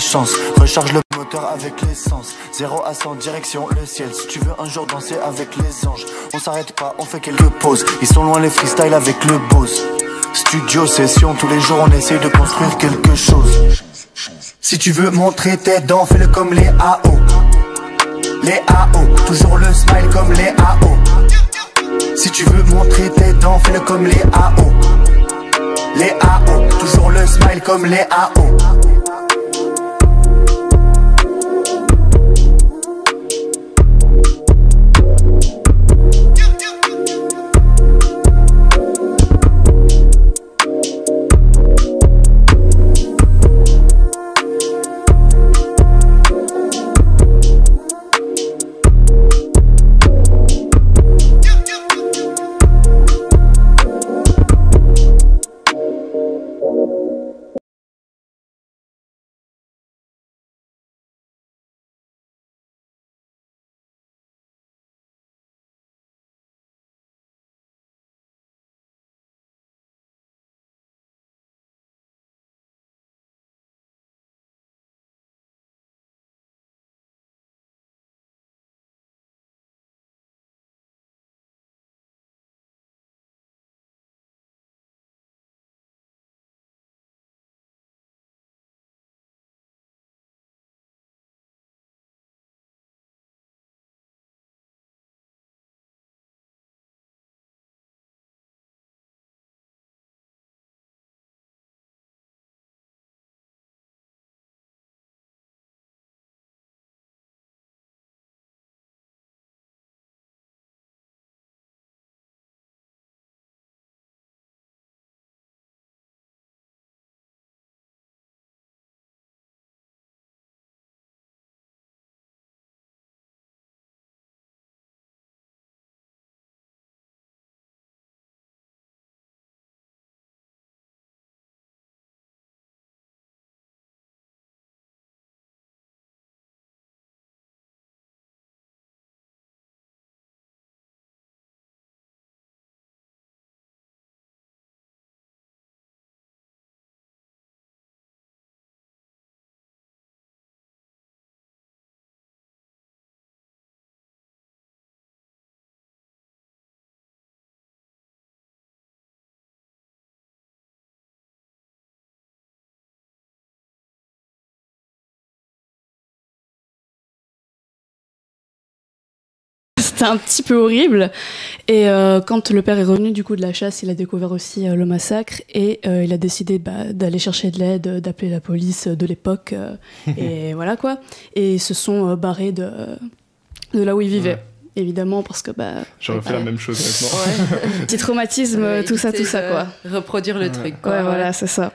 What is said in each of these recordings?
chance. Recharge le moteur avec l'essence. 0 à 100 direction le ciel. Si tu veux un jour danser avec les anges, on s'arrête pas, on fait quelques pauses. Ils sont loin les freestyles avec le boss. Studio session, tous les jours on essaye de construire quelque chose. Si tu veux montrer tes dents, fais-le comme les AO. Les AO, toujours le smile comme les AO. Si tu veux montrer tes dents, fais-le comme les AO. Les AO, toujours le smile comme les AO. C'était un petit peu horrible. Et quand le père est revenu du coup de la chasse, il a découvert aussi le massacre et il a décidé d'aller chercher de l'aide, d'appeler la police de l'époque. Et voilà quoi. Et ils se sont barrés de là où ils vivaient. Ouais. Évidemment, parce que j'aurais fait la même chose maintenant. Ouais. Petit traumatisme, tout ça quoi. Reproduire le truc quoi. Ouais, voilà, c'est ça.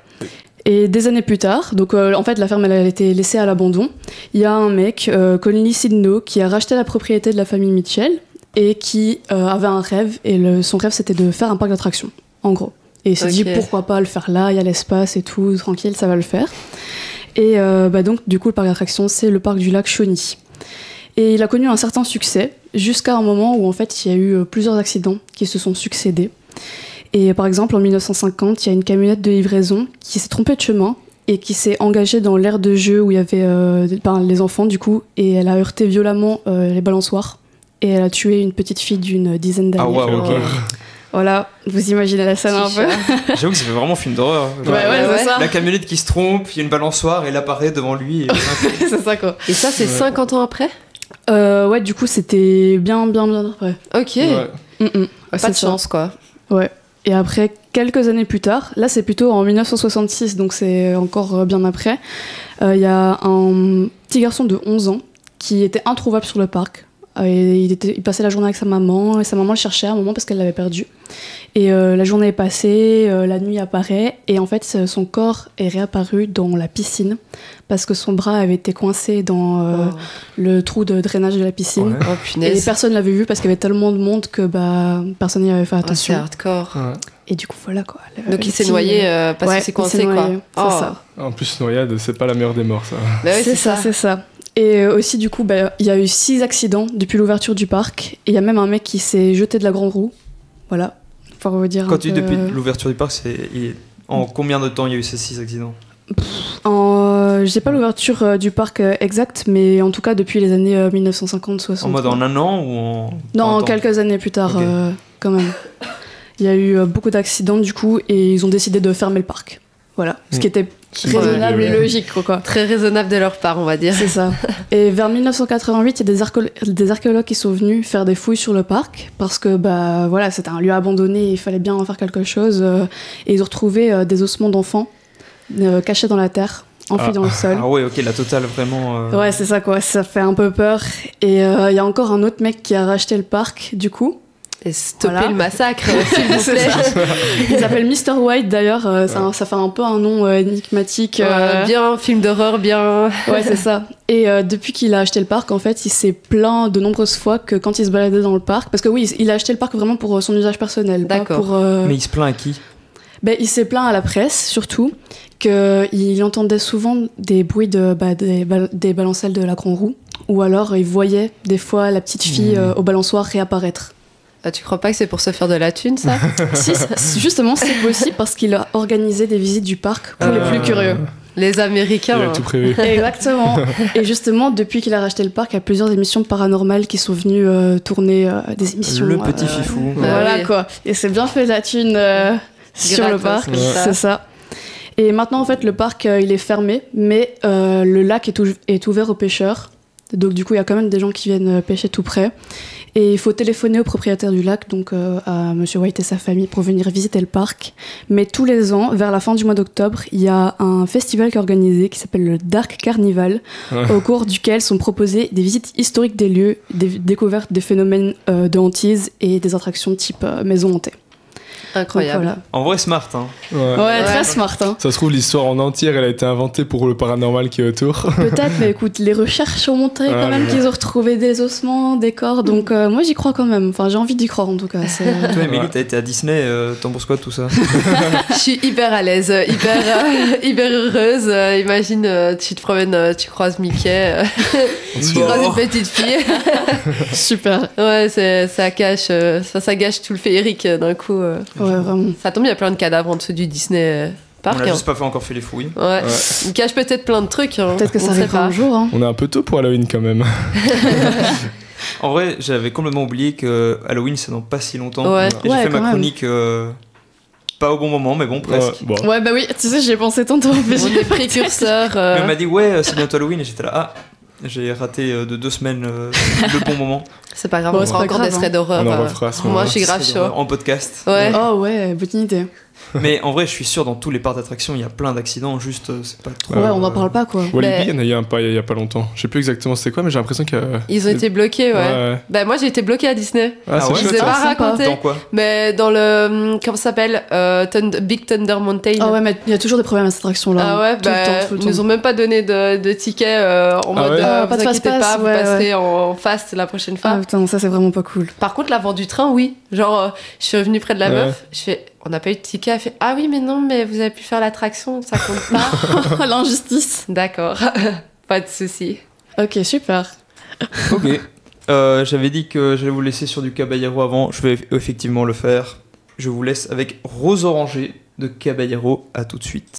Et des années plus tard, donc en fait la ferme elle a été laissée à l'abandon. Il y a un mec, Conley Sidnow, qui a racheté la propriété de la famille Mitchell et qui avait un rêve. Et son rêve c'était de faire un parc d'attractions, en gros. Et il s'est dit pourquoi pas le faire là, il y a l'espace et tout, tranquille, ça va le faire. Et donc du coup le parc d'attractions c'est le parc du lac Shawnee. Et il a connu un certain succès jusqu'à un moment où en fait il y a eu plusieurs accidents qui se sont succédés. Et par exemple, en 1950, il y a une camionnette de livraison qui s'est trompée de chemin et qui s'est engagée dans l'aire de jeu où il y avait les enfants, du coup, et elle a heurté violemment les balançoires et elle a tué une petite fille d'une dizaine d'années. Ah ouais, ok. Voilà, vous imaginez la scène un peu. J'avoue que ça fait vraiment film d'horreur. Ouais, c'est ça. La camionnette qui se trompe, il y a une balençoire, elle apparaît devant lui. Et... c'est ça, quoi. Et ça, c'est 50 ans après ? Ouais, du coup, c'était bien après. Ok. Ouais. Pas de chance, quoi. Ouais. Et après, quelques années plus tard, là c'est plutôt en 1966, donc c'est encore bien après, il y a un petit garçon de 11 ans qui était introuvable sur le parc. Et il passait la journée avec sa maman, et sa maman le cherchait à un moment parce qu'elle l'avait perdu. Et la journée est passée, la nuit apparaît, et en fait son corps est réapparu dans la piscine parce que son bras avait été coincé dans le trou de drainage de la piscine. Ouais. Oh, punaise. Et personne l'avait vu parce qu'il y avait tellement de monde que personne n'y avait fait attention. C'est hardcore. Ouais. Et du coup voilà quoi. Donc il s'est noyé parce que c'est coincé quoi. C'est ça. En plus noyade, c'est pas la meilleure des morts ça. Bah oui, c'est ça. Et aussi, du coup, il y a eu 6 accidents depuis l'ouverture du parc. Et il y a même un mec qui s'est jeté de la grande roue. Voilà, pour vous dire. Quand tu dis depuis l'ouverture du parc, en combien de temps il y a eu ces 6 accidents ? J'ai pas l'ouverture du parc exacte, mais en tout cas depuis les années 1950-60. En mode en un an ou en... Non, quelques années plus tard, Ok. quand même. Il y a eu beaucoup d'accidents du coup, et ils ont décidé de fermer le parc. Voilà, ce qui était raisonnable et logique, quoi. Très raisonnable de leur part, on va dire. C'est ça. Et vers 1988, il y a des archéologues qui sont venus faire des fouilles sur le parc parce que bah voilà, c'était un lieu abandonné, et il fallait bien en faire quelque chose. Et ils ont retrouvé des ossements d'enfants cachés dans la terre, enfouis dans le sol. Ah ouais, ok, la totale vraiment. Ouais, c'est ça quoi, ça fait un peu peur. Et il y a encore un autre mec qui a racheté le parc du coup. Et stopper Voilà. le massacre, s'il vous C'est plaît. ça. Il s'appelle Mr. White d'ailleurs, ça fait un peu un nom énigmatique. Bien, film d'horreur, bien. Ouais, c'est ça. Et depuis qu'il a acheté le parc, en fait, il s'est plaint de nombreuses fois que quand il se baladait dans le parc, parce que oui, il a acheté le parc vraiment pour son usage personnel. D'accord. Pas pour, Mais il se plaint à qui? il s'est plaint à la presse, surtout, qu'il entendait souvent des bruits des balancelles de la Grand Roue, ou alors il voyait des fois la petite fille au balançoire réapparaître. Ah, tu crois pas que c'est pour se faire de la thune, ça? Si, justement, c'est possible parce qu'il a organisé des visites du parc pour les plus curieux. Les Américains. Il a tout prévu. Exactement. Et justement, depuis qu'il a racheté le parc, il y a plusieurs émissions paranormales qui sont venues tourner des émissions. Le petit fifou. Voilà oui. quoi. Et c'est bien fait de la thune sur le parc. Gratos, C'est ça. Et maintenant, en fait, le parc, il est fermé, mais le lac est ouvert aux pêcheurs. Donc du coup, il y a quand même des gens qui viennent pêcher tout près. Et il faut téléphoner au propriétaire du lac, donc à Monsieur White et sa famille, pour venir visiter le parc. Mais tous les ans, vers la fin du mois d'octobre, il y a un festival qui est organisé qui s'appelle le Dark Carnival, au cours duquel sont proposées des visites historiques des lieux, des découvertes des phénomènes de hantise et des attractions type maison hantée. Incroyable. Donc, En vrai, smart, hein. Ouais, très smart. Hein. Ça se trouve, l'histoire en entière, elle a été inventée pour le paranormal qui est autour. Peut-être, mais écoute, les recherches ont montré quand même qu'ils ont retrouvé des ossements, des corps, donc moi j'y crois quand même. Enfin, j'ai envie d'y croire en tout cas. Toi, Émilie, t'as été à Disney, t'en penses quoi de tout ça? Je suis hyper à l'aise, hyper heureuse. Imagine, tu te promènes, tu croises Mickey, tu croises une petite fille. Super. Ouais, ça gâche tout le féerique d'un coup. Ouais, vraiment. Ça tombe, il y a plein de cadavres en dessous du Disney Park. On a hein. juste pas encore fait les fouilles. Ouais. Il cache peut-être plein de trucs. Hein. Peut-être que On ça sait arrivera pas. un jour. Hein. On est un peu tôt pour Halloween quand même. En vrai, j'avais complètement oublié que Halloween, c'est dans pas si longtemps. Ouais. Et j'ai Ouais, fait quand ma même. chronique pas au bon moment, mais bon, presque. Ouais, bon. Ouais, bah oui, tu sais, j'y ai pensé tantôt. mais On j'ai est pas précurseurs. Mais on m'a dit, ouais, c'est bientôt Halloween, et j'étais là, ah, j'ai raté de 2 semaines le bon moment. C'est pas grave, Bon, on c'est fera pas encore grave, des threads d'horreur. On en refera à ce Moi, moment-là. je suis grave chaud. En podcast. Ouais. Oh ouais, bonne idée. Mais en vrai, je suis sûr, dans tous les parcs d'attractions, il y a plein d'accidents, juste, c'est pas trop. Ouais, on n'en parle pas quoi. Walibi, il y en a il y a pas longtemps. Je sais plus exactement c'était quoi, mais j'ai l'impression qu'il y a... Ils ont été bloqués, ouais. Ouais. Bah, moi, j'ai été bloquée à Disney. Ah, c'est ouais, Je chouette, vous ai ça. pas sympa. raconté. Dans quoi? Mais dans le. Comment ça s'appelle Big Thunder Mountain. Ah ouais, mais il y a toujours des problèmes à cette attraction là. Ah ouais, tout le temps, tout le ils nous temps. ont même pas donné de ticket en mode ouais pas vous de inquiétez fast-pass, pas, vous ouais, passerez en fast la prochaine fois. Ah putain, ça c'est vraiment pas cool. Par contre, l'avant du train, oui. Genre, je suis revenue près de la Ouais. meuf, je fais on n'a pas eu de ticket, elle fait ah oui, mais non, mais vous avez pu faire l'attraction, ça compte pas. L'injustice. D'accord, pas de souci. Ok, super. Ok. J'avais dit que j'allais vous laisser sur du Caballero avant. Je vais effectivement le faire. Je vous laisse avec Rose Orangée de Caballero. À tout de suite.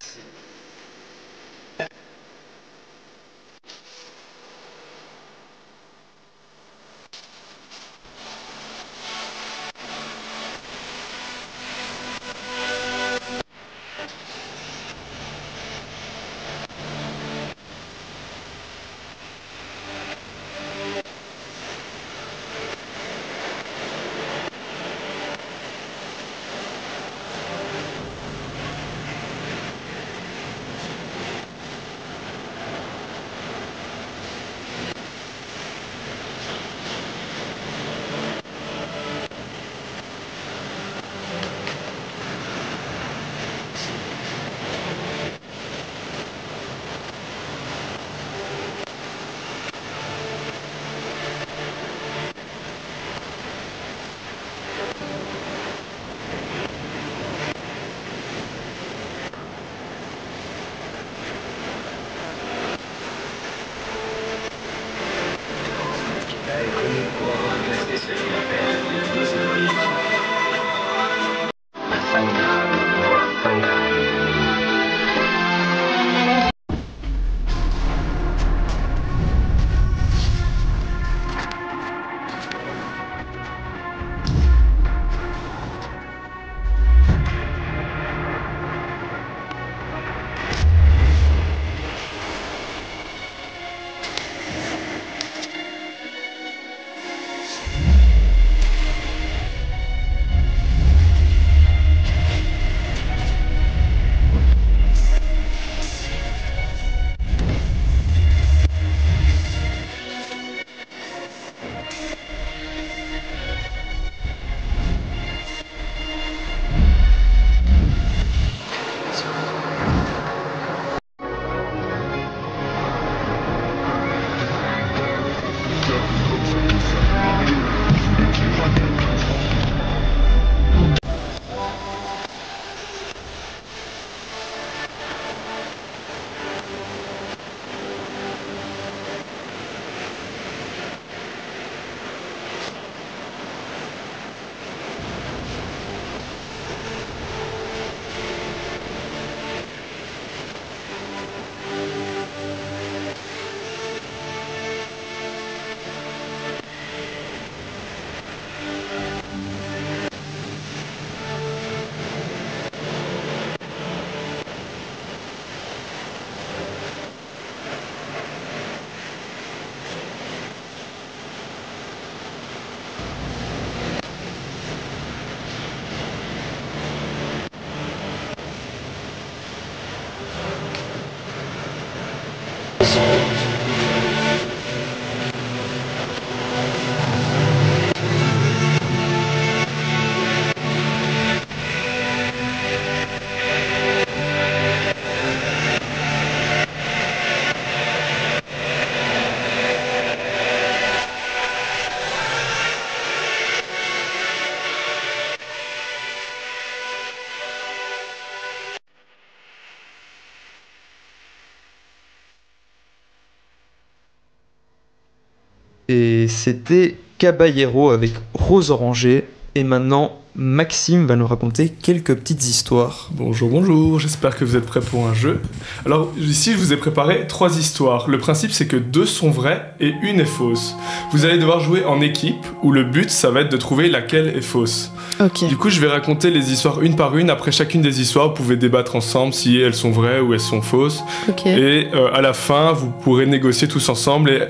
Et c'était Caballero avec Rose Orangée. Et maintenant, Maxime va nous raconter quelques petites histoires. Bonjour, j'espère que vous êtes prêts pour un jeu. Alors ici je vous ai préparé 3 histoires. Le principe c'est que 2 sont vraies et une est fausse. Vous allez devoir jouer en équipe où le but ça va être de trouver laquelle est fausse. Ok. Du coup je vais raconter les histoires une par une. Après chacune des histoires vous pouvez débattre ensemble si elles sont vraies ou elles sont fausses. Ok. Et à la fin vous pourrez négocier tous ensemble et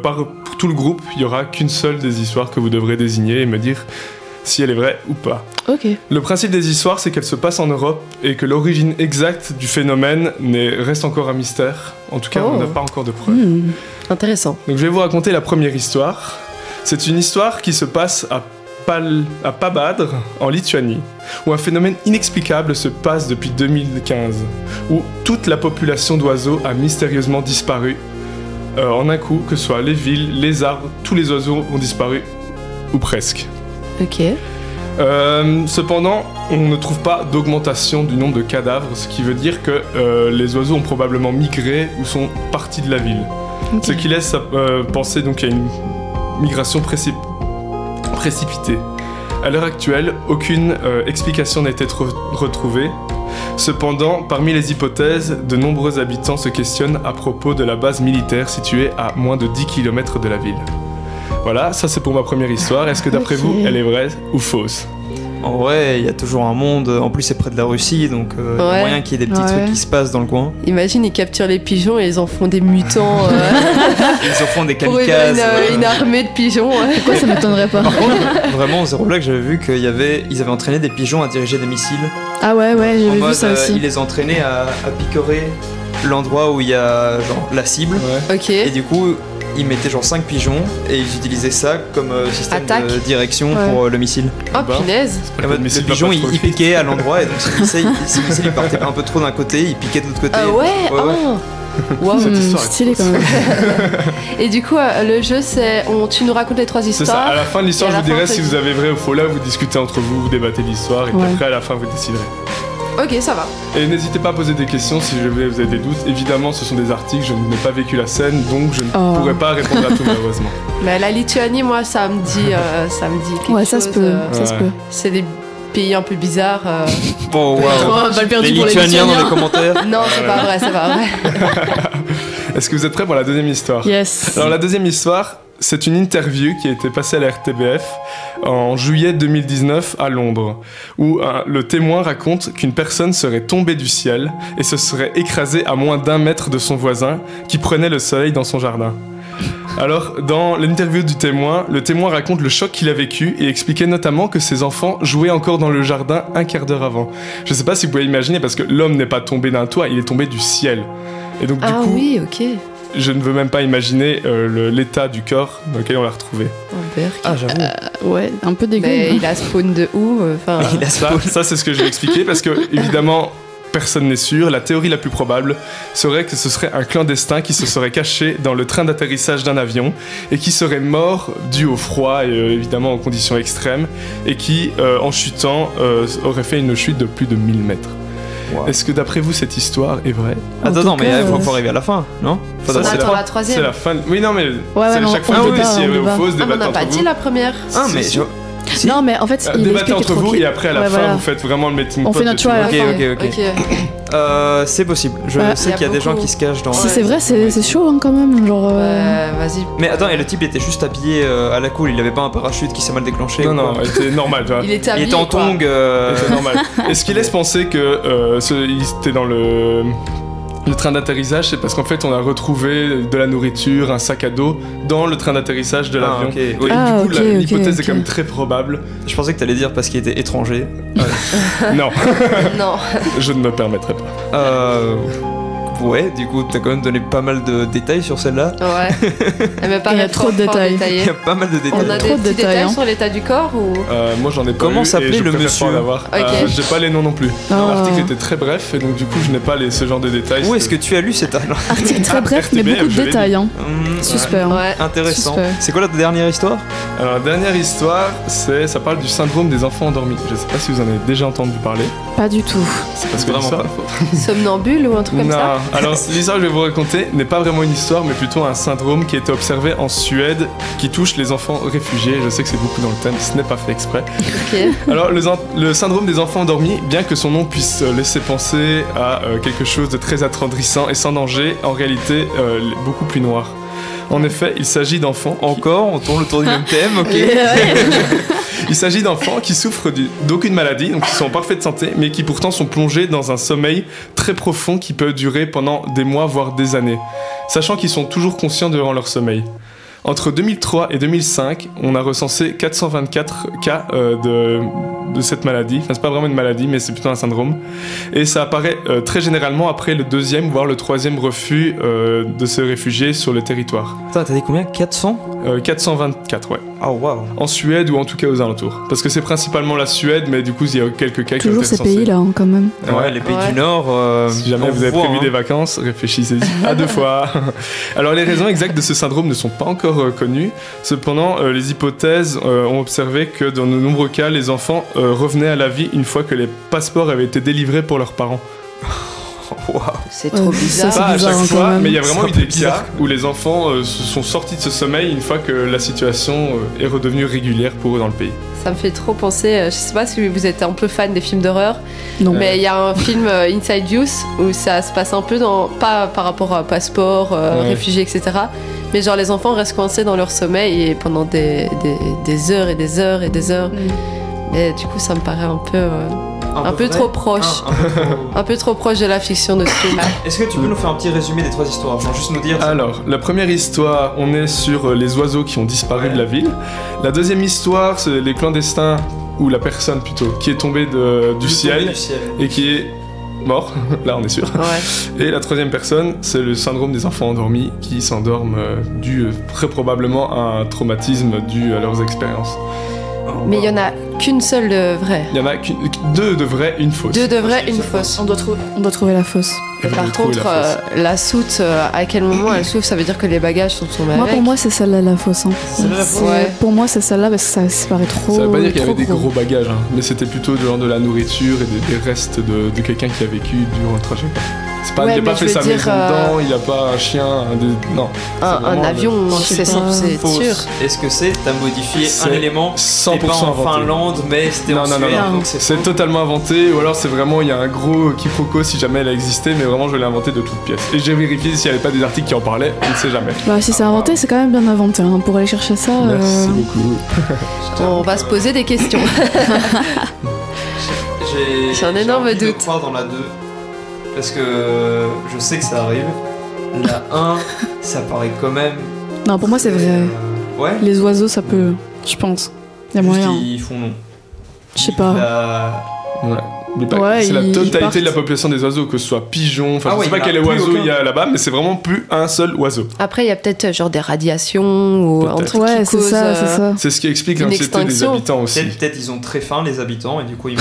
pour tout le groupe il n'y aura qu'une seule des histoires que vous devrez désigner et me dire si elle est vraie ou pas. Ok. Le principe des histoires, c'est qu'elles se passent en Europe et que l'origine exacte du phénomène reste encore un mystère. En tout cas, on n'a pas encore de preuves. Intéressant. Donc je vais vous raconter la première histoire. C'est une histoire qui se passe à Pabadre, en Lituanie, où un phénomène inexplicable se passe depuis 2015, où toute la population d'oiseaux a mystérieusement disparu en un coup, que ce soit les villes, les arbres, tous les oiseaux ont disparu, ou presque. Ok. Cependant, on ne trouve pas d'augmentation du nombre de cadavres, ce qui veut dire que les oiseaux ont probablement migré ou sont partis de la ville. Ok. Ce qui laisse penser donc à une migration précipitée. À l'heure actuelle, aucune explication n'a été retrouvée. Cependant, parmi les hypothèses, de nombreux habitants se questionnent à propos de la base militaire située à moins de 10 km de la ville. Voilà, ça c'est pour ma première histoire. Est-ce que d'après vous, elle est vraie ou fausse ? En vrai, il y a toujours un monde. En plus, c'est près de la Russie, donc il y a moyen qu'il y ait des petits trucs qui se passent dans le coin. Imagine, ils capturent les pigeons et ils en font des mutants. Ils en font des pour kamikazes. une armée de pigeons. Pourquoi ça m'étonnerait pas? Vraiment, Zero Black, j'avais vu qu'ils avaient entraîné des pigeons à diriger des missiles. Ah ouais, En j'avais vu mode, ça aussi. ils les entraînaient à picorer l'endroit où il y a genre la cible. Ok. Et du coup, ils mettaient genre 5 pigeons et ils utilisaient ça comme système Attaque. de direction Ouais. pour le missile. Oh punaise. En mode, le pigeon, il piquait à l'endroit et donc si le missile il partait un peu trop d'un côté, il piquait de l'autre côté. Ah ouais, Ouais. oh. Wow. Cette histoire est Stylé quand même. Et du coup, le jeu, c'est. Tu nous racontes les 3 C'est ça, histoires. à la fin de l'histoire, Et je à vous la fin, dirai on si te vous avez vrai ou faux. Là, vous discutez entre vous, vous débattez l'histoire, et puis Ouais. après, à la fin, vous déciderez. Ok, ça va. Et n'hésitez pas à poser des questions si vous avez des doutes. Évidemment, ce sont des articles, je n'ai pas vécu la scène, donc je ne pourrai pas répondre à tout, malheureusement. Mais la Lituanie, moi, ça me dit quelque Ouais, chose. ça se peut, ça se Ouais. peut. C'est des pays un peu bizarres. Bon, waouh. Balle perdue Les pour les Lituaniens dans les Lituaniens. commentaires. Non, c'est pas vrai, c'est pas vrai. Est-ce que vous êtes prêts pour la deuxième histoire ? Yes. Alors la deuxième histoire, c'est une interview qui a été passée à la RTBF en juillet 2019 à Londres, où le témoin raconte qu'une personne serait tombée du ciel et se serait écrasée à moins d'1 mètre de son voisin qui prenait le soleil dans son jardin. Alors, dans l'interview du témoin, le témoin raconte le choc qu'il a vécu et expliquait notamment que ses enfants jouaient encore dans le jardin un quart d'heure avant. Je sais pas si vous pouvez imaginer, parce que l'homme n'est pas tombé d'un toit, il est tombé du ciel. Et donc du coup, Oui, ok. je ne veux même pas imaginer l'état du corps dans lequel on l'a retrouvé. Ah, j'avoue. Ouais, un peu dégueu. Mais il a spawn de où enfin, Il a Ça c'est ce que je vais expliquer parce que, évidemment, personne n'est sûr. La théorie la plus probable serait que ce serait un clandestin qui se serait caché dans le train d'atterrissage d'un avion et qui serait mort dû au froid et évidemment en conditions extrêmes et qui, en chutant, aurait fait une chute de plus de 1000 mètres. Wow. Est-ce que d'après vous cette histoire est vraie ? Attends, mais il cas, faut arriver à la fin, non? Ça, c'est Attends, la- la troisième. C'est la fin. Oui, non, mais ouais, c'est non, chaque fois on que vous débat, dites si on est vrai ou débat. fausse, Ah, mais on débattez n'a entre pas vous. dit la première. Ah, mais Si, je... Si. Non, mais en fait, il Débattez explique entre vous tranquille. et après à la Ouais, fin voilà. vous faites vraiment le melting On pot fait de notre tout. choix à la Ok, fin. ok. C'est possible. Je Ouais. sais Y a qu'il y a des gens beaucoup. qui se cachent dans... Si Ouais. c'est vrai, c'est chaud hein, quand même. Genre. Vas-y. Mais attends, et le type était juste habillé à la cool, il avait pas un parachute qui s'est mal déclenché Non, ou non, quoi? c'était normal, tu vois. Il était Il habillé. était en quoi. tongs. C'est normal. Et ce qui laisse penser que il était dans le train d'atterrissage, c'est parce qu'en fait on a retrouvé de la nourriture, un sac à dos dans le train d'atterrissage de l'avion. ok. Et Oui. Ah, du coup ok, l'hypothèse est ok. quand même très probable. Je pensais que t'allais dire parce qu'il était étranger. Non, Non. je ne me permettrai pas. Ouais, du coup, t'as quand même donné pas mal de détails sur celle-là. Ouais. Elle me paraît Il y a trop de fort détails. Il y a pas mal de détails. On a Trop des de petits détails, détails hein. sur l'état du corps ou Moi j'en ai pas Comment eu s'appelait et je le préfère monsieur pas en avoir. Ok. J'ai pas les noms non plus. Oh. L'article était très bref et donc du coup je n'ai pas ce genre de détails. Où est-ce que tu as lu cet article? Article très bref, mais RTBF, beaucoup de je l'ai détails. Hein. Hmm, Suspect. hein. Ouais. Intéressant. Suspect. C'est quoi la dernière histoire? Alors la dernière histoire, ça parle du syndrome des enfants endormis. Je sais pas si vous en avez déjà entendu parler. Pas du tout. C'est parce que Vraiment l'histoire- pas. Somnambule ou un truc comme Non, ça Alors, l'histoire que je vais vous raconter n'est pas vraiment une histoire, mais plutôt un syndrome qui a été observé en Suède, qui touche les enfants réfugiés. Je sais que c'est beaucoup dans le thème, ce n'est pas fait exprès. Ok. Alors, le syndrome des enfants endormis, bien que son nom puisse laisser penser à quelque chose de très attendrissant et sans danger, en réalité, beaucoup plus noir. En effet, il s'agit d'enfants... Encore, on tourne autour du même thème, ok. Il s'agit d'enfants qui souffrent d'aucune maladie, donc qui sont en parfaite santé, mais qui pourtant sont plongés dans un sommeil très profond qui peut durer pendant des mois, voire des années, sachant qu'ils sont toujours conscients durant leur sommeil. Entre 2003 et 2005, on a recensé 424 cas de cette maladie. Enfin, c'est pas vraiment une maladie, mais c'est plutôt un syndrome. Et ça apparaît très généralement après le deuxième, voire le troisième refus de se réfugier sur le territoire. Attends, t'as dit combien? 400? 424, ouais. Ah, waouh. En Suède ou en tout cas aux alentours. Parce que c'est principalement la Suède, mais du coup, il y a quelques cas qui ont Toujours été ces recensés. pays-là, hein, quand même. Ouais, les pays Ouais. du Nord. Si jamais on vous avez voit, prévu hein. des vacances, réfléchissez-y à deux fois. Alors les raisons exactes de ce syndrome ne sont pas encore connues. Cependant, les hypothèses ont observé que dans de nombreux cas, les enfants revenaient à la vie une fois que les passeports avaient été délivrés pour leurs parents. Waouh. C'est trop bizarre. c'est Pas à bizarre, chaque hein, quand fois, même. mais il y a vraiment C'est eu un peu des bizarre. cas où les enfants se sont sortis de ce sommeil une fois que la situation est redevenue régulière pour eux dans le pays. Ça me fait trop penser, je sais pas si vous êtes un peu fan des films d'horreur, Non. mais il y a un film Inside Youth où ça se passe un peu pas par rapport à passeport, Ouais. réfugiés, etc. Mais genre les enfants restent coincés dans leur sommeil et pendant des heures et des heures et des heures. Et du coup ça me paraît un peu vrai. trop proche. Un peu trop proche de la fiction de ce film. Est-ce que tu peux nous faire un petit résumé des 3 histoires? Genre juste nous dire. Alors, la première histoire, on est sur les oiseaux qui ont disparu de la ville. La deuxième histoire, c'est les clandestins, ou la personne plutôt, qui est tombée du ciel et qui est mort. Là, on est sûr. Ouais. Et la troisième personne, c'est le syndrome des enfants endormis qui s'endorment dû très probablement à un traumatisme dû à leurs expériences. Mais il y en a qu'une seule de vraie. Il y en a deux de vraies, une fausse. Deux de vraies, une fausse. On doit trouver la fausse. Et vous Par devez trouver contre, la fausse. la soute, à quel moment elle s'ouvre, ça veut dire que les bagages sont tombés Moi, avec. pour moi, c'est celle-là la fausse. Hein. Celle-là, la fausse. Ouais. Pour moi, c'est celle-là parce que ça paraît trop. Ça veut pas dire qu'il y avait trop des gros bagages, hein, mais c'était plutôt genre de la nourriture et des restes de quelqu'un qui a vécu durant le trajet. C'est pas, Ouais, il a pas mais fait je sa veux dire, maison dedans, il a pas un chien, non. C'est Un vraiment avion, c'est sais pas. c'est Fausse. sûr. Est-ce que t'as modifié un C'est élément? 100% C'était pas en inventé. Finlande, mais c'était en Non, non, Suède. non, Donc C'est faux. totalement inventé, ou alors c'est vraiment, il y a un gros quiproquo si jamais elle a existé, mais vraiment je l'ai inventé de toutes pièces. Et j'ai vérifié s'il n'y avait pas des articles qui en parlaient, on ne sait jamais. Bah, si c'est inventé, c'est quand même bien inventé. Hein. Pour aller chercher ça. Merci beaucoup. On va se poser des questions. J'ai un énorme envie de doute. croire dans la 2 parce que je sais que ça arrive. La 1, ça paraît quand même. Non, pour moi, c'est vrai. Ouais. Les oiseaux, ça peut. Je pense. Il y a Juste, moyen. ils font non. Je sais pas. Ouais. Mais pas- Ouais, c'est la ils totalité partent. de la population des oiseaux, que ce soit pigeons, enfin Ah je ouais, sais pas il y en a quel plus oiseau aucun. il y a là-bas, mais c'est vraiment plus un seul oiseau. Après, il y a peut-être genre des radiations ou un Peut-être. truc Ouais, qui c'est cause. ça, c'est ça. C'est ce qui explique Une l'anxiété des extinction. habitants aussi. Peut-être ils ont très faim, les habitants, et du coup ils.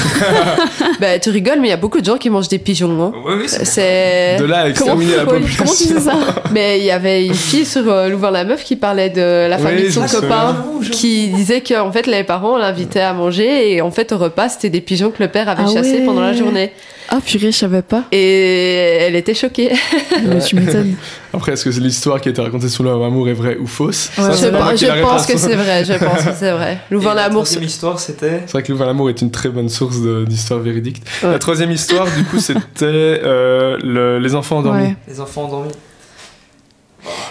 Bah, tu rigoles, mais il y a beaucoup de gens qui mangent des pigeons. Hein. Ouais, oui, c'est. C'est. De là à exterminer la Comment population. tu sais ça? Mais il y avait une fille sur Louvain-la-Meuf qui parlait de la famille Oui, de son je me copain souviens. qui disait que en fait les parents l'invitaient à manger et en fait au repas c'était des pigeons que le père avait Ah chassés ouais. pendant la journée Ah, purée, je savais pas. et elle était choquée. Mais tu m'étonnes. Après, est-ce que c'est l'histoire qui a été racontée sous leur amour est vraie ou fausse? Ouais, Ça, c'est pas moi qui ai la je pense réponse. que c'est vrai, je pense que c'est vrai. Et la Louvain-la-Mour. troisième histoire, c'était. C'est vrai que Louvain-la-Mour est une très bonne source d'histoire véridique. Ouais. La troisième histoire, du coup, c'était les enfants endormis. Ouais. Les enfants endormis.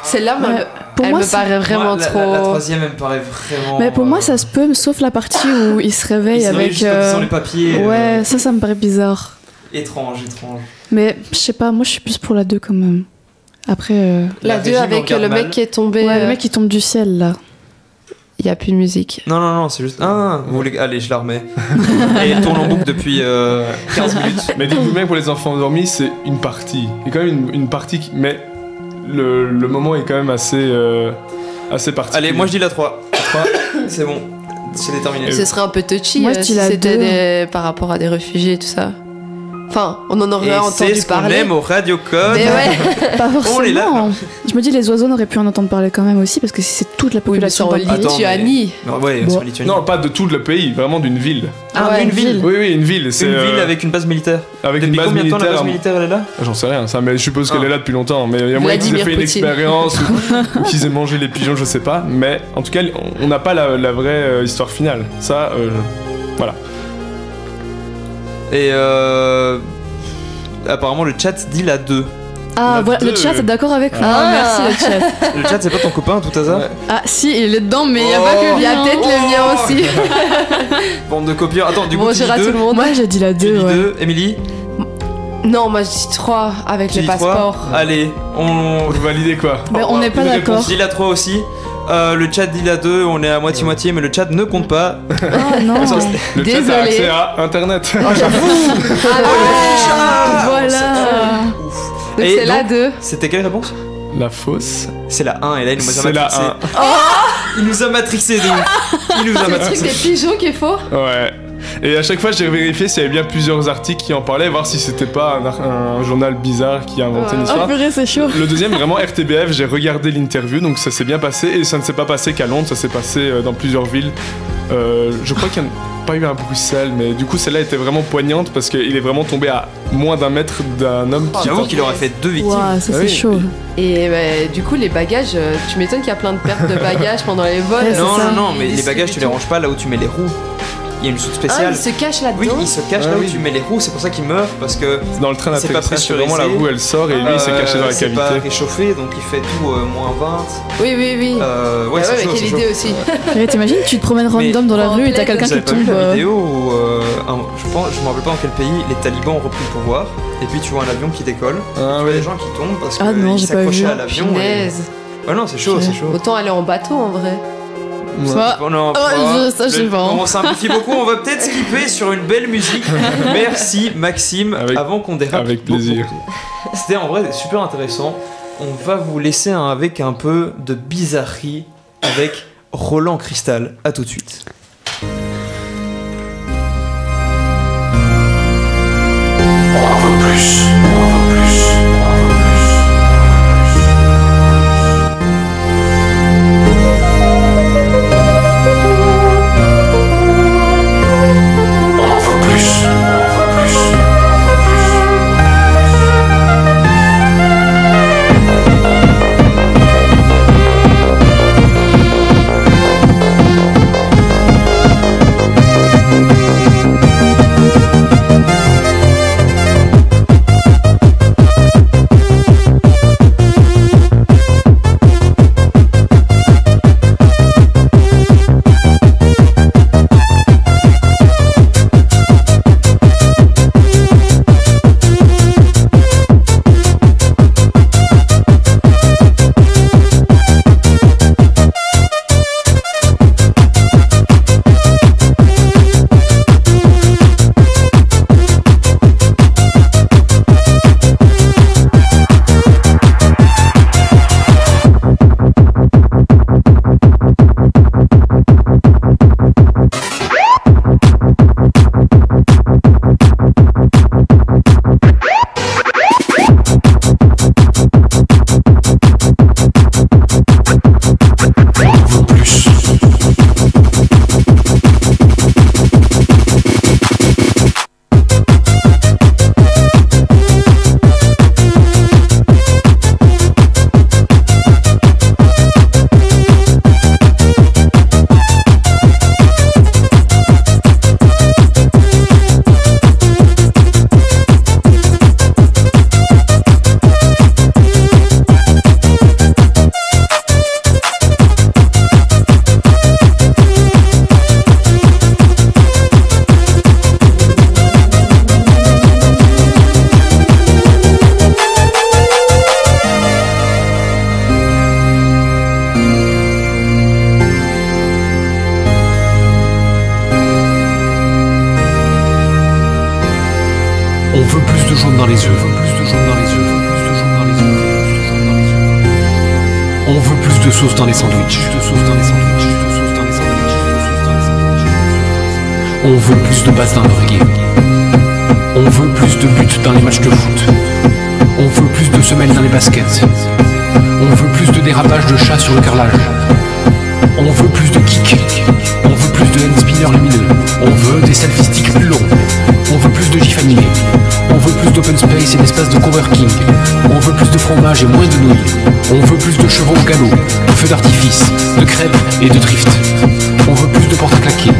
Celle-là, Ouais. Pour elle moi, me c'est- paraît vraiment Moi, trop. La troisième, elle me paraît vraiment. Mais pour moi, ça se peut, sauf la partie où il se réveille Ils avec. juste quand ils ont les papiers. Ouais, ça me paraît bizarre. Étrange. Mais je sais pas, moi je suis plus pour la 2 quand même. Après, La 2 régie me avec regarde le mal. mec qui est tombé. ouais, le mec qui tombe du ciel là. Il n'y a plus de musique. Non, c'est juste. Ah, vous voulez. Allez, je la remets. Et elle tourne en boucle depuis 15 minutes. Mais dites-vous bien que pour les enfants endormis, c'est une partie. Il y a quand même une partie qui. Mais le moment est quand même assez particulier. Allez, moi je dis la 3. C'est bon. C'est déterminé. Ce serait un peu touchy Moi, je dis si la c'était 2. par rapport à des réfugiés et tout ça. Enfin, on en aurait Et entendu c'est ce qu'on parler. aime au Radio Code. Mais ouais. Pas On est là. forcément. Je me dis, les oiseaux n'auraient pu en entendre parler quand même aussi, parce que si c'est toute la Oui, mais population c'est en dans le pays. Lituanie. Non, ouais, Bon. c'est en Lituanie. Non, pas de tout le pays, vraiment d'une ville. Ah, Ouais, une ville. Oui, une ville. C'est Une ville avec une base militaire. avec une Depuis base combien de temps la militaire. base militaire elle est là? J'en sais rien, ça, mais je suppose qu'elle Ah. est là depuis longtemps. Mais il y a moyen qu'ils aient Vladimir fait une Poutine. expérience ou qu'ils aient mangé les pigeons, je sais pas. Mais en tout cas, on n'a pas la vraie histoire finale. Ça, voilà. Et apparemment le chat dit la 2. Ah, La voilà, le deux. chat est d'accord avec moi. Ah. Merci, le chat. Le chat c'est pas ton copain tout hasard? Ouais. Ah, si, il est dedans, mais il n'y a Oh. pas que Il y a peut-être le mien aussi. Bande de copieurs. Attends, du coup tu Bonjour à dis tout 2. le monde. Moi, j'ai dit la Tu 2, dis ouais. 2, Émilie? Non, moi je dis 3 avec Tu les dis 3? passeports. Allez, on... Vous validez quoi? Mais on n'est pas Une d'accord. réponse. Dis la 3 aussi. Le chat dit la 2, on est à moitié-moitié, mais le chat ne compte pas. Ah non. Le chat a Désolé. accès à internet. Ah, voilà. Ouf. Donc Et c'est la donc, 2. C'était quelle réponse? La fausse. C'est la 1 et là il nous a C'est la matrixé. 1. Il nous a matrixé de ouf. Il nous a C'est le truc matrixé. des pigeons qui est faux. Ouais. Et à chaque fois, j'ai vérifié s'il y avait bien plusieurs articles qui en parlaient, voir si c'était pas un journal bizarre qui a inventé une Oh histoire. purée, c'est chaud. Le deuxième, vraiment RTBF, j'ai regardé l'interview, donc ça s'est bien passé. Et ça ne s'est pas passé qu'à Londres, ça s'est passé dans plusieurs villes. Je crois qu'il n'y en a pas eu à Bruxelles, mais du coup, celle-là était vraiment poignante parce qu'il est vraiment tombé à moins d'un mètre d'un homme qui J'avoue qu'il aurait fait 2 victimes. Waouh, ça Ah c'est oui. chaud. Et bah, du coup, les bagages, tu m'étonnes qu'il y a plein de pertes de bagages pendant les vols. Ouais, c'est Non, ça. non, non, mais Ils les bagages, tu les distribuent ranges pas là où tu mets les roues. Il y a une soute tout. Ah, spéciale. ils se cachent là-dedans. Oui, il se cache Ah là où oui. tu mets les roues, c'est pour ça qu'il meurt parce que C'est dans le train C'est pas d'atterrissage, c'est vraiment la pressurisé. roue, elle sort et lui, il s'est caché dans la c'est pas cavité. réchauffé, donc il fait tout moins 20. Oui, oui, oui. Ouais, Ouais, c'est mais chaud, quelle c'est chaud. idée aussi. Purée, t'imagines, tu te promènes random dans la en rue et t'as pleine- quelqu'un Vous qui avez pas vu tombe. la vidéo où je me rappelle pas dans quel pays les talibans ont repris le pouvoir et puis tu vois un avion qui décolle, Ah tu vois oui. des gens qui tombent parce Ah non, qu'ils j'ai pas s'accrochaient vu. à l'avion. Et... Punaise. Ouais non c'est chaud, c'est chaud. Autant aller en bateau en vrai. Bah, Bon, non, ça, je sais pas. On simplifie beaucoup, on va peut-être skipper sur une belle musique. Merci Maxime, avant qu'on dérape. Avec plaisir. C'était en vrai super intéressant. On va vous laisser avec un peu de bizarrerie avec Roland Cristal. À tout de suite. On veut plus de jaune dans les yeux, veut plus de jaune dans les yeux, veut plus de jaune dans les yeux, veut plus de jaune dans les yeux. On veut plus de sauce dans les sandwichs, de sauce dans les sandwichs, de sauce dans les sandwichs, de sauce dans les sandwichs. On veut plus de basses dans le reggae. On veut plus de buts dans les matchs de foot. On veut plus de semelles dans les baskets. On veut dérapage de chat sur le carrelage. On veut plus de kick, on veut plus de hand spinner lumineux, on veut des selfie sticks plus longs, on veut plus de gifs animés, on veut plus d'open space et d'espace de coworking, on veut plus de fromage et moins de nouilles, on veut plus de chevaux au galop, de feux d'artifice, de crêpes et de drift, on veut plus de portes à claquer,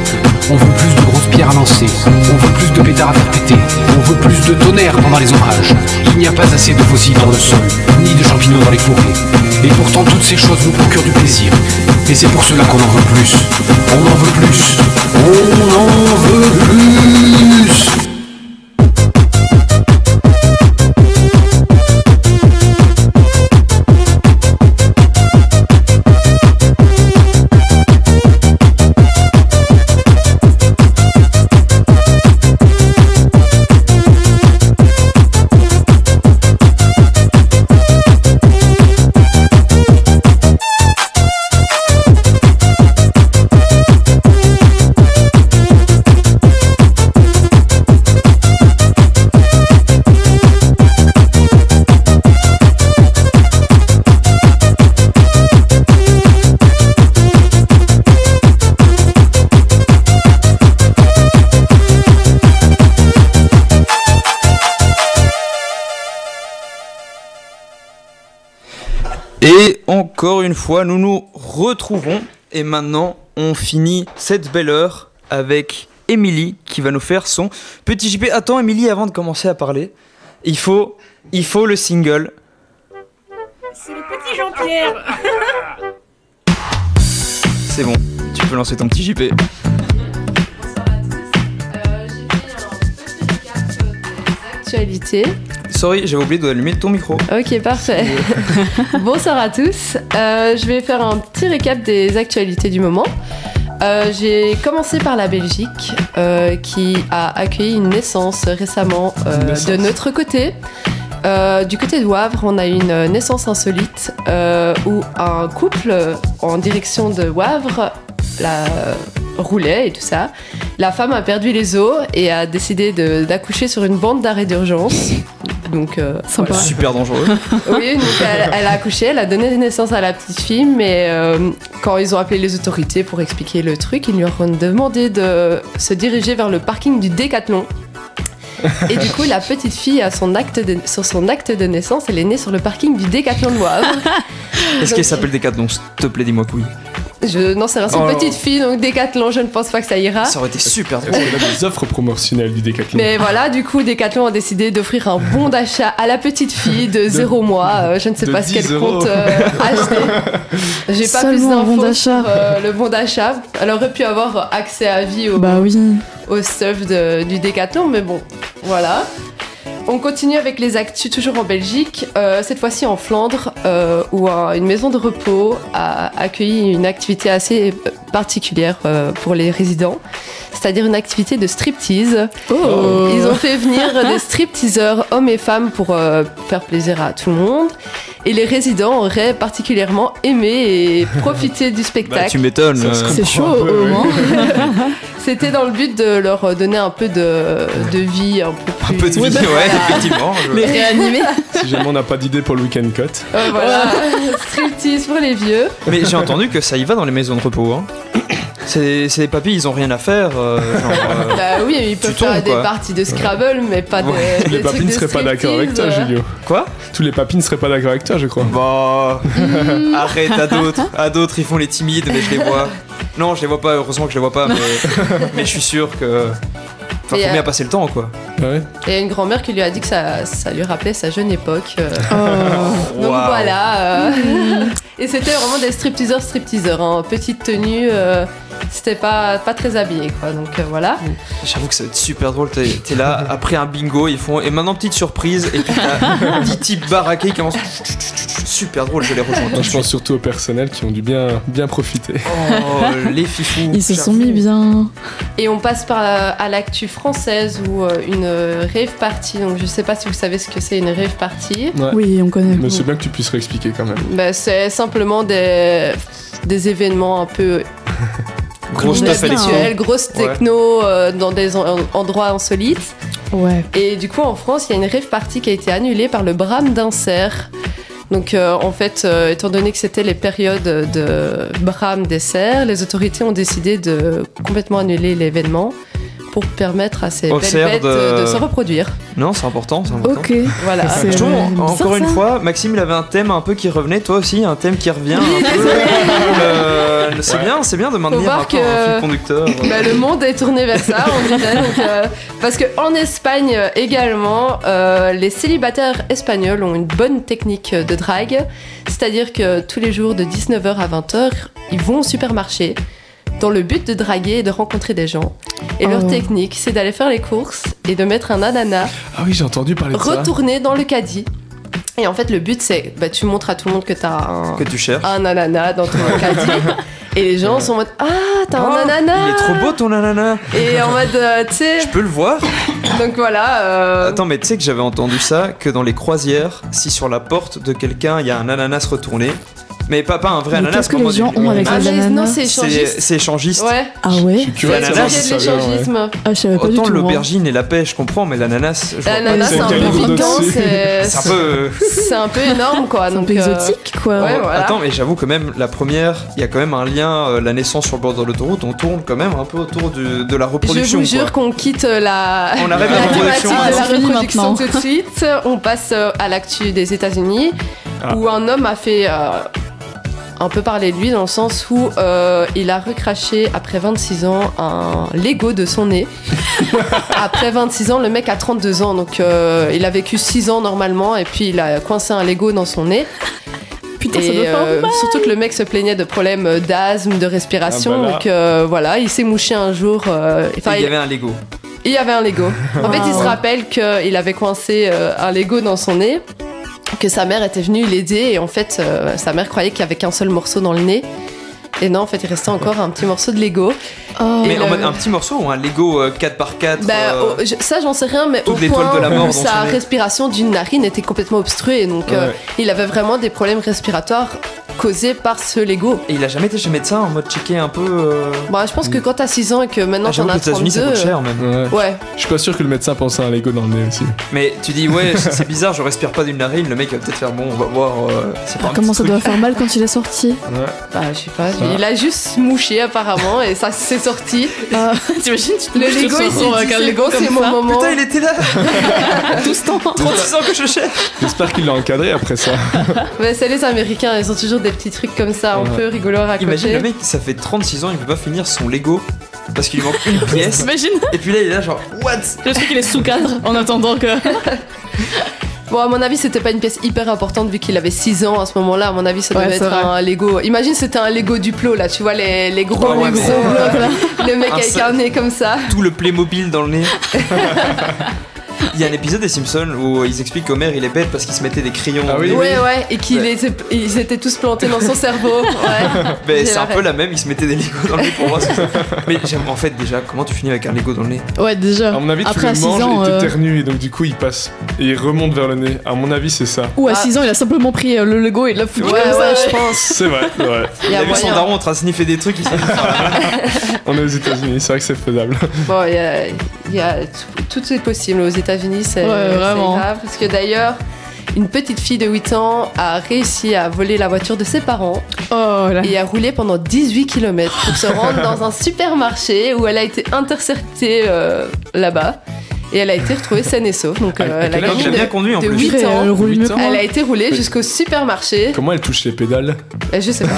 on veut plus de grosses pierres à lancer, on veut plus de pétards à faire péter, on veut plus de tonnerre pendant les orages. Il n'y a pas assez de fossiles dans le sol, ni de champignons dans les forêts. Et pourtant toutes ces choses nous procurent du plaisir. Et c'est pour cela qu'on en veut plus. On en veut plus. On en veut plus. Et encore une fois, nous nous retrouvons. Et maintenant, on finit cette belle heure avec Émilie qui va nous faire son petit JP. Attends, Émilie, avant de commencer à parler, il faut le single. C'est le petit Jean-Pierre. C'est bon, tu peux lancer ton petit JP. Bonsoir à tous. J'ai fait un petit récap des actualités. Sorry, j'avais oublié d'allumer ton micro. Ok, parfait. Bonsoir à tous. Je vais faire un petit récap des actualités du moment. J'ai commencé par la Belgique, qui a accueilli une naissance récemment de notre côté. Du côté de Wavre, on a eu une naissance insolite où un couple en direction de Wavre roulait et tout ça. La femme a perdu les os et a décidé d'accoucher sur une bande d'arrêt d'urgence. Donc, Sympa. voilà. Super dangereux. Oui, donc elle a accouché, elle a donné naissance à la petite fille, mais quand ils ont appelé les autorités pour expliquer le truc, ils lui ont demandé de se diriger vers le parking du Décathlon. Et du coup, la petite fille, sur son acte de naissance, elle est née sur le parking du Décathlon de Wavre. Est-ce qu'elle s'appelle Décathlon? S'il te plaît, dis-moi que oui. Non, c'est une petite fille, donc Décathlon, je ne pense pas que ça ira. Ça aurait été super Est-ce drôle. qu'il y a des offres promotionnelles du Décathlon? Mais voilà, du coup, Décathlon a décidé d'offrir un bon d'achat à la petite fille de 0 mois. Je ne sais de pas ce qu'elle 10 euros. compte acheter. J'ai pas plus Seulement un bon d'infos d'achat. sur le bon d'achat. Elle aurait pu avoir accès à vie Bah oui. au stuff du Décathlon, mais bon, voilà. On continue avec les actus toujours en Belgique, cette fois-ci en Flandre, où une maison de repos a accueilli une activité assez particulière pour les résidents, c'est-à-dire une activité de striptease. Oh. Ils ont fait venir des stripteaseurs hommes et femmes pour faire plaisir à tout le monde. Et les résidents auraient particulièrement aimé et profité du spectacle. Bah, tu m'étonnes. C'est chaud au moins. C'était dans le but de leur donner un peu de vie un peu plus... Un peu de vie, ouais, effectivement. Les réanimer. Si jamais on n'a pas d'idée pour le week-end cut. Voilà, striptease pour les vieux. Mais j'ai entendu que ça y va dans les maisons de repos. Hein. C'est des papis, ils ont rien à faire. Bah oui, ils peuvent tombes, faire des quoi. parties de Scrabble, mais pas de. Tous les des papis trucs ne de seraient pas d'accord avec toi, striptease. Julio. Quoi? Tous les papis ne seraient pas d'accord avec toi, je crois. Bah. Arrête, à d'autres, ils font les timides, mais je les vois. Non, je les vois pas, heureusement que je les vois pas, mais je suis sûr que. Enfin, Et faut bien passer le temps, quoi. Ouais. Et il y a une grand-mère qui lui a dit que ça lui rappelait sa jeune époque. Donc Waouh. voilà. Et c'était vraiment des stripteaseurs, hein. Petite tenue. C'était pas très habillé, quoi. Donc voilà. J'avoue que ça va être super drôle. T'es là, après un bingo, ils font. Et maintenant, petite surprise, et puis t'as 10 types baraqués qui commencent. Super drôle, je les rejoins. Moi, je pense surtout aux personnels qui ont dû bien profiter. Oh, les fifous. Ils se sont mis bien. Et on passe à l'actu française où une rave party. Donc je sais pas si vous savez ce que c'est une rave party. Ouais. Oui, on connaît. Mais c'est bien que tu puisses réexpliquer quand même. Bah, c'est simplement des événements un peu Gros stuff inhabituels, grosse techno dans des endroits insolites. Ouais. Et du coup, en France, il y a une rave party qui a été annulée par le Bram d'Inser. Donc en fait, étant donné que c'était les périodes de brame des cerfs, les autorités ont décidé de complètement annuler l'événement pour permettre à ces Aux belles cerfs bêtes de se reproduire. Non, c'est important, c'est important. Ok. Voilà. C'est Je trouve, bizarre, encore une ça. fois, Maxime, il avait un thème un peu qui revenait, toi aussi, un thème qui revient un peu. C'est bien de maintenir voir un peu un que- fil conducteur. Bah, le monde est tourné vers ça, on dirait. Donc, parce qu'en Espagne également, les célibataires espagnols ont une bonne technique de drague. C'est-à-dire que tous les jours de 19h à 20h, ils vont au supermarché dans le but de draguer et de rencontrer des gens. Et leur Oh. technique, c'est d'aller faire les courses et de mettre un ananas Ah oui, j'ai entendu parler de ça. retourné dans le caddie. Et en fait, le but, c'est tu montres à tout le monde que t'as Que tu cherches. un ananas dans ton caddie. Et les gens sont en mode « Ah, t'as Oh, un ananas !» Il est trop beau ton ananas. Et en mode, tu sais, Je peux le voir. donc voilà. Attends, mais tu sais que j'avais entendu ça, que dans les croisières, si sur la porte de quelqu'un il y a un ananas retourné, mais pas un vrai Mais ananas, qu'est-ce que vraiment les gens du- ont avec Ah, les mais non, ananas? c'est échangiste. C'est échangiste. Ouais, Ah ouais? Je suis curieux de L'ananas, savoir c'est si de ça vient, ouais. l'échangisme. Ah, je savais pas du Autant tout. moi. l'aubergine et la pêche, je comprends, mais l'ananas, je vois pas. L'ananas, c'est c'est un quel peu niveau piquant, dessus C'est un peu. c'est un peu énorme, quoi. C'est un Donc, peu exotique, quoi. ouais, voilà. Attends, mais j'avoue quand même, la première, il y a quand même un lien, la naissance sur le bord de l'autoroute, on tourne quand même un peu autour de la Je reproduction. vous jure quoi. qu'on quitte la, On arrête la la thématique reproduction. de Ah, la c'est fini reproduction maintenant. tout de suite. On passe à l'actu des États-Unis, Ah. où un homme a fait un peu parler de lui dans le sens où il a recraché après 26 ans un Lego de son nez. Après 26 ans, le mec a 32 ans, donc il a vécu 6 ans normalement, et puis il a coincé un Lego dans son nez. Putain, ça Et doit faire mal. surtout que le mec se plaignait de problèmes d'asthme, de respiration. Ah bah là. Donc voilà, il s'est mouché un jour. Enfin, Il y avait un Lego. il y avait un Lego. En fait, il se Wow. rappelle qu'il avait coincé un Lego dans son nez, que sa mère était venue l'aider, et en fait, sa mère croyait qu'il n'y avait qu'un seul morceau dans le nez. Et non, en fait, il restait encore un petit morceau de Lego. Oh. Mais Et en le- mode un petit morceau ou un Lego 4x4 Bah, ça, j'en sais rien, mais au toute l'étoile point de la mort où dans sa son nez. respiration d'une narine était complètement obstruée. Donc, Ouais. il avait vraiment des problèmes respiratoires causés par ce Lego. Et il a jamais été chez médecin en mode checker un peu. Bah, je pense que quand t'as 6 ans et que maintenant J'avoue t'en que as aux États-Unis ça 32. coûte cher même. Ouais. Ouais. Je suis pas sûr que le médecin pensait à un Lego dans le nez aussi. Mais tu dis, ouais, c'est bizarre, je respire pas d'une narine, le mec va peut-être faire bon, on va voir. C'est pas un Comment petit ça truc. doit faire mal quand il est sorti? Ouais. Bah, je sais pas. Il a juste mouché apparemment et ça s'est sorti. Ah, T'imagines, tu Le Lego, il s'est dit, c'est bon, c'est mon moment. Putain, il était là. tout ce temps. 36 ans que je cherche. J'espère qu'il l'a encadré après ça. Mais c'est les Américains, ils ont toujours des petits trucs comme ça, un Ouais. peu rigolos à Imagine le raconter. mec, ça fait 36 ans, il peut pas finir son Lego parce qu'il lui manque une pièce. T'imagines, Et puis là, il est là, genre, what? le truc il est sous cadre en attendant que. Bon, à mon avis, c'était pas une pièce hyper importante vu qu'il avait 6 ans à ce moment-là. À mon avis, ça Ouais, devait c'est être vrai. un Lego. Imagine, c'était un Lego Duplo là, tu vois, les gros, Oh, ouais, les mais- gros blocs là. Le mec Un avec seul- un nez comme ça. Tout le Playmobil dans le nez. Il y a un épisode des Simpsons où ils expliquent qu'Homer il est bête parce qu'il se mettait des crayons. Ah dans le oui, nez. Ouais, ouais, et qu'ils Ouais. ils étaient tous plantés dans son cerveau. Ouais. Mais J'ai c'est la un peu ref. la même, il se mettait des Legos dans le nez pour voir ce que c'est. Mais j'aime en fait déjà, comment tu finis avec un Lego dans le nez? Ouais, déjà. À mon avis, tu Après, à le 6 manges ans. et t'éternues et donc du coup il passe et il remonte vers le nez. À mon avis, c'est ça. Ou à Ah. 6 ans, il a simplement pris le Lego et l'a foutu Ouais, comme ça. ouais, je pense. C'est vrai, c'est vrai. Il y Il a a vu son moyen. daron en train de sniffer des trucs, il s'est dit, On est aux États-Unis, c'est vrai que c'est faisable. Bon, il y a tout est possible aux États-Unis, c'est Ouais, c'est vraiment. grave. Parce que d'ailleurs, une petite fille de 8 ans a réussi à voler la voiture de ses parents Oh là. et a roulé pendant 18 km pour se rendre dans un supermarché où elle a été interceptée là-bas. Et elle a été retrouvée saine et sauve. Donc, À la quel âge gamine il a bien conduit en de plus. 8 Elle ans, roule mieux que 8 ans. moi. elle a été roulée jusqu'au supermarché. Comment elle touche les pédales? Je sais pas.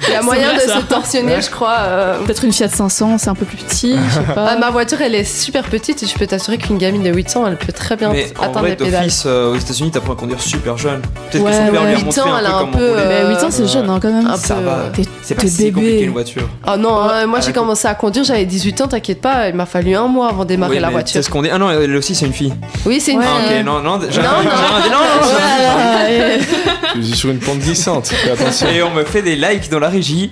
Il y a moyen vrai, de ça. se torsionner, je crois. Peut-être une Fiat 500, c'est un peu plus petit, je sais pas. Ah, ma voiture, elle est super petite et je peux t'assurer qu'une gamine de 8 ans, elle peut très bien Mais en atteindre vrai, les pédales. d'office, aux États-Unis, t'apprends à conduire super jeune. Peut-être Ouais, que son père ouais. lui a 8 montré ans, un elle peu a un comment peu, rouler. Mais 8 ans, c'est jeune hein, quand même. un Ça peu, va. T'es C'est pas t'es si compliqué bébé. une voiture. Ah non, moi j'ai écoute. commencé à conduire, j'avais 18 ans, t'inquiète pas, il m'a fallu un mois avant de démarrer Oui, la mais voiture. C'est ce qu'on dit. Ah non, elle aussi, c'est une fille. Oui, c'est une Ouais. Ah, fille. ok, non, non, j'ai Non, rien dit, non, non, Voilà, et- Je suis sur une pente glissante, fais attention. Et on me fait des likes dans la régie.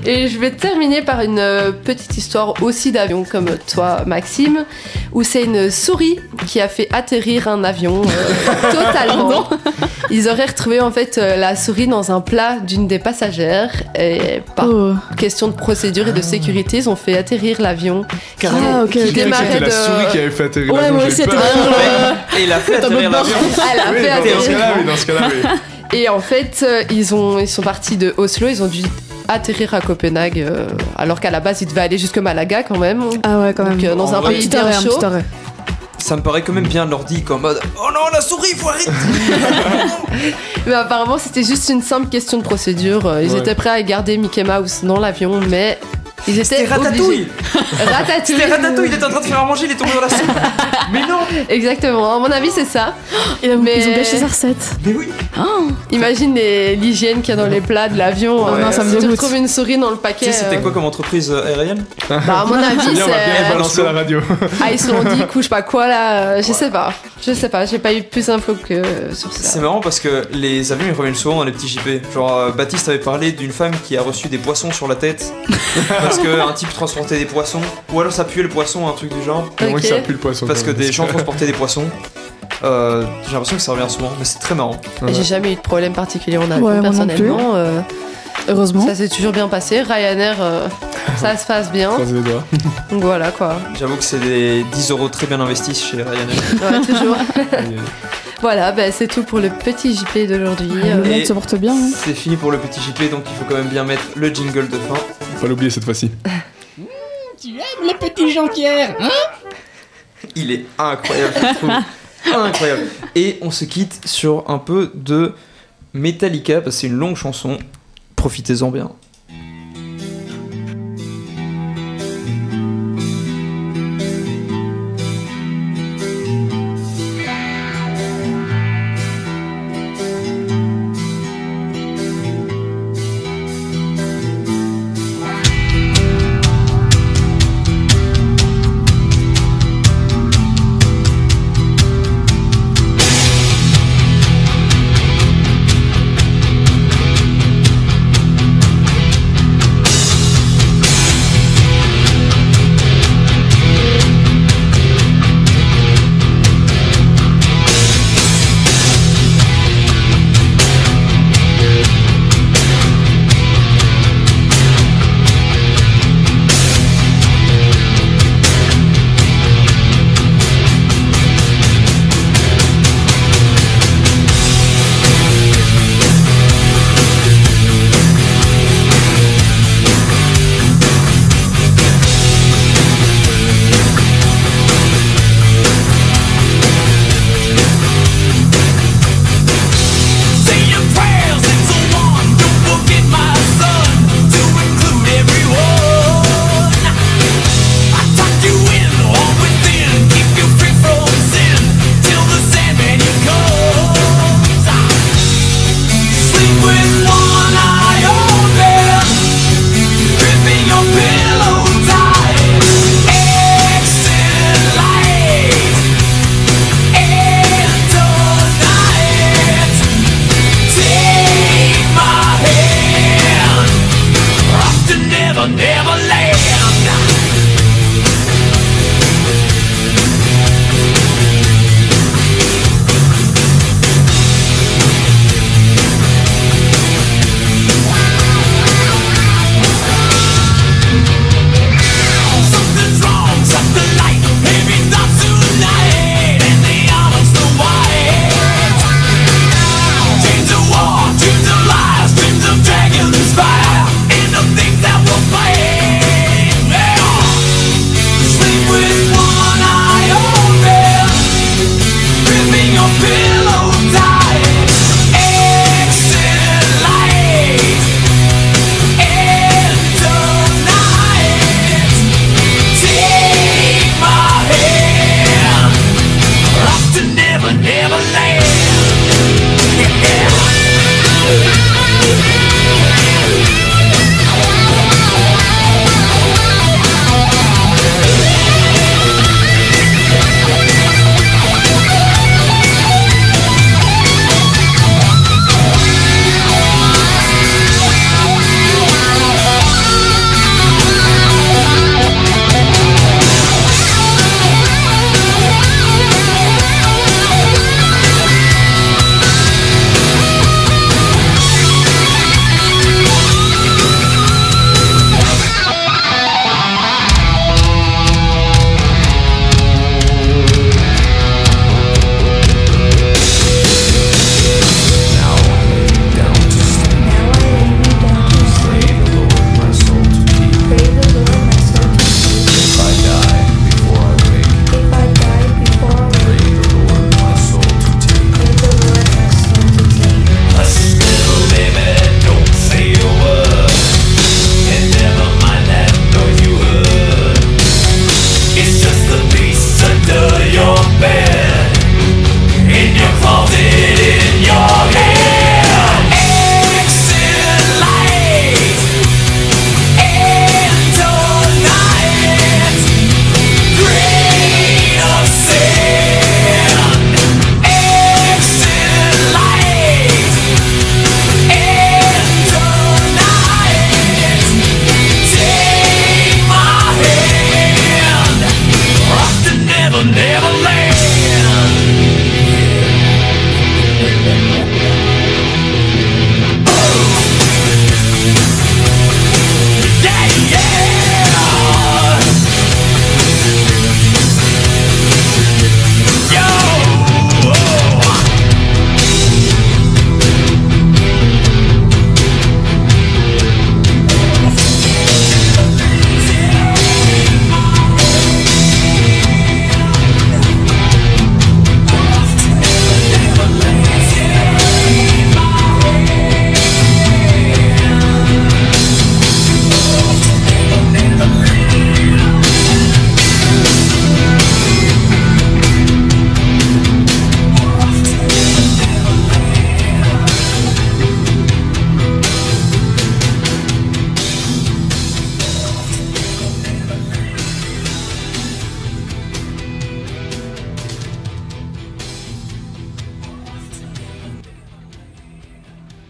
Et je vais terminer par une petite histoire aussi d'avion comme toi Maxime, où c'est une souris qui a fait atterrir un avion totalement. Ils auraient retrouvé en fait la souris dans un plat d'une des passagères et par question de procédure et de sécurité, ils ont fait atterrir l'avion qui démarrait C'était la souris qui avait fait atterrir l'avion. moi aussi, c'était Et il a fait atterrir l'avion. Elle a fait atterrir. Dans ce cas-là, oui. Et en fait, ils sont partis de Oslo, ils ont dû atterrir à Copenhague, alors qu'à la base, ils devaient aller jusque Malaga quand même. Ah ouais, quand même. Donc, dans un vrai, pays bien chaud. Ça me paraît quand même bien nordique en mode oh non, la souris, faut arrêter. Mais apparemment, c'était juste une simple question de procédure. Ils étaient prêts à garder Mickey Mouse dans l'avion, mais ils étaient C'était Ratatouille. Ratatouille. C'était Ratatouille, il était en train de faire à manger, il est tombé dans la soupe. Mais non. Exactement, à mon avis, c'est ça. Ils ont Mais- gâché sa recette. Mais oui. Imagine l'hygiène qu'il y a dans les plats de l'avion. Ouais, non, ça me si tu dégoûte. retrouves une souris dans le Tu paquet. sais, c'était quoi comme entreprise aérienne? Bah, à mon avis, Bien, on va bien c'est balancer la radio. Icelandic ou je sais pas quoi là. Je sais pas, j'ai pas eu plus d'infos que sur ça. C'est marrant parce que les avions ils reviennent souvent dans les petits JP. Genre Baptiste avait parlé d'une femme qui a reçu des poissons sur la tête parce qu'un type transportait des poissons. Ou alors ça puait le poisson, un truc du genre. Moi, Ok. ça pue le poisson. Parce que des gens transportaient des poissons. J'ai l'impression que ça revient souvent, mais c'est très marrant. J'ai jamais eu de problème particulier en avion Ouais, moi non personnellement. Heureusement. Ça s'est toujours bien passé. Ryanair, ça se passe bien. Croisez les doigts. Donc voilà quoi. J'avoue que c'est des 10 € très bien investis chez Ryanair. Ouais, toujours. Aïe, aïe. Voilà, bah, c'est tout pour le petit JP d'aujourd'hui. Le Et- monde se porte bien. Hein. C'est fini pour le petit JP, donc il faut quand même bien mettre le jingle de fin. Faut pas l'oublier cette fois-ci. Tu aimes les petits Jean-Pierre, hein? Il est incroyable, je trouve. Incroyable. Et on se quitte sur un peu de Metallica, parce que c'est une longue chanson. Profitez-en bien.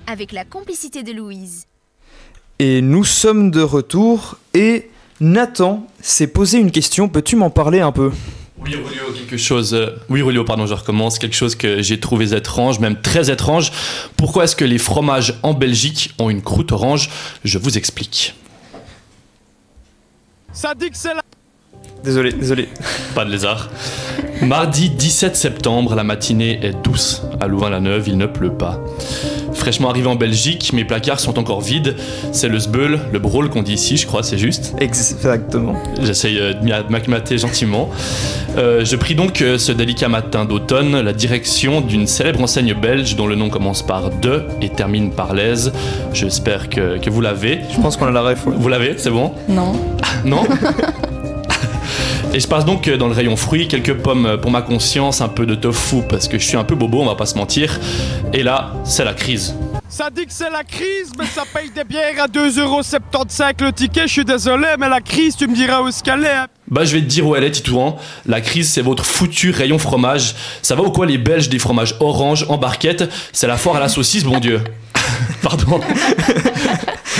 avec la complicité de Louise. Et nous sommes de retour et Nathan s'est posé une question, peux-tu m'en parler un peu ? Oui, Rulio, pardon, je recommence. Quelque chose que j'ai trouvé étrange, même très étrange. Pourquoi est-ce que les fromages en Belgique ont une croûte orange ? Je vous explique. Ça dit que c'est la... Désolé. Pas de lézard. Mardi 17 septembre, la matinée est douce. À Louvain-la-Neuve, il ne pleut pas. Fraîchement arrivé en Belgique, mes placards sont encore vides. C'est le sbeul, le brôle qu'on dit ici, je crois, c'est juste. Exactement. J'essaye de m'acclimater gentiment. Je pris donc ce délicat matin d'automne la direction d'une célèbre enseigne belge dont le nom commence par de et termine par l'aise. J'espère que vous l'avez. Je pense qu'on a la ref. Ouais. Vous l'avez, c'est bon ? Non. Non ? Et je passe donc dans le rayon fruits, quelques pommes pour ma conscience, un peu de tofu parce que je suis un peu bobo, on va pas se mentir. Et là, c'est la crise. Ça dit que c'est la crise, mais ça paye des bières à 2,75€ le ticket. Je suis désolé, mais la crise, tu me diras où est-ce qu'elle est. Bah, je vais te dire où elle est, Titouan. La crise, c'est votre foutu rayon fromage. Ça va ou quoi, les Belges des fromages orange en barquette ? C'est la foire à la saucisse, bon Dieu. Pardon.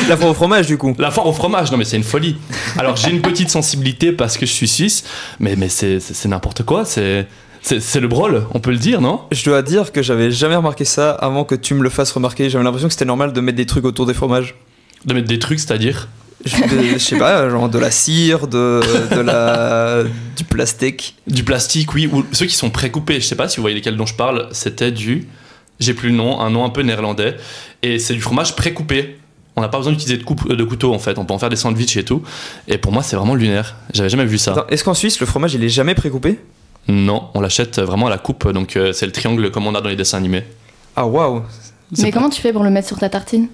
La foire au fromage, du coup. La foire au fromage, non mais c'est une folie. Alors j'ai une petite sensibilité parce que je suis suisse, mais c'est n'importe quoi, c'est le brôle, on peut le dire, non ? Je dois dire que j'avais jamais remarqué ça avant que tu me le fasses remarquer. J'avais l'impression que c'était normal de mettre des trucs autour des fromages. De mettre des trucs, c'est-à-dire ? Je sais pas, genre de la cire, du plastique. Du plastique, oui, ou ceux qui sont précoupés. Je sais pas si vous voyez lesquels dont je parle, c'était j'ai plus le nom, un nom un peu néerlandais, et c'est du fromage précoupé. On n'a pas besoin d'utiliser de couteau en fait, on peut en faire des sandwichs et tout. Et pour moi, c'est vraiment lunaire. J'avais jamais vu ça. Attends, est-ce qu'en Suisse, le fromage, il est jamais précoupé ? Non, on l'achète vraiment à la coupe, donc c'est le triangle comme on a dans les dessins animés. Ah waouh ! Mais comment tu fais pour le mettre sur ta tartine ?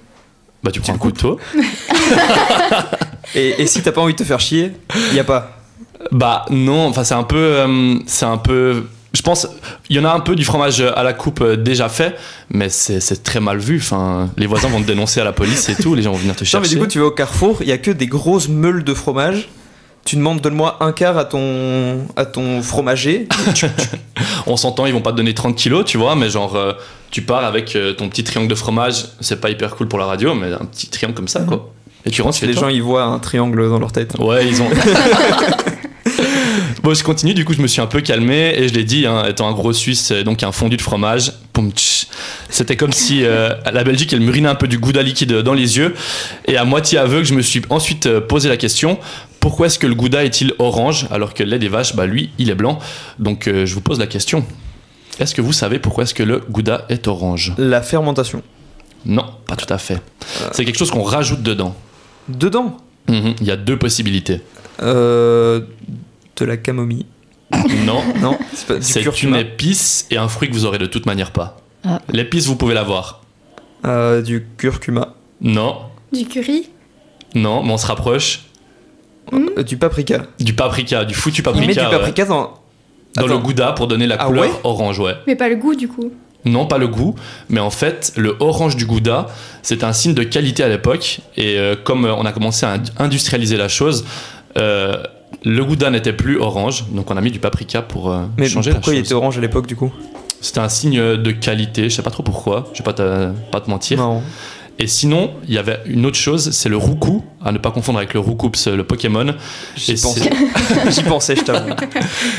Bah tu prends un couteau. et si t'as pas envie de te faire chier, y a pas ? Bah non, enfin c'est un peu... Je pense, il y en a un peu du fromage à la coupe déjà fait, mais c'est très mal vu. Enfin, les voisins vont te dénoncer à la police et tout, les gens vont venir te chercher. Non, mais du coup, tu vas au Carrefour, il y a que des grosses meules de fromage. Tu demandes, donne-moi un quart à ton fromager. On s'entend, ils vont pas te donner 30 kilos, tu vois, mais genre, tu pars avec ton petit triangle de fromage. C'est pas hyper cool pour la radio, mais un petit triangle comme ça, quoi. Et tu rentres, les gens, ils voient un triangle dans leur tête. Ouais, ils ont. Bon, je continue, du coup je me suis un peu calmé et je l'ai dit, hein, étant un gros Suisse, donc un fondu de fromage, c'était comme si la Belgique elle m'urinait un peu du gouda liquide dans les yeux, et à moitié aveugle je me suis ensuite posé la question, pourquoi est-ce que le gouda est-il orange alors que le lait des vaches, bah lui il est blanc? Donc je vous pose la question, est-ce que vous savez pourquoi est-ce que le gouda est orange? La fermentation. Non, pas tout à fait. C'est quelque chose qu'on rajoute dedans. Dedans? Il y a deux possibilités. De la camomille. Non, non, c'est une épice et un fruit que vous aurez de toute manière pas. Ah. L'épice, vous pouvez l'avoir. Du curcuma. Non. Du curry. Non, mais on se rapproche. Du paprika. Du paprika, du foutu paprika. Il met du paprika dans le gouda pour donner la couleur orange, ouais. Mais pas le goût du coup. Non, pas le goût, mais en fait, le orange du gouda, c'est un signe de qualité à l'époque. Et comme on a commencé à industrialiser la chose, le gouda n'était plus orange, donc on a mis du paprika pour changer la chose. Mais pourquoi il était orange à l'époque du coup? C'était un signe de qualité, je sais pas trop pourquoi, je vais pas te mentir. Non. Et sinon, il y avait une autre chose, c'est le roucou, à ne pas confondre avec le roucoups, le Pokémon. J'y pensais, je t'avoue.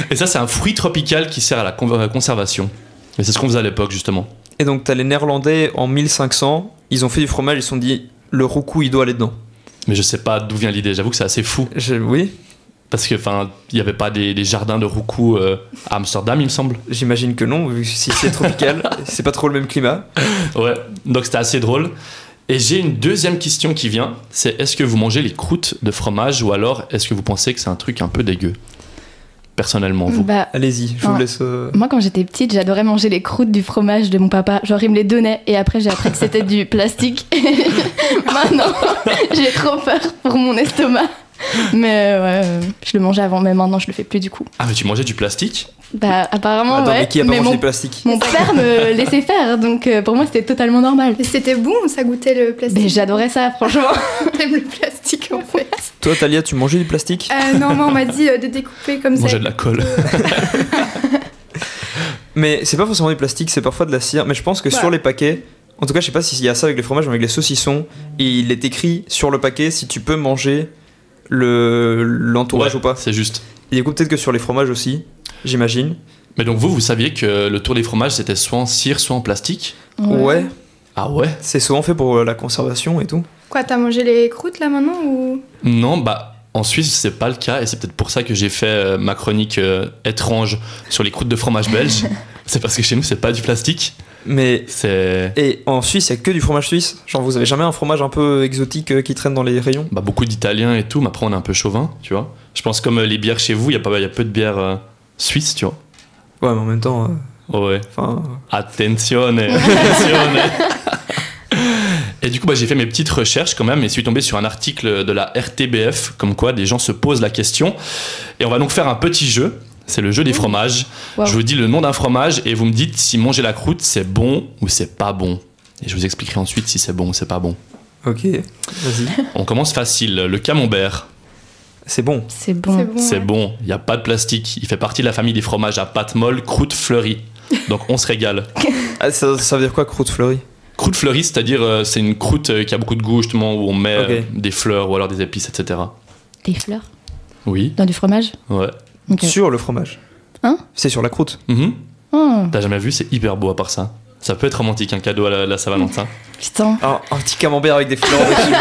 Et ça, c'est un fruit tropical qui sert à la conservation. Et c'est ce qu'on faisait à l'époque, justement. Et donc, t'as les Néerlandais en 1500, ils ont fait du fromage, ils se sont dit, le roucou, il doit aller dedans. Mais je sais pas d'où vient l'idée, j'avoue que c'est assez fou. Oui. Parce que, enfin, il y avait pas des jardins de roucou à Amsterdam, il me semble. J'imagine que non, vu que si c'est tropical, c'est pas trop le même climat. Ouais, donc c'était assez drôle. Et j'ai une deuxième question qui vient, c'est est-ce que vous mangez les croûtes de fromage ou alors est-ce que vous pensez que c'est un truc un peu dégueu? Personnellement, vous. Allez-y, je vous laisse... Moi, quand j'étais petite, j'adorais manger les croûtes du fromage de mon papa. Genre, il me les donnait et après, j'ai appris que c'était du plastique. Maintenant, j'ai trop peur pour mon estomac. Mais ouais, je le mangeais avant, mais maintenant, je le fais plus du coup. Ah, mais tu mangeais du plastique? Bah, apparemment, Attends, ouais. mais qui a pas mangé du plastique? Mon père me laissait faire, donc pour moi, c'était totalement normal. Et c'était bon, ça goûtait le plastique? Mais j'adorais ça, franchement. T'aimes le plastique en fait? Toi, Talia, tu mangeais du plastique? Non, moi, on m'a dit de découper comme ça. Manger de la colle. Mais c'est pas forcément du plastique, c'est parfois de la cire. Mais je pense que sur les paquets, En tout cas, je sais pas s'il y a ça avec les fromages, mais avec les saucissons, il est écrit sur le paquet si tu peux manger l'entourage Ouais, ou pas. c'est juste. Et du coup, peut-être que sur les fromages aussi, j'imagine. Mais donc vous saviez que le tour des fromages, c'était soit en cire, soit en plastique? Ouais. Ah ouais? C'est souvent fait pour la conservation et tout. Quoi, t'as mangé les croûtes là maintenant ou... Non, bah en Suisse, c'est pas le cas, et c'est peut-être pour ça que j'ai fait ma chronique étrange sur les croûtes de fromage belge. C'est parce que chez nous, c'est pas du plastique. Mais. C'est. Et en Suisse, il y a que du fromage suisse. Genre, vous avez jamais un fromage un peu exotique qui traîne dans les rayons? Bah, beaucoup d'Italiens et tout, mais après, on est un peu chauvin, tu vois. Je pense comme les bières chez vous, il y a peu de bières suisses, tu vois. Ouais, mais en même temps. Ouais. Enfin. Attenzione, attenzione. Et du coup, bah, j'ai fait mes petites recherches quand même et suis tombé sur un article de la RTBF, comme quoi des gens se posent la question. Et on va donc faire un petit jeu. C'est le jeu des fromages. Wow. Je vous dis le nom d'un fromage et vous me dites si manger la croûte c'est bon ou c'est pas bon. Et je vous expliquerai ensuite si c'est bon ou c'est pas bon. Ok, vas-y. On commence facile. Le camembert. C'est bon. C'est bon. C'est bon. Il n'y a pas de plastique. Il fait partie de la famille des fromages à pâte molle, croûte fleurie. Donc on se régale. Ah, ça veut dire quoi, croûte fleurie? Croûte fleurie, c'est-à-dire c'est une croûte qui a beaucoup de goût justement où on met des fleurs ou alors des épices, etc. Des fleurs? Oui. Dans du fromage? Ouais. Okay. Sur le fromage. Hein? C'est sur la croûte. Oh. T'as jamais vu? C'est hyper beau à part ça. Ça peut être romantique, un cadeau à la Saint-Valentin. Putain. Un petit camembert avec des fleurs dessus.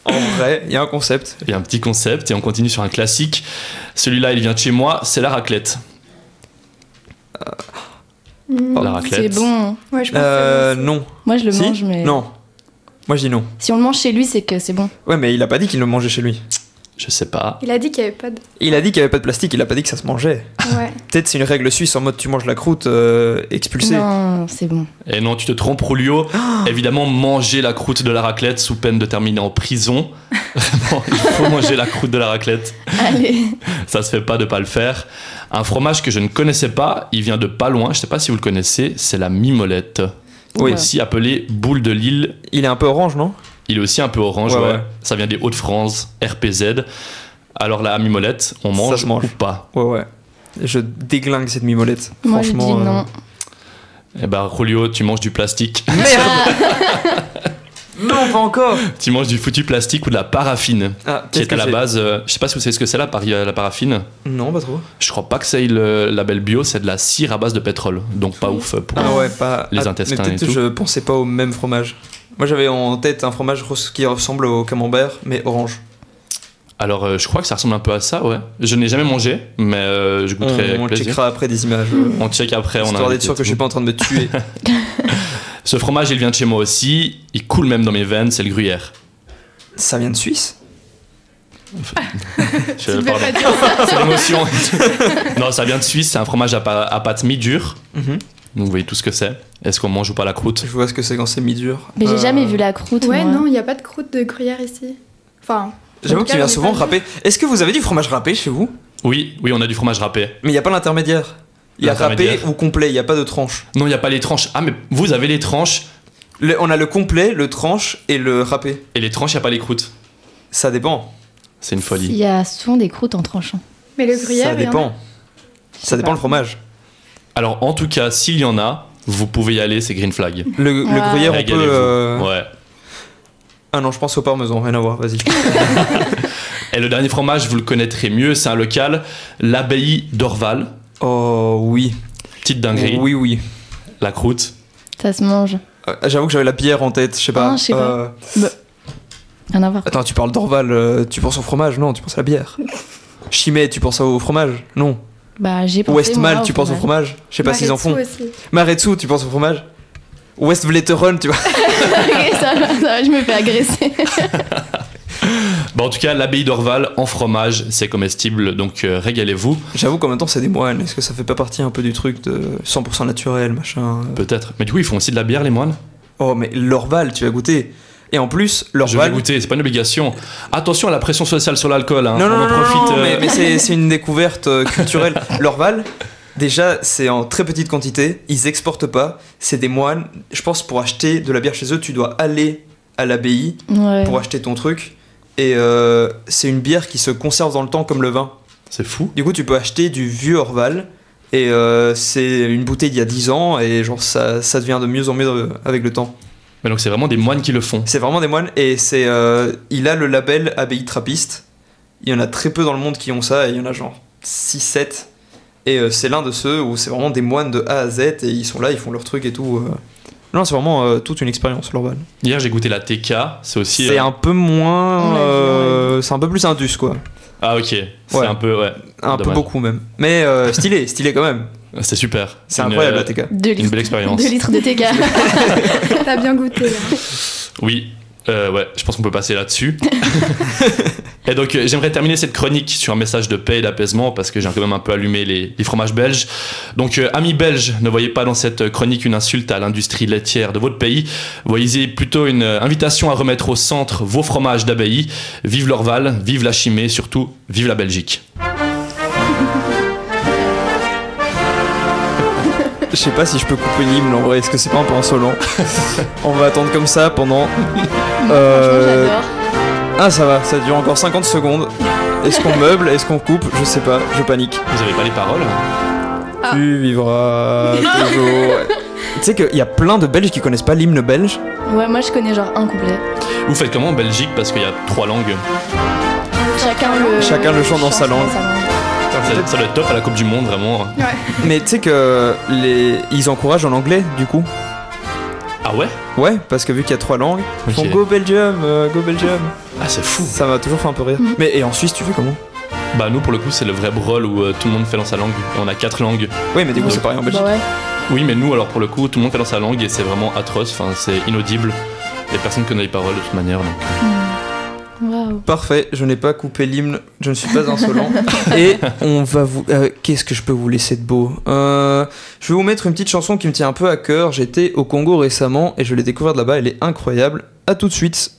En vrai, il y a un concept. Il y a un petit concept et on continue sur un classique. Celui-là, il vient de chez moi, c'est la raclette. La raclette. C'est bon. Ouais, je pense que non. Moi, je le mange, mais... Non. Moi, je dis non. Si on le mange chez lui, c'est que c'est bon. Ouais, mais il a pas dit qu'il le mangeait chez lui. Je sais pas. il a dit qu'il y avait pas de... Il a dit qu'il y avait pas de plastique, il a pas dit que ça se mangeait. Ouais. Peut-être c'est une règle suisse en mode tu manges la croûte expulsée. Non, c'est bon. Et non, tu te trompes, Rulio. Évidemment, manger la croûte de la raclette sous peine de terminer en prison. Vraiment, il faut manger la croûte de la raclette. Allez. Ça se fait pas de pas le faire. Un fromage que je ne connaissais pas, il vient de pas loin, je sais pas si vous le connaissez, c'est la mimolette. Oui. Aussi appelé boule de Lille. Il est un peu orange, non? Il est aussi un peu orange, ouais. Ouais. Ça vient des Hauts-de-France, RPZ. Alors la mimolette, on mange, Ça se mange ou pas? Ouais. Je déglingue cette mimolette. Moi, je Franchement. dis non. Eh ben, Julio, tu manges du plastique. Merde. Non, pas encore. Tu manges du foutu plastique ou de la paraffine, Ah, qui qu'est-ce est à que la c'est? base... je sais pas si vous savez ce que c'est la paraffine. Non, pas trop. Je crois pas que c'est le label bio, c'est de la cire à base de pétrole. Donc pas ouf pour Ah ouais, pas. les Ah, intestins mais et peut-être tout. je pensais pas au même fromage. Moi j'avais en tête un fromage qui ressemble au camembert, mais orange. Alors je crois que ça ressemble un peu à ça, ouais. Je n'ai jamais mangé, mais je goûterai avec On plaisir. checkera après des images. On check après, on a Histoire d'être sûr que je suis pas en train de me tuer. Ce fromage, il vient de chez moi aussi. Il coule même dans mes veines, c'est le gruyère. Ça vient de Suisse? Pardon. C'est l'émotion. Non, ça vient de Suisse, c'est un fromage à pâte mi-dure. Donc vous voyez tout ce que c'est. Est-ce qu'on mange ou pas la croûte? Je vois ce que c'est quand c'est mi-dur. Mais j'ai jamais vu la croûte. Ouais, moi. non, il n'y a pas de croûte de gruyère ici. Enfin... J'avoue qu'il vient souvent râpé. Est-ce que vous avez du fromage râpé chez vous? Oui, on a du fromage râpé. Mais il n'y a pas l'intermédiaire. Il y a râpé L'intermédiaire. ou complet, il n'y a pas de tranche. Non, il n'y a pas les tranches. Ah, mais vous avez les tranches. On a le complet, le tranche et le râpé. Et les tranches, il n'y a pas les croûtes. Ça dépend. C'est une folie. Il y a souvent des croûtes en tranchant. Mais le gruyère, Ça il y en a. dépend. Ça dépend le fromage. Alors, en tout cas, s'il y en a, vous pouvez y aller, c'est Green Flag. Le gruyère, on Régalez-vous. peut. Ouais. Ah non, je pense au parmesan, rien à voir, vas-y. Et le dernier fromage, vous le connaîtrez mieux, c'est un local, l'abbaye d'Orval. Oh oui. Petite dinguerie. Oui. La croûte. Ça se mange. J'avoue que j'avais la bière en tête, je sais pas. Ah, je sais pas. Bah, rien à voir. Attends, tu parles d'Orval, tu penses au fromage? Non, tu penses à la bière. Chimay, tu penses au fromage? Non. Bah, j'ai pensé. Westmal, moi, tu penses au fromage? Je sais pas s'ils en font. Maretsu aussi. Maretsu, tu penses au fromage? Westvleteren, tu vois. Ok, ça va, je me fais agresser. Bon, en tout cas, l'abbaye d'Orval en fromage, c'est comestible, donc régalez-vous. J'avoue qu'en même temps, c'est des moines. Est-ce que ça fait pas partie un peu du truc de 100% naturel, machin? Peut-être. Mais du coup, ils font aussi de la bière, les moines? Oh, mais l'Orval, tu vas goûter. Et en plus, Je vais l'Orval. goûter, c'est pas une obligation. Attention à la pression sociale sur l'alcool, hein. Non, On en profite. mais c'est une découverte culturelle. L'Orval, déjà, c'est en très petite quantité. Ils exportent pas. C'est des moines. Je pense pour acheter de la bière chez eux, tu dois aller à l'abbaye Ouais. pour acheter ton truc. Et c'est une bière qui se conserve dans le temps comme le vin. C'est fou. Du coup, tu peux acheter du vieux Orval Et c'est une bouteille d'il y a 10 ans et genre ça devient de mieux en mieux avec le temps. Mais donc c'est vraiment des moines qui le font. C'est vraiment des moines et il a le label abbaye trappiste. Il y en a très peu dans le monde qui ont ça et il y en a genre 6-7. Et c'est l'un de ceux où c'est vraiment des moines de A à Z et ils sont là, ils font leur truc et tout. Non, c'est vraiment toute une expérience l'Orval. Hier j'ai goûté la TK, c'est aussi... C'est un peu moins... c'est un peu plus indus quoi. Ah ok, c'est un peu... Ouais, un peu beaucoup même. Mais stylé quand même. C'est super. C'est incroyable la TK. Une belle expérience. 2 litres de TK. T'as bien goûté. Hein. Oui. Ouais, je pense qu'on peut passer là-dessus. Et donc, j'aimerais terminer cette chronique sur un message de paix et d'apaisement parce que j'ai quand même un peu allumé les fromages belges. Donc, amis belges, ne voyez pas dans cette chronique une insulte à l'industrie laitière de votre pays. Voyez plutôt une invitation à remettre au centre vos fromages d'abbaye. Vive l'Orval, vive la Chimay, surtout, vive la Belgique. Je sais pas si je peux couper l'hymne en vrai, est-ce que c'est pas un peu insolent? On va attendre comme ça pendant... J'adore. Ah ça va, ça dure encore 50 secondes. Est-ce qu'on meuble? Est-ce qu'on coupe? Je sais pas, je panique. Vous avez pas les paroles? Tu vivras toujours... Tu sais qu'il y a plein de Belges qui connaissent pas l'hymne belge. Ouais, moi je connais genre un couplet. Vous faites comment en Belgique? Parce qu'il y a 3 langues. Chacun le chante dans sa langue. Ça doit être top à la Coupe du Monde, vraiment. Ouais. Mais tu sais que ils encouragent en anglais, du coup. Ah ouais? Ouais, parce que vu qu'il y a 3 langues, ils font Go Belgium, Go Belgium. Ah, c'est fou. Ça m'a toujours fait un peu rire. Mais et en Suisse, tu fais comment? Bah nous, pour le coup, c'est le vrai brawl où tout le monde fait dans sa langue. On a 4 langues. Oui, mais du coup, c'est pareil en Belgique. Bah ouais. Oui, mais nous, alors pour le coup, tout le monde fait dans sa langue et c'est vraiment atroce. Enfin, c'est inaudible. Les personnes connaissent les paroles de toute manière, donc... Wow. Parfait, je n'ai pas coupé l'hymne, je ne suis pas insolent. Et on va vous... qu'est-ce que je peux vous laisser de beau? Je vais vous mettre une petite chanson qui me tient un peu à cœur. J'étais au Congo récemment et je l'ai découverte là-bas, elle est incroyable. A tout de suite.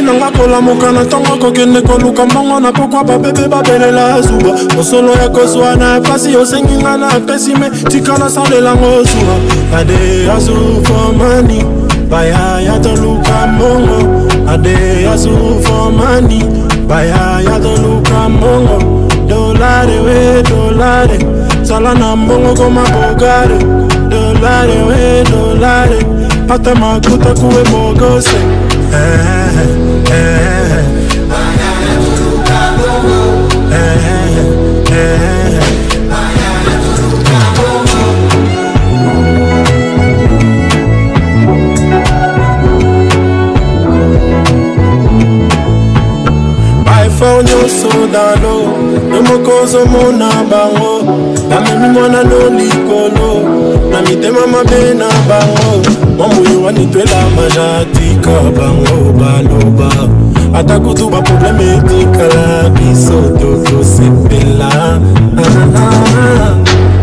Nanga kola mokana tongo kokende koluka mbongo na pokwa babebe babelela zuba mosolo ya kozwa na pasi osengi nga na pesime tikana salelango zuba ade azu for money baya ya toluka mbongo ade azu for money baya ya toluka mbongo dolare sala na mbongo koma bogare dolare pata makuta kuwe bogose Baifonyo sodalo Nomokozo mona bango Namemi mwana no likolo Namitema mabe na bango Mambuyo wanitwela majatika bango baloba Atakutu ba probleme etikala Biso toko sepela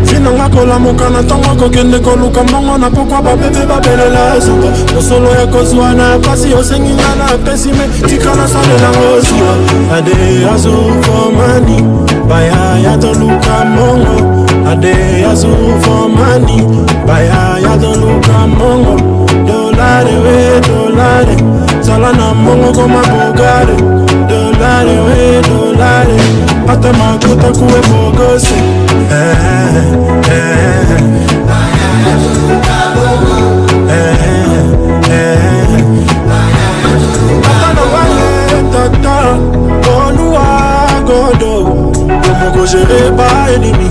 Finanga kola mokana tongo kokende koluka mbongo na pokwa babebe babelela zuba mosolo ya kozwa na pasi osengi nga na pesime tikana salelango zuba ade azu for money baya ya toluka mbongo ade azu for money baya ya toluka mbongo dolare sala na mbongo koma bogare dolare pata makuta kuwe bogose tata oluwa godo komoko gere ba ennemi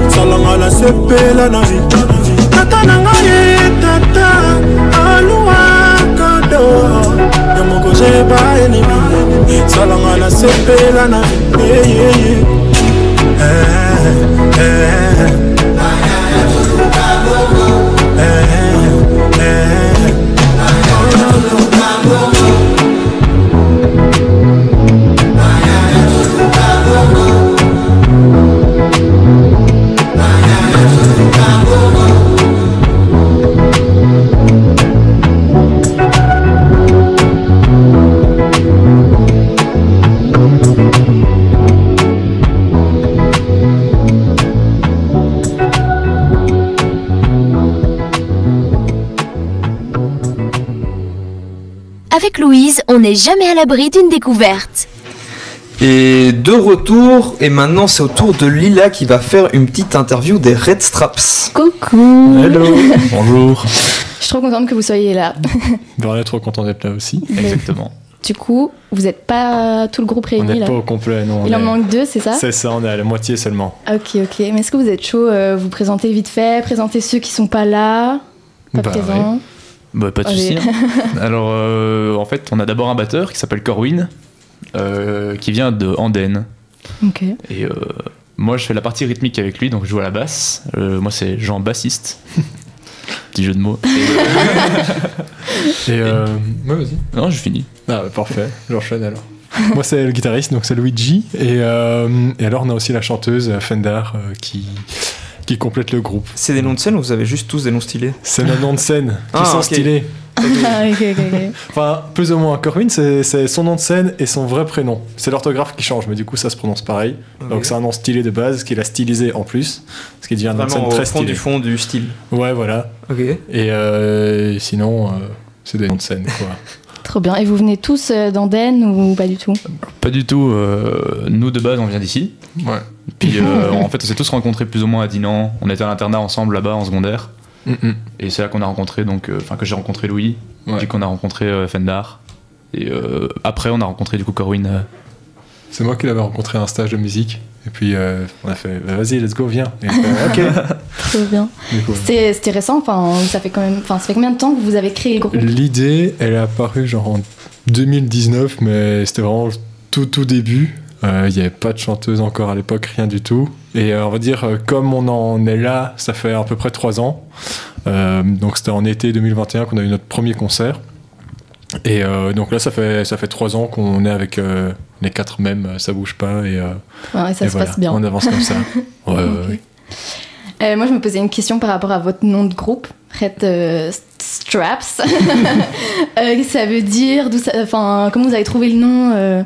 salanga la sepela na vie tata nanga ye tata oluwa godo komoko gere ba ennemi salanga la sepela na vie Avec Louise, on n'est jamais à l'abri d'une découverte. Et de retour, et maintenant c'est au tour de Lila qui va faire une petite interview des Red Straps. Coucou. Hello. Bonjour. Je suis trop contente que vous soyez là. On est trop content d'être là aussi. Exactement. Du coup, vous n'êtes pas tout le groupe On réuni n'est là. pas au complet, non. Il en manque 2, c'est ça? C'est ça, on est à la moitié seulement. Ok. Mais est-ce que vous êtes chaud? Vous présentez vite fait, présentez ceux qui sont pas là, pas présents. Ouais. Bah, pas de soucis. Alors, en fait, on a d'abord un batteur qui s'appelle Corwin, qui vient de Andenne. Ok. Et moi, je fais la partie rythmique avec lui, donc je joue à la basse. Moi, c'est Jean bassiste. Petit jeu de mots. Ouais, vas-y. Non, j'ai fini. Ah, bah, parfait, j'enchaîne alors. Moi, c'est le guitariste, donc c'est Luigi. Et alors, on a aussi la chanteuse Fender qui complète le groupe. C'est des noms de scène ou vous avez juste tous des noms stylés? C'est nos noms de scène qui sont stylés. Ok. Enfin, plus ou moins. Corwin, c'est son nom de scène et son vrai prénom. C'est l'orthographe qui change, mais du coup, ça se prononce pareil. Okay. Donc, c'est un nom stylé de base qu'il a stylisé en plus. Ce qui devient un nom de scène très stylé. Fond du style. Ouais, voilà. Ok. Et sinon, c'est des noms de scène, quoi. Trop bien. Et vous venez tous d'Andenne ou pas du tout? Pas du tout. Nous, de base, on vient d'ici. Ouais. Puis, en fait, on s'est tous rencontrés plus ou moins à Dinan. On était à l'internat ensemble là-bas en secondaire. Et c'est là qu'on a rencontré, que j'ai rencontré Louis, puis qu'on a rencontré Fendar. Et après, on a rencontré du coup Corwin. C'est moi qui l'avais rencontré à un stage de musique. Et puis on a fait vas-y, let's go, viens. Et ok. Trop bien. C'était récent, ça fait combien de temps que vous avez créé le groupe? L'idée, elle est apparue genre en 2019, mais c'était vraiment tout début. Il n'y avait pas de chanteuse encore à l'époque, rien du tout. Et on va dire, comme on en est là, ça fait à peu près 3 ans. Donc c'était en été 2021 qu'on a eu notre premier concert. Et donc là, ça fait 3 ans qu'on est avec les 4 mêmes, ça bouge pas. Et ça se passe bien. On avance comme ça. Ouais. Moi, je me posais une question par rapport à votre nom de groupe, Red Straps. Ça veut dire, comment vous avez trouvé le nom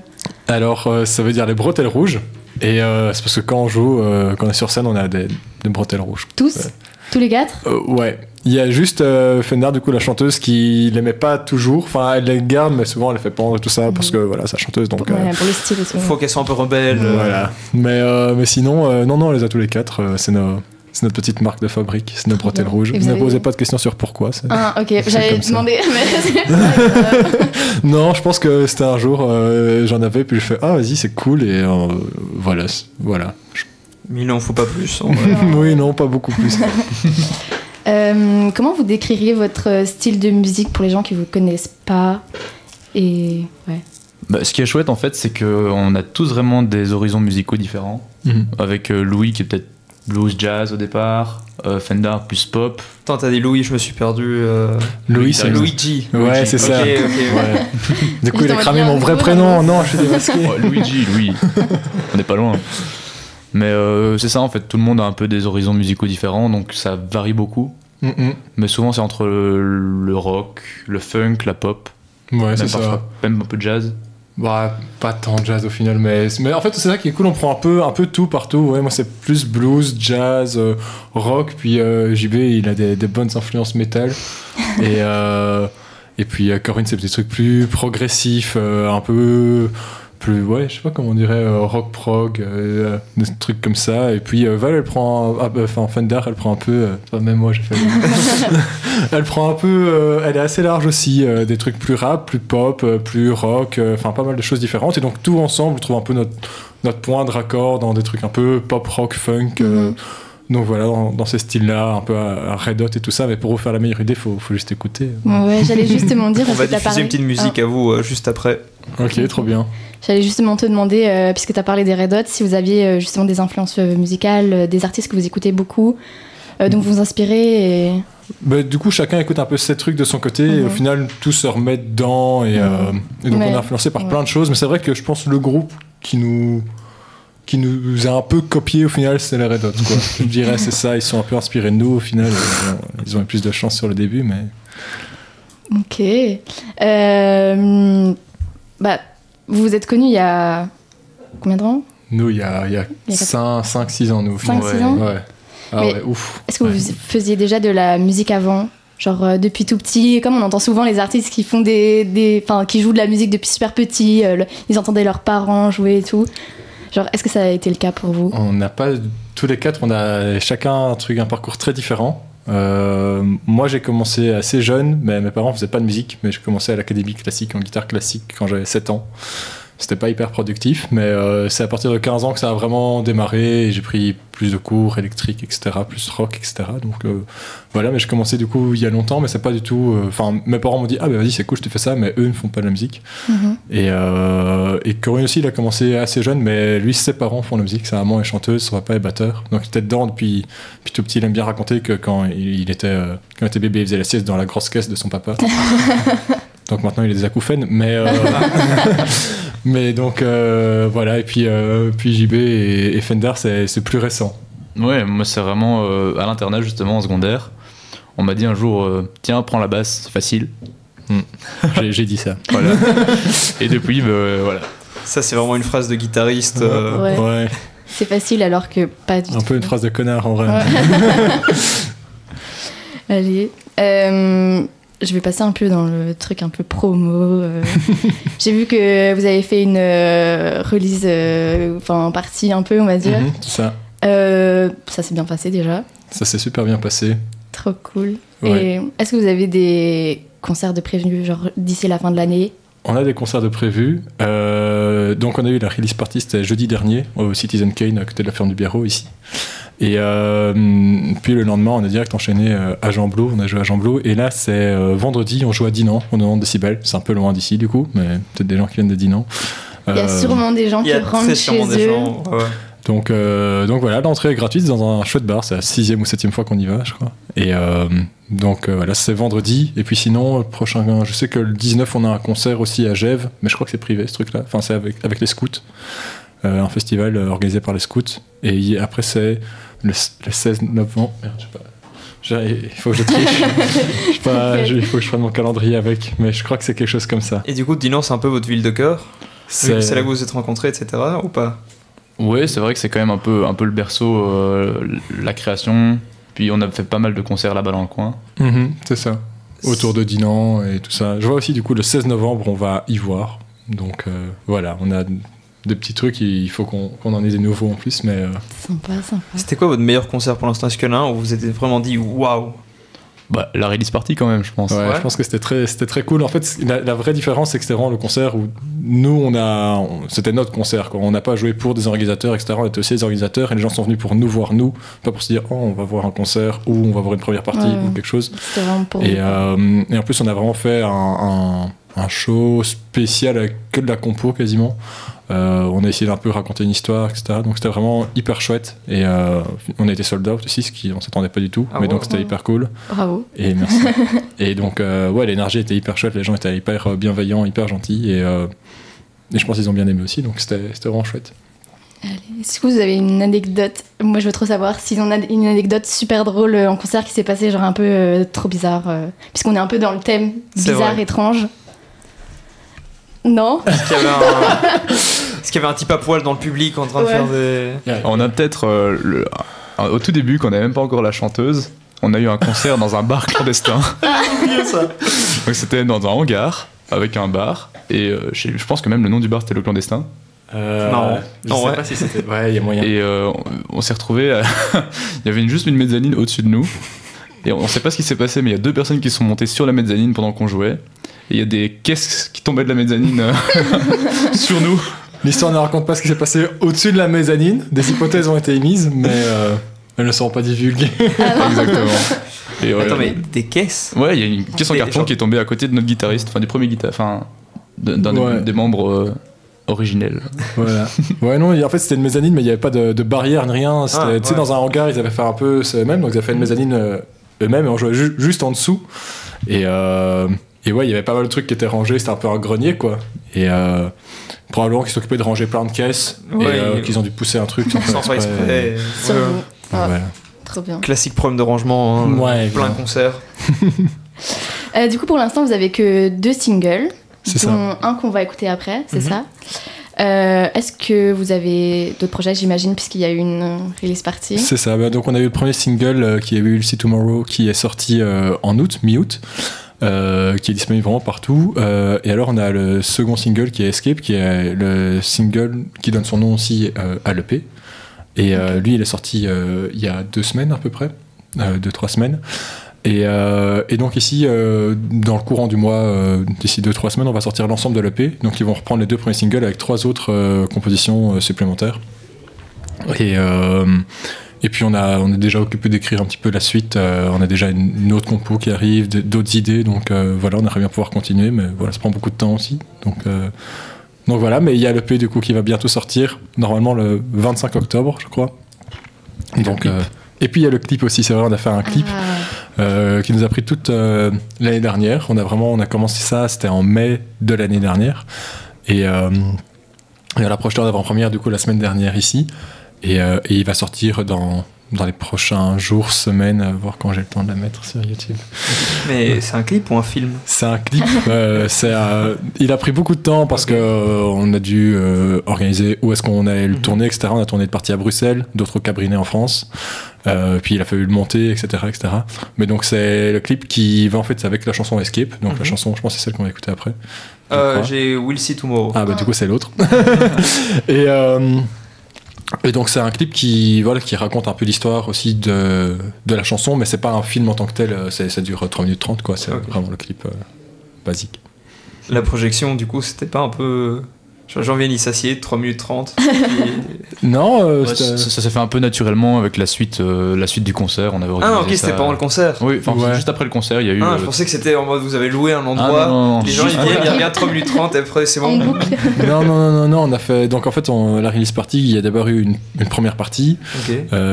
Alors, ça veut dire les bretelles rouges. Et c'est parce que quand on joue, quand on est sur scène, on a des bretelles rouges. Tous Tous les 4 Ouais. Il y a juste Fender, du coup, la chanteuse, qui l'aimait pas toujours. Enfin, elle les garde, mais souvent elle les fait pendre et tout ça, parce que voilà, c'est la chanteuse. Donc, pour le style et tout. Faut qu'elle soit un peu rebelle. Voilà. Mais sinon, non, on les a tous les 4. C'est notre petite marque de fabrique, c'est nos bretelles rouges. Vous ne posez pas de questions sur pourquoi. Ah, ok, j'avais demandé, mais non, je pense que c'était un jour, j'en avais, puis je fais ah, vas-y, c'est cool, et voilà. Mais il n'en faut pas plus. Oui, non, pas beaucoup plus. Comment vous décririez votre style de musique pour les gens qui ne vous connaissent pas? Et ce qui est chouette, en fait, c'est qu'on a tous vraiment des horizons musicaux différents. Avec Louis qui est peut-être blues jazz au départ, Fender plus pop. Attends, t'as dit Louis, je me suis perdu. Louis, c'est Luigi. Ouais, c'est ça. Ouais. Du coup, il a cramé mon vrai prénom. Non, je suis démasqué. Louis. On n'est pas loin. Mais c'est ça, en fait, tout le monde a un peu des horizons musicaux différents, donc ça varie beaucoup. Mais souvent, c'est entre le rock, le funk, la pop. Ouais, c'est ça. Même un peu de jazz. Bah, pas tant de jazz au final, mais en fait, c'est ça qui est cool, on prend un peu tout partout. Ouais, moi, c'est plus blues, jazz, rock, puis JB, il a des bonnes influences métal. Et puis, Corinne, c'est des trucs plus progressifs, un peu plus, ouais, je sais pas comment on dirait, rock prog, des trucs comme ça. Et puis Val, elle prend, Fender, elle prend un peu, même moi j'ai fait. Elle prend un peu, elle est assez large aussi, des trucs plus rap, plus pop, plus rock, pas mal de choses différentes. Et donc tout ensemble, on trouve un peu notre point de raccord dans des trucs un peu pop, rock, funk. Donc voilà, dans ces styles-là, un peu à Red Hot et tout ça, mais pour vous faire la meilleure idée, faut juste écouter. Ouais, j'allais justement dire. On va diffuser une petite musique à vous juste après. Ok, trop bien. J'allais justement te demander, puisque tu as parlé des Red Hot, si vous aviez justement des influences musicales, des artistes que vous écoutez beaucoup, dont vous vous inspirez. Et... du coup, chacun écoute un peu ses trucs de son côté, et au final, tout se remet dedans, et donc on est influencé par plein de choses, mais c'est vrai que je pense que le groupe qui nous a un peu copié au final, c'est les Red Hot, quoi. Je dirais, c'est ça, ils sont un peu inspirés de nous au final, ils ont eu plus de chance sur le début, mais... Ok. Vous vous êtes connus il y a combien de temps? Nous, il y a 5-6 ans, nous. 5-6 ans? Ouais. Ah ouais, ouf. Est-ce que vous faisiez déjà de la musique avant? Genre depuis tout petit, comme on entend souvent les artistes qui font qui jouent de la musique depuis super petit, ils entendaient leurs parents jouer et tout. Genre, est-ce que ça a été le cas pour vous? On n'a pas tous les quatre, on a chacun un parcours très différent. Moi j'ai commencé assez jeune, mais mes parents faisaient pas de musique, mais j'ai commencé à l'académie classique en guitare classique quand j'avais 7 ans. C'était pas hyper productif, mais c'est à partir de 15 ans que ça a vraiment démarré et j'ai pris plus de cours électriques, etc., plus rock, etc. Donc voilà, mais j'ai commencé du coup il y a longtemps, mais c'est pas du tout. Enfin, mes parents m'ont dit ah bah vas-y c'est cool, je te fais ça, mais eux ne font pas de la musique. Et Corinne aussi, il a commencé assez jeune, mais lui ses parents font de la musique, sa maman est chanteuse, son papa est batteur, donc il était dedans depuis tout petit. Il aime bien raconter que quand il était bébé, il faisait la sieste dans la grosse caisse de son papa. Donc maintenant il a des acouphènes, mais donc voilà, et puis JB et Fender c'est plus récent. Ouais, moi c'est vraiment à l'internat justement en secondaire. On m'a dit un jour tiens prends la basse, c'est facile. J'ai dit ça. Voilà. Et depuis voilà. Ça c'est vraiment une phrase de guitariste. Ouais. C'est facile alors que pas du tout. Un peu une phrase de connard en vrai. Ouais. Allez. Je vais passer un peu dans le truc un peu promo. J'ai vu que vous avez fait une release, partie un peu, on va dire. Ça. Ça s'est bien passé déjà. Ça s'est super bien passé. Trop cool. Ouais. Et est-ce que vous avez des concerts de prévus, genre d'ici la fin de l'année? On a des concerts de prévus. Donc on a eu la release party, c'était jeudi dernier, au Citizen Kane, à côté de la ferme du Biarro, ici. Et puis le lendemain, on a direct enchaîné à Jean-Blot, on a joué à Jean-Blot. Et là, c'est vendredi, on joue à Dinan, au 90 décibels. C'est un peu loin d'ici, du coup, mais peut-être des gens qui viennent de Dinan. Il y a sûrement des gens qui rentrent chez eux. Ouais. Donc voilà, l'entrée est gratuite dans un chouette bar, c'est la 6e ou 7e fois qu'on y va, je crois. Et voilà, c'est vendredi. Et puis sinon, le prochain, je sais que le 19, on a un concert aussi à Gèves, mais je crois que c'est privé ce truc-là. Enfin, c'est avec les scouts, un festival organisé par les scouts. Et après, c'est le 16 novembre. Merde, je sais pas. Il faut que je triche. Il faut que je prenne mon calendrier avec, mais je crois que c'est quelque chose comme ça. Et du coup, Dinan, c'est un peu votre ville de cœur? C'est là que vous vous êtes rencontrés, etc., ou pas? Ouais, c'est vrai que c'est quand même un peu le berceau, la création. Puis on a fait pas mal de concerts là-bas dans le coin. C'est ça. Autour de Dinan et tout ça. Je vois aussi du coup le 16 novembre, on va y voir. Donc voilà, on a des petits trucs, il faut qu'on en ait des nouveaux en plus. Mais Sympa. C'était quoi votre meilleur concert pour l'instant? Est-ce qu'il y en a un où vous vous êtes vraiment dit waouh? Bah, la release party quand même, je pense. Ouais, je pense que c'était très cool. En fait, la vraie différence, c'est que c'était vraiment le concert où nous, c'était notre concert, quoi. On n'a pas joué pour des organisateurs, etc. On était aussi des organisateurs et les gens sont venus pour nous voir, nous, pas pour se dire, oh, on va voir un concert ou on va voir une première partie ou quelque chose. C'était vraiment pour et en plus, on a vraiment fait un show spécial avec que de la compo quasiment. On a essayé d'un peu raconter une histoire, etc. Donc c'était vraiment hyper chouette. Et on a été sold out aussi, ce qui on s'attendait pas du tout. Mais donc c'était hyper cool. Bravo. Et merci. Et donc l'énergie était hyper chouette, les gens étaient hyper bienveillants, hyper gentils. Et je pense qu'ils ont bien aimé aussi, donc c'était vraiment chouette. Allez, est-ce que vous avez une anecdote? Moi je veux trop savoir s'ils ont une anecdote super drôle en concert qui s'est passé genre un peu trop bizarre, puisqu'on est un peu dans le thème bizarre, étrange. Non. Est-ce qu'il y avait un type à poil dans le public en train de faire des... On a peut-être au tout début, quand on n'avait même pas encore la chanteuse, on a eu un concert dans un bar clandestin. Ça. Donc c'était dans un hangar avec un bar et je pense que même le nom du bar c'était le clandestin. Marrant. Je sais pas si c'était... Ouais, il y a moyen. Et on s'est retrouvés il y avait juste une mezzanine au-dessus de nous et on sait pas ce qui s'est passé, mais il y a 2 personnes qui sont montées sur la mezzanine pendant qu'on jouait. Et il y a des caisses qui tombaient de la mezzanine sur nous. L'histoire ne raconte pas ce qui s'est passé au-dessus de la mezzanine. Des hypothèses ont été émises, mais elles ne seront pas divulguées. Exactement. Et Attends, mais des caisses? Ouais, il y a une caisse en carton qui est tombée à côté de notre guitariste, enfin du premier guitariste, enfin d'un des membres originels. Voilà. Ouais, non, en fait c'était une mezzanine, mais il n'y avait pas de barrière ni rien. C'était, tu sais, dans un hangar, ils avaient fait un peu eux-mêmes, donc ils avaient fait une mezzanine eux-mêmes et on jouait juste en dessous. Et ouais, il y avait pas mal de trucs qui étaient rangés, c'était un peu un grenier, quoi. Et probablement qu'ils s'occupaient de ranger plein de caisses et qu'ils ont dû pousser un truc sans faire exprès. Voilà. Trop bien. Classique problème de rangement, plein de concerts. Du coup, pour l'instant, vous avez que 2 singles, c'est dont un qu'on va écouter après, c'est ça. Est-ce que vous avez d'autres projets, j'imagine, puisqu'il y a eu une release party? C'est ça, donc on a eu le premier single qui est We'll See Tomorrow qui est sorti en août, mi-août, qui est disponible vraiment partout. Et alors on a le second single qui est Escape, qui est le single qui donne son nom aussi à l'EP. Et lui il est sorti il y a 2 semaines à peu près, 2-3 semaines. Et donc ici, dans le courant du mois, d'ici 2-3 semaines, on va sortir l'ensemble de l'EP. Donc ils vont reprendre les 2 premiers singles avec 3 autres compositions supplémentaires. Et puis on est déjà occupé d'écrire un petit peu la suite. On a déjà une autre compo qui arrive, d'autres idées. Donc voilà, on aimerait bien pouvoir continuer, mais voilà, ça prend beaucoup de temps aussi. Donc voilà, mais il y a l'EP du coup qui va bientôt sortir, normalement le 25 octobre, je crois. Donc... Et puis il y a le clip aussi, c'est vrai, on a fait un clip qui nous a pris toute l'année dernière. On a commencé ça, c'était en mai de l'année dernière. Et on a projeté en avant-première du coup la semaine dernière ici. Et il va sortir dans les prochains jours, semaines, voir quand j'ai le temps de la mettre sur YouTube. Mais c'est un clip ou un film? C'est un clip. Il a pris beaucoup de temps parce qu'on a dû organiser où est-ce qu'on allait le tourner, etc. On a tourné de partie à Bruxelles, d'autres au Cabrinet en France. Puis il a fallu le monter, etc., etc. Mais donc c'est le clip qui va en fait avec la chanson Escape. Donc la chanson, je pense que c'est celle qu'on va écouter après. J'ai We'll See Tomorrow. Ah bah du coup c'est l'autre. Et donc c'est un clip qui raconte un peu l'histoire aussi de la chanson, mais c'est pas un film en tant que tel, ça dure 3 minutes 30 quoi, c'est vraiment le clip basique. La projection du coup c'était pas un peu... Jean-Vianney s'assied, 3 minutes 30. Non, ça s'est fait un peu naturellement avec la suite du concert. On avait ok, c'était pendant le concert. Oui, juste après le concert, il y a eu. Je pensais que c'était en mode vous avez loué un endroit, les gens ils viennent, il y a bien 3 minutes 30 et après c'est bon. Non, on a fait. Donc en fait, la release party, il y a d'abord eu une première partie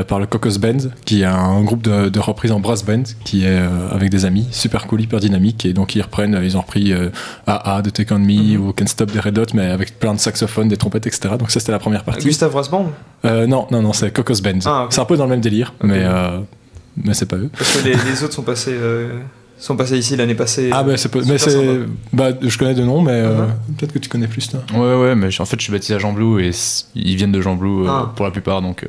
par le Cocos Band, qui est un groupe de reprises en brass band, qui est avec des amis, super cool, hyper dynamique. Et donc ils ont repris AA de Take On Me ou Can't Stop des Red Hot, mais avec plein de saxophones, des trompettes, etc. Donc ça c'était la première partie. Gustave Brass-Band Non, c'est Cocos Band. Okay. C'est un peu dans le même délire, mais c'est pas eux. Parce que les autres sont passés ici l'année passée. Ah je connais de nom, mais peut-être que tu connais plus toi. Ouais, mais en fait je suis baptisé à Jean-Blou et ils viennent de Jean-Blou pour la plupart, donc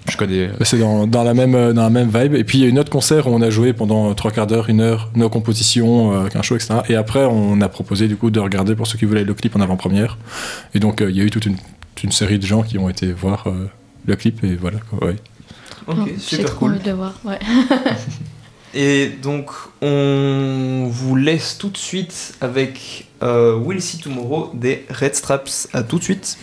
je connais. C'est dans la même vibe. Et puis il y a une autre concert où on a joué pendant 3 quarts d'heure, 1 heure, nos compositions, avec un show, etc. Et après on a proposé du coup de regarder pour ceux qui voulaient le clip en avant-première. Et donc il y a eu toute une série de gens qui ont été voir le clip et voilà quoi, ouais. Ok, super cool. J'ai trop envie de le voir, ouais. Et donc on vous laisse tout de suite avec We'll See Tomorrow des Red Straps. À tout de suite.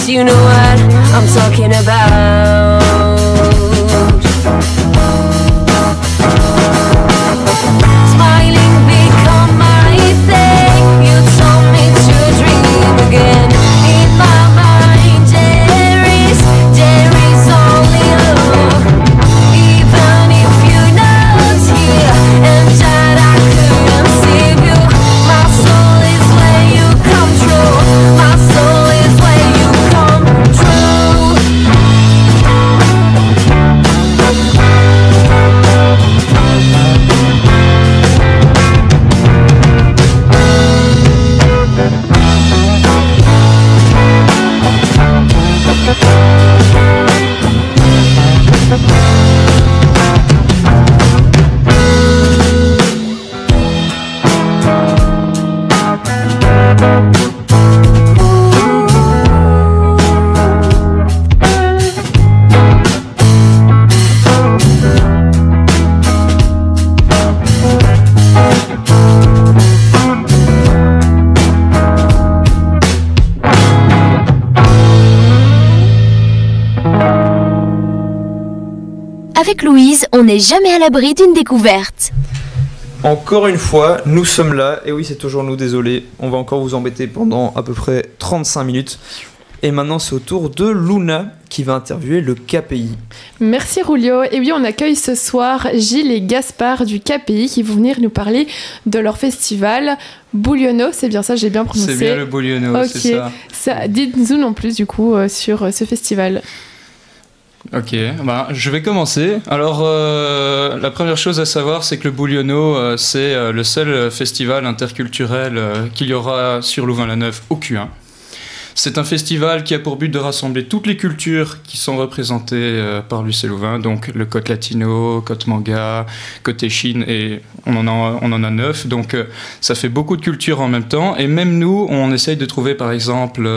You know what I'm talking about. Smiling become my thing. You told me to dream Avec Louise, on n'est jamais à l'abri d'une découverte. Encore une fois, nous sommes là. Et oui, c'est toujours nous, désolé. On va encore vous embêter pendant à peu près 35 minutes. Et maintenant, c'est au tour de Luna qui va interviewer le KPI. Merci Rulio. Et oui, on accueille ce soir Gilles et Gaspard du KPI qui vont venir nous parler de leur festival Bouliono. C'est bien ça, j'ai bien prononcé. C'est bien le Bouliono, Ok. c'est ça. Dites-nous non plus du coup sur ce festival. Ok, je vais commencer. Alors, la première chose à savoir, c'est que le Bouliono, c'est le seul festival interculturel qu'il y aura sur Louvain-la-Neuve au Q1. C'est un festival qui a pour but de rassembler toutes les cultures qui sont représentées par l'UC Louvain, donc le côte latino, côte manga, côté Chine, et on en a 9, donc ça fait beaucoup de cultures en même temps, et même nous, on essaye de trouver par exemple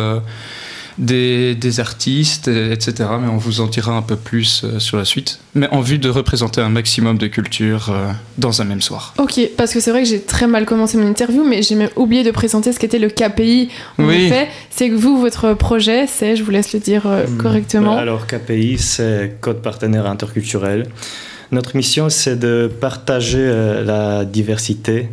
des artistes, etc., mais on vous en dira un peu plus sur la suite, mais en vue de représenter un maximum de cultures dans un même soir. Ok, parce que c'est vrai que j'ai très mal commencé mon interview, mais j'ai même oublié de présenter ce qu'était le KPI. En effet, c'est que vous, votre projet, c'est, je vous laisse le dire correctement. Alors KPI, c'est Code Partenaire Interculturel. Notre mission, c'est de partager la diversité.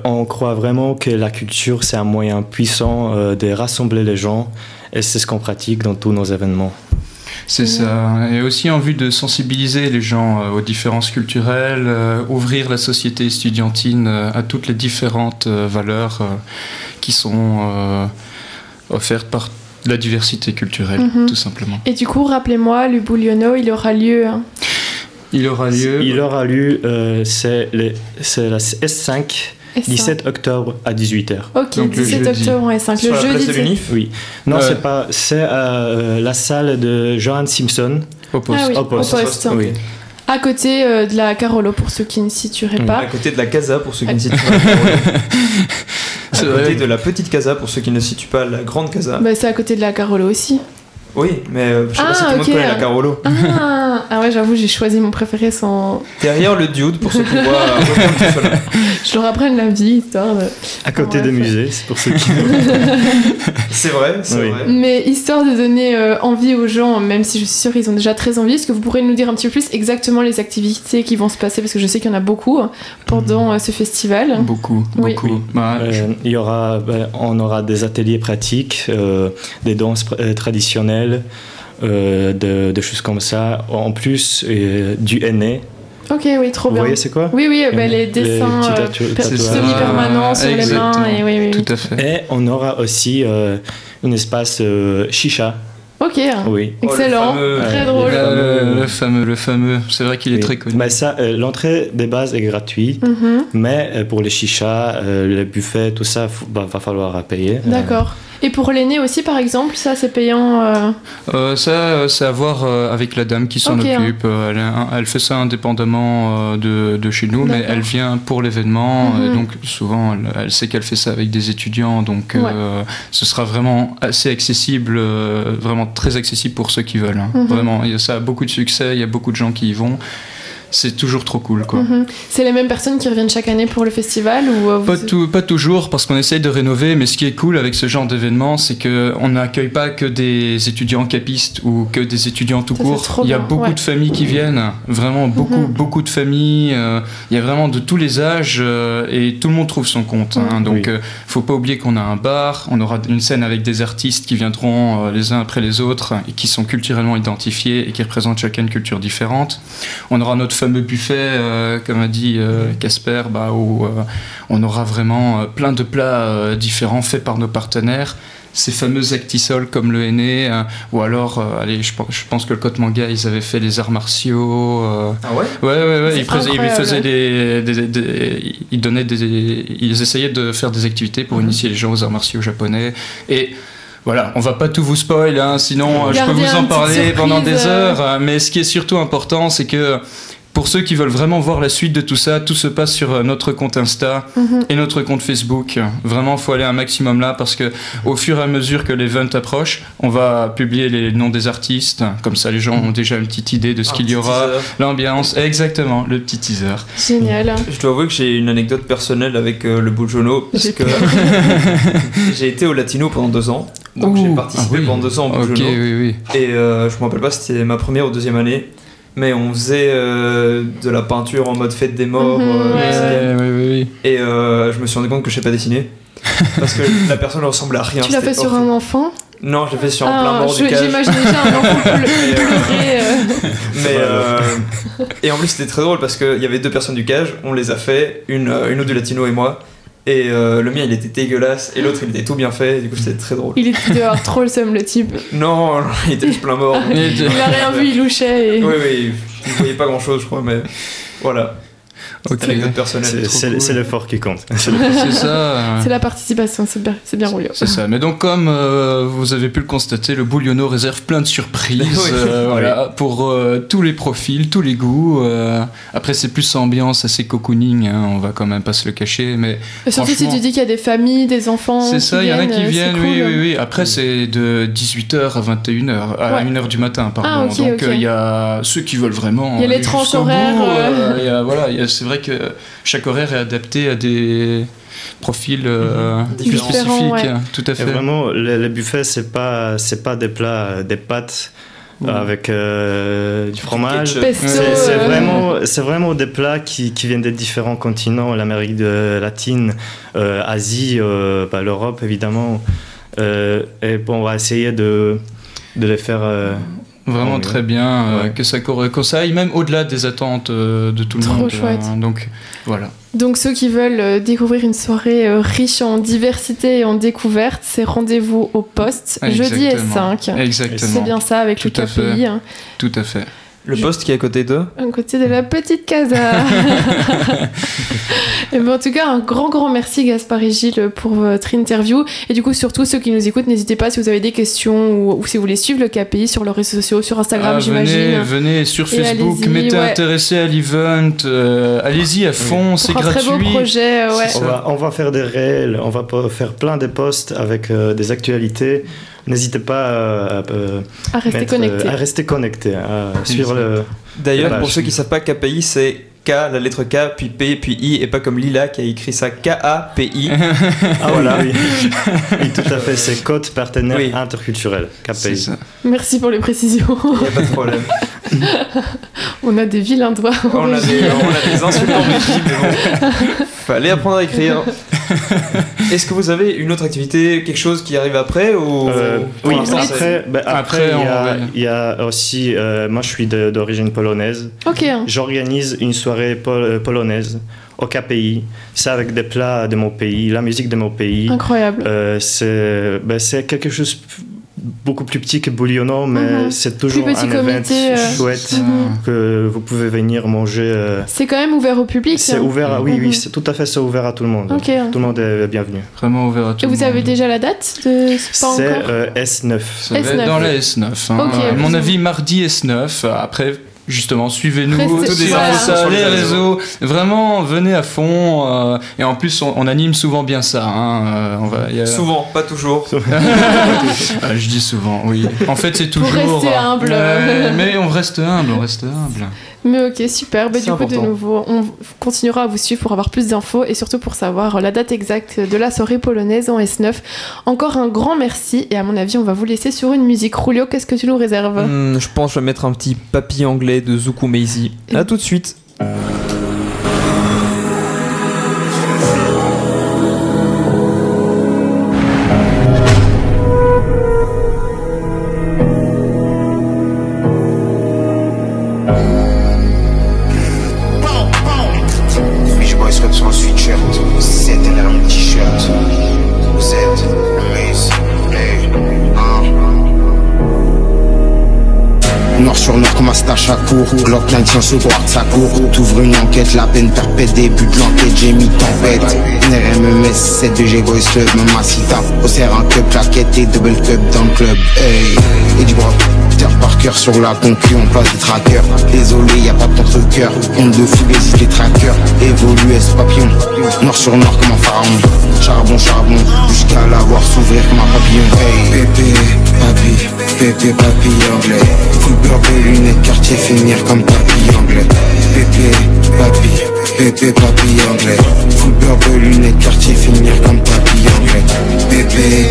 On croit vraiment que la culture, c'est un moyen puissant de rassembler les gens, et c'est ce qu'on pratique dans tous nos événements. C'est ça, et aussi en vue de sensibiliser les gens aux différences culturelles, ouvrir la société estudiantine à toutes les différentes valeurs qui sont offertes par la diversité culturelle, tout simplement. Et du coup, rappelez-moi, le Bouliono, il aura lieu... Il aura lieu, c'est la S5, 17 octobre à 18h. Ok, donc 17 octobre en S5. Sur le la jeudi. place de l'UNIF ? Oui. Non, c'est pas. C'est la salle de Johan Simpson. Au poste. Ah oui, au poste. Oui. À côté de la Carolo, pour ceux qui ne situeraient pas. À côté de la Casa, pour ceux qui ne situent pas. À côté de la petite Casa, pour ceux qui ne situent pas la grande Casa. C'est à côté de la Carolo aussi. Oui, mais je sais pas si tout le monde connaît la Carolo. Ah ouais, j'avoue, j'ai choisi mon préféré sans... Derrière le Dude, pour ceux qui voient tout seul. Je leur apprenne la vie, histoire de... À côté des musées, c'est pour ceux qui... C'est vrai, c'est vrai. Mais histoire de donner envie aux gens, même si je suis sûre qu'ils ont déjà très envie, est-ce que vous pourrez nous dire un petit peu plus exactement les activités qui vont se passer, parce que je sais qu'il y en a beaucoup pendant ce festival. Beaucoup. Il y aura, on aura des ateliers pratiques, des danses traditionnelles, de choses comme ça, en plus du henné. Ok, oui, trop bien. Vous voyez, c'est quoi ? Oui, les dessins semi-permanents sur les mains. Et oui. Tout à fait. Et on aura aussi un espace chicha. Ok, oui. Excellent, très drôle. Le fameux, c'est vrai qu'il est très connu. Mais ça, l'entrée des bases est gratuite, mais pour les chichas, les buffets, tout ça, va falloir payer. D'accord. Et pour l'aîné aussi, par exemple, ça c'est payant Ça, c'est à voir avec la dame qui s'en occupe. Elle fait ça indépendamment de chez nous, mais elle vient pour l'événement. Donc souvent, elle sait qu'elle fait ça avec des étudiants. Donc ce sera vraiment assez accessible, vraiment très accessible pour ceux qui veulent. Vraiment, ça a beaucoup de succès, il y a beaucoup de gens qui y vont. C'est toujours trop cool, quoi. C'est les mêmes personnes qui reviennent chaque année pour le festival ou pas toujours, parce qu'on essaye de rénover, mais ce qui est cool avec ce genre d'événement, c'est qu'on n'accueille pas que des étudiants capistes ou que des étudiants tout court. Il y a beaucoup de familles qui viennent, vraiment beaucoup de familles. Il y a vraiment de tous les âges et tout le monde trouve son compte. Donc, faut pas oublier qu'on a un bar, on aura une scène avec des artistes qui viendront les uns après les autres et qui sont culturellement identifiés et qui représentent chacun une culture différente. On aura notre fameux buffet, comme a dit Casper, où on aura vraiment plein de plats différents faits par nos partenaires. Ces fameux actisols comme le henné, ou alors, je pense que le Côte Manga, ils avaient fait les arts martiaux. Ah ouais ? Ouais. Ils essayaient de faire des activités pour initier les gens aux arts martiaux japonais. Et voilà, on va pas tout vous spoil, sinon je peux vous en parler pendant des heures. Mais ce qui est surtout important, c'est que pour ceux qui veulent vraiment voir la suite de tout ça, tout se passe sur notre compte Insta et notre compte Facebook. Vraiment, il faut aller un maximum là parce que au fur et à mesure que l'event approche, on va publier les noms des artistes. Comme ça, les gens ont déjà une petite idée de ce qu'il y aura, l'ambiance. Exactement, le petit teaser. Génial. Je dois avouer que j'ai une anecdote personnelle avec le Bouliono parce que j'ai été au Latino pendant 2 ans. Donc j'ai participé pendant 2 ans au Bouliono. Oui. Et je me rappelle pas si c'était ma première ou deuxième année. mais on faisait de la peinture en mode fête des morts. Oui. Et je me suis rendu compte que je sais pas dessiner. Parce que la personne ne ressemblait à rien. Tu l'as fait sur un enfant? Non, je l'ai fait sur un plein mort du cage. J'imagine déjà un enfant pleurer. Et en plus, c'était très drôle parce qu'il y avait 2 personnes du cage, on les a fait, une autre du latino et moi. Et le mien, il était dégueulasse, et l'autre, il était tout bien fait, et du coup, c'était très drôle. Il était dehors trop le seum, le type. Non, il était juste plein mort. Il a rien vu, il louchait. Et... Oui, il voyait pas grand chose, je crois, mais voilà. Ok. C'est l'effort qui compte. C'est ça. C'est la participation, c'est bien roulé. C'est ça. Mais donc, comme vous avez pu le constater, le Bouillonneau réserve plein de surprises voilà, pour tous les profils, tous les goûts. Après, c'est plus ambiance, assez cocooning, hein, on va quand même pas se le cacher. Mais surtout si tu dis qu'il y a des familles, des enfants. C'est ça, il y en a qui viennent, cool. oui. Après, c'est de 18h à 21h, à 1h du matin, pardon. Donc, il y a ceux qui veulent vraiment. Il y a les tranches horaires. C'est vrai que chaque horaire est adapté à des profils plus spécifiques. Ouais. Tout à fait. Et vraiment, le buffet, c'est pas des plats, des pâtes avec du fromage. C'est vraiment des plats qui viennent des différents continents, l'Amérique latine, Asie, l'Europe évidemment. Et bon, on va essayer de les faire. Vraiment très bien, que ça aille même au-delà des attentes de tout le monde. Trop chouette. Donc voilà. Donc ceux qui veulent découvrir une soirée riche en diversité et en découverte, c'est rendez-vous au Poste, jeudi et 5. Exactement. C'est bien ça avec le KPI. Hein. Tout à fait. Le Poste qui est à côté d'eux. À côté de la petite casa. Et ben, en tout cas, un grand merci Gaspard et Gilles pour votre interview. Et du coup, surtout ceux qui nous écoutent, n'hésitez pas si vous avez des questions ou si vous voulez suivre le KPI sur leurs réseaux sociaux, sur Instagram, j'imagine. Venez sur Facebook, mettez intéressé à l'event, allez-y à fond, c'est gratuit. Très beau projet, on va faire des réels, on va faire plein de posts avec des actualités. N'hésitez pas à rester connecté, à suivre le. D'ailleurs, pour ceux qui ne savent pas, KPI, c'est K, la lettre K, puis P, puis I, et pas comme Lila qui a écrit ça KAPI. Ah voilà. Oui, tout à fait, c'est Code Partenaire Interculturel, KPI. Merci pour les précisions. Il n'y a pas de problème. On a des vilains doigts. On a des insultes en Belgique, mais bon. Fallait apprendre à écrire. Est-ce que vous avez une autre activité, quelque chose qui arrive après ou oui, après il y a aussi, moi je suis d'origine polonaise. Ok. J'organise une soirée polonaise au KPI. C'est avec des plats de mon pays, la musique de mon pays. Incroyable. C'est quelque chose beaucoup plus petit que Bouillonneau, mais c'est toujours un event chouette que vous pouvez venir manger. C'est quand même ouvert au public. C'est ouvert, oui, c'est tout à fait, c'est ouvert à tout le monde. Tout le monde est bienvenu. Vraiment ouvert à tout le monde. Et vous avez déjà la date de C'est S9. Ça va être dans la S9. Hein. À mon avis, mardi S9. Après, justement, suivez-nous sur les réseaux. Vraiment, venez à fond. Et en plus, on anime souvent bien ça. Hein. Souvent, pas toujours. Je dis souvent, oui. En fait, c'est toujours. Pour rester humble. Mais on reste humble, Mais ok, super. Du coup, de nouveau, on continuera à vous suivre pour avoir plus d'infos et surtout pour savoir la date exacte de la soirée polonaise en S9. Encore un grand merci et à mon avis, on va vous laisser sur une musique. Julio, qu'est-ce que tu nous réserves ? Je pense que je vais mettre un petit papy anglais de Zuku Maisie. À tout de suite. Noir sur noir comme un stache à court. Glock 9 sans se voir de sa cour. T'ouvres une enquête, la peine perpète. Début de l'enquête, j'ai mis tempête. NRMMS, 7-2G, Boys Club, Mamacita. Au serre un cup, plaquette et double cup dans le club. Hey, et du bras. Par cœur sur la concu, on place des trackers. Désolé, y a pas de contre-cœur. Honte de fou, hésite les trackers. Évolue, ce papillon. Noir sur noir comme un pharaon. Charbon, jusqu'à la voir s'ouvrir comme un papillon. Hey, pépé, papy anglais. Full beurre, lunettes, quartier, finir comme papy anglais. Pépé, papy Bébé papy anglais, full beurre, lunettes, quartier, finir comme papy anglais. Bébé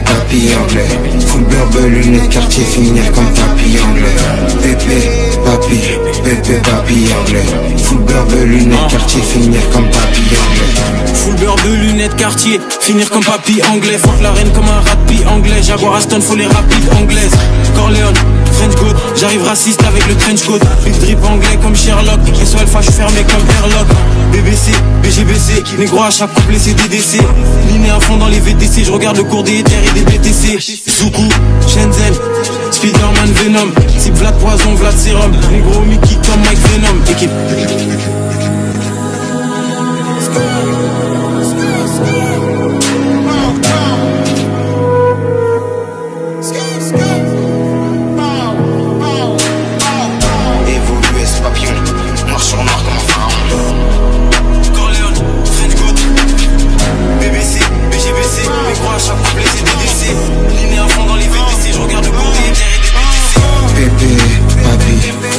papy anglais, full beurre, lunettes, quartier, finir comme papy anglais. Bébé papy anglais, full beurre, lunettes, quartier, finir comme papy anglais. Full beurre de lunettes, quartier, finir comme papy anglais. Fuck la reine comme un rap anglais. Jaguar Aston, faut les rapides anglaises. Corleone, French Goat, j'arrive raciste avec le trench coat. Big drip anglais comme Sherlock, SOL je suis fermé comme Airlock. BBC, BGBC, négro à chaque couplet c'est DDC. Liné à fond dans les VTC, je regarde le cours des Ether et des BTC. Soukou, Shenzhen, Spiderman Venom, type Vlad Poison, Vlad Serum. Négro Mickey comme Mike Venom. Équipe.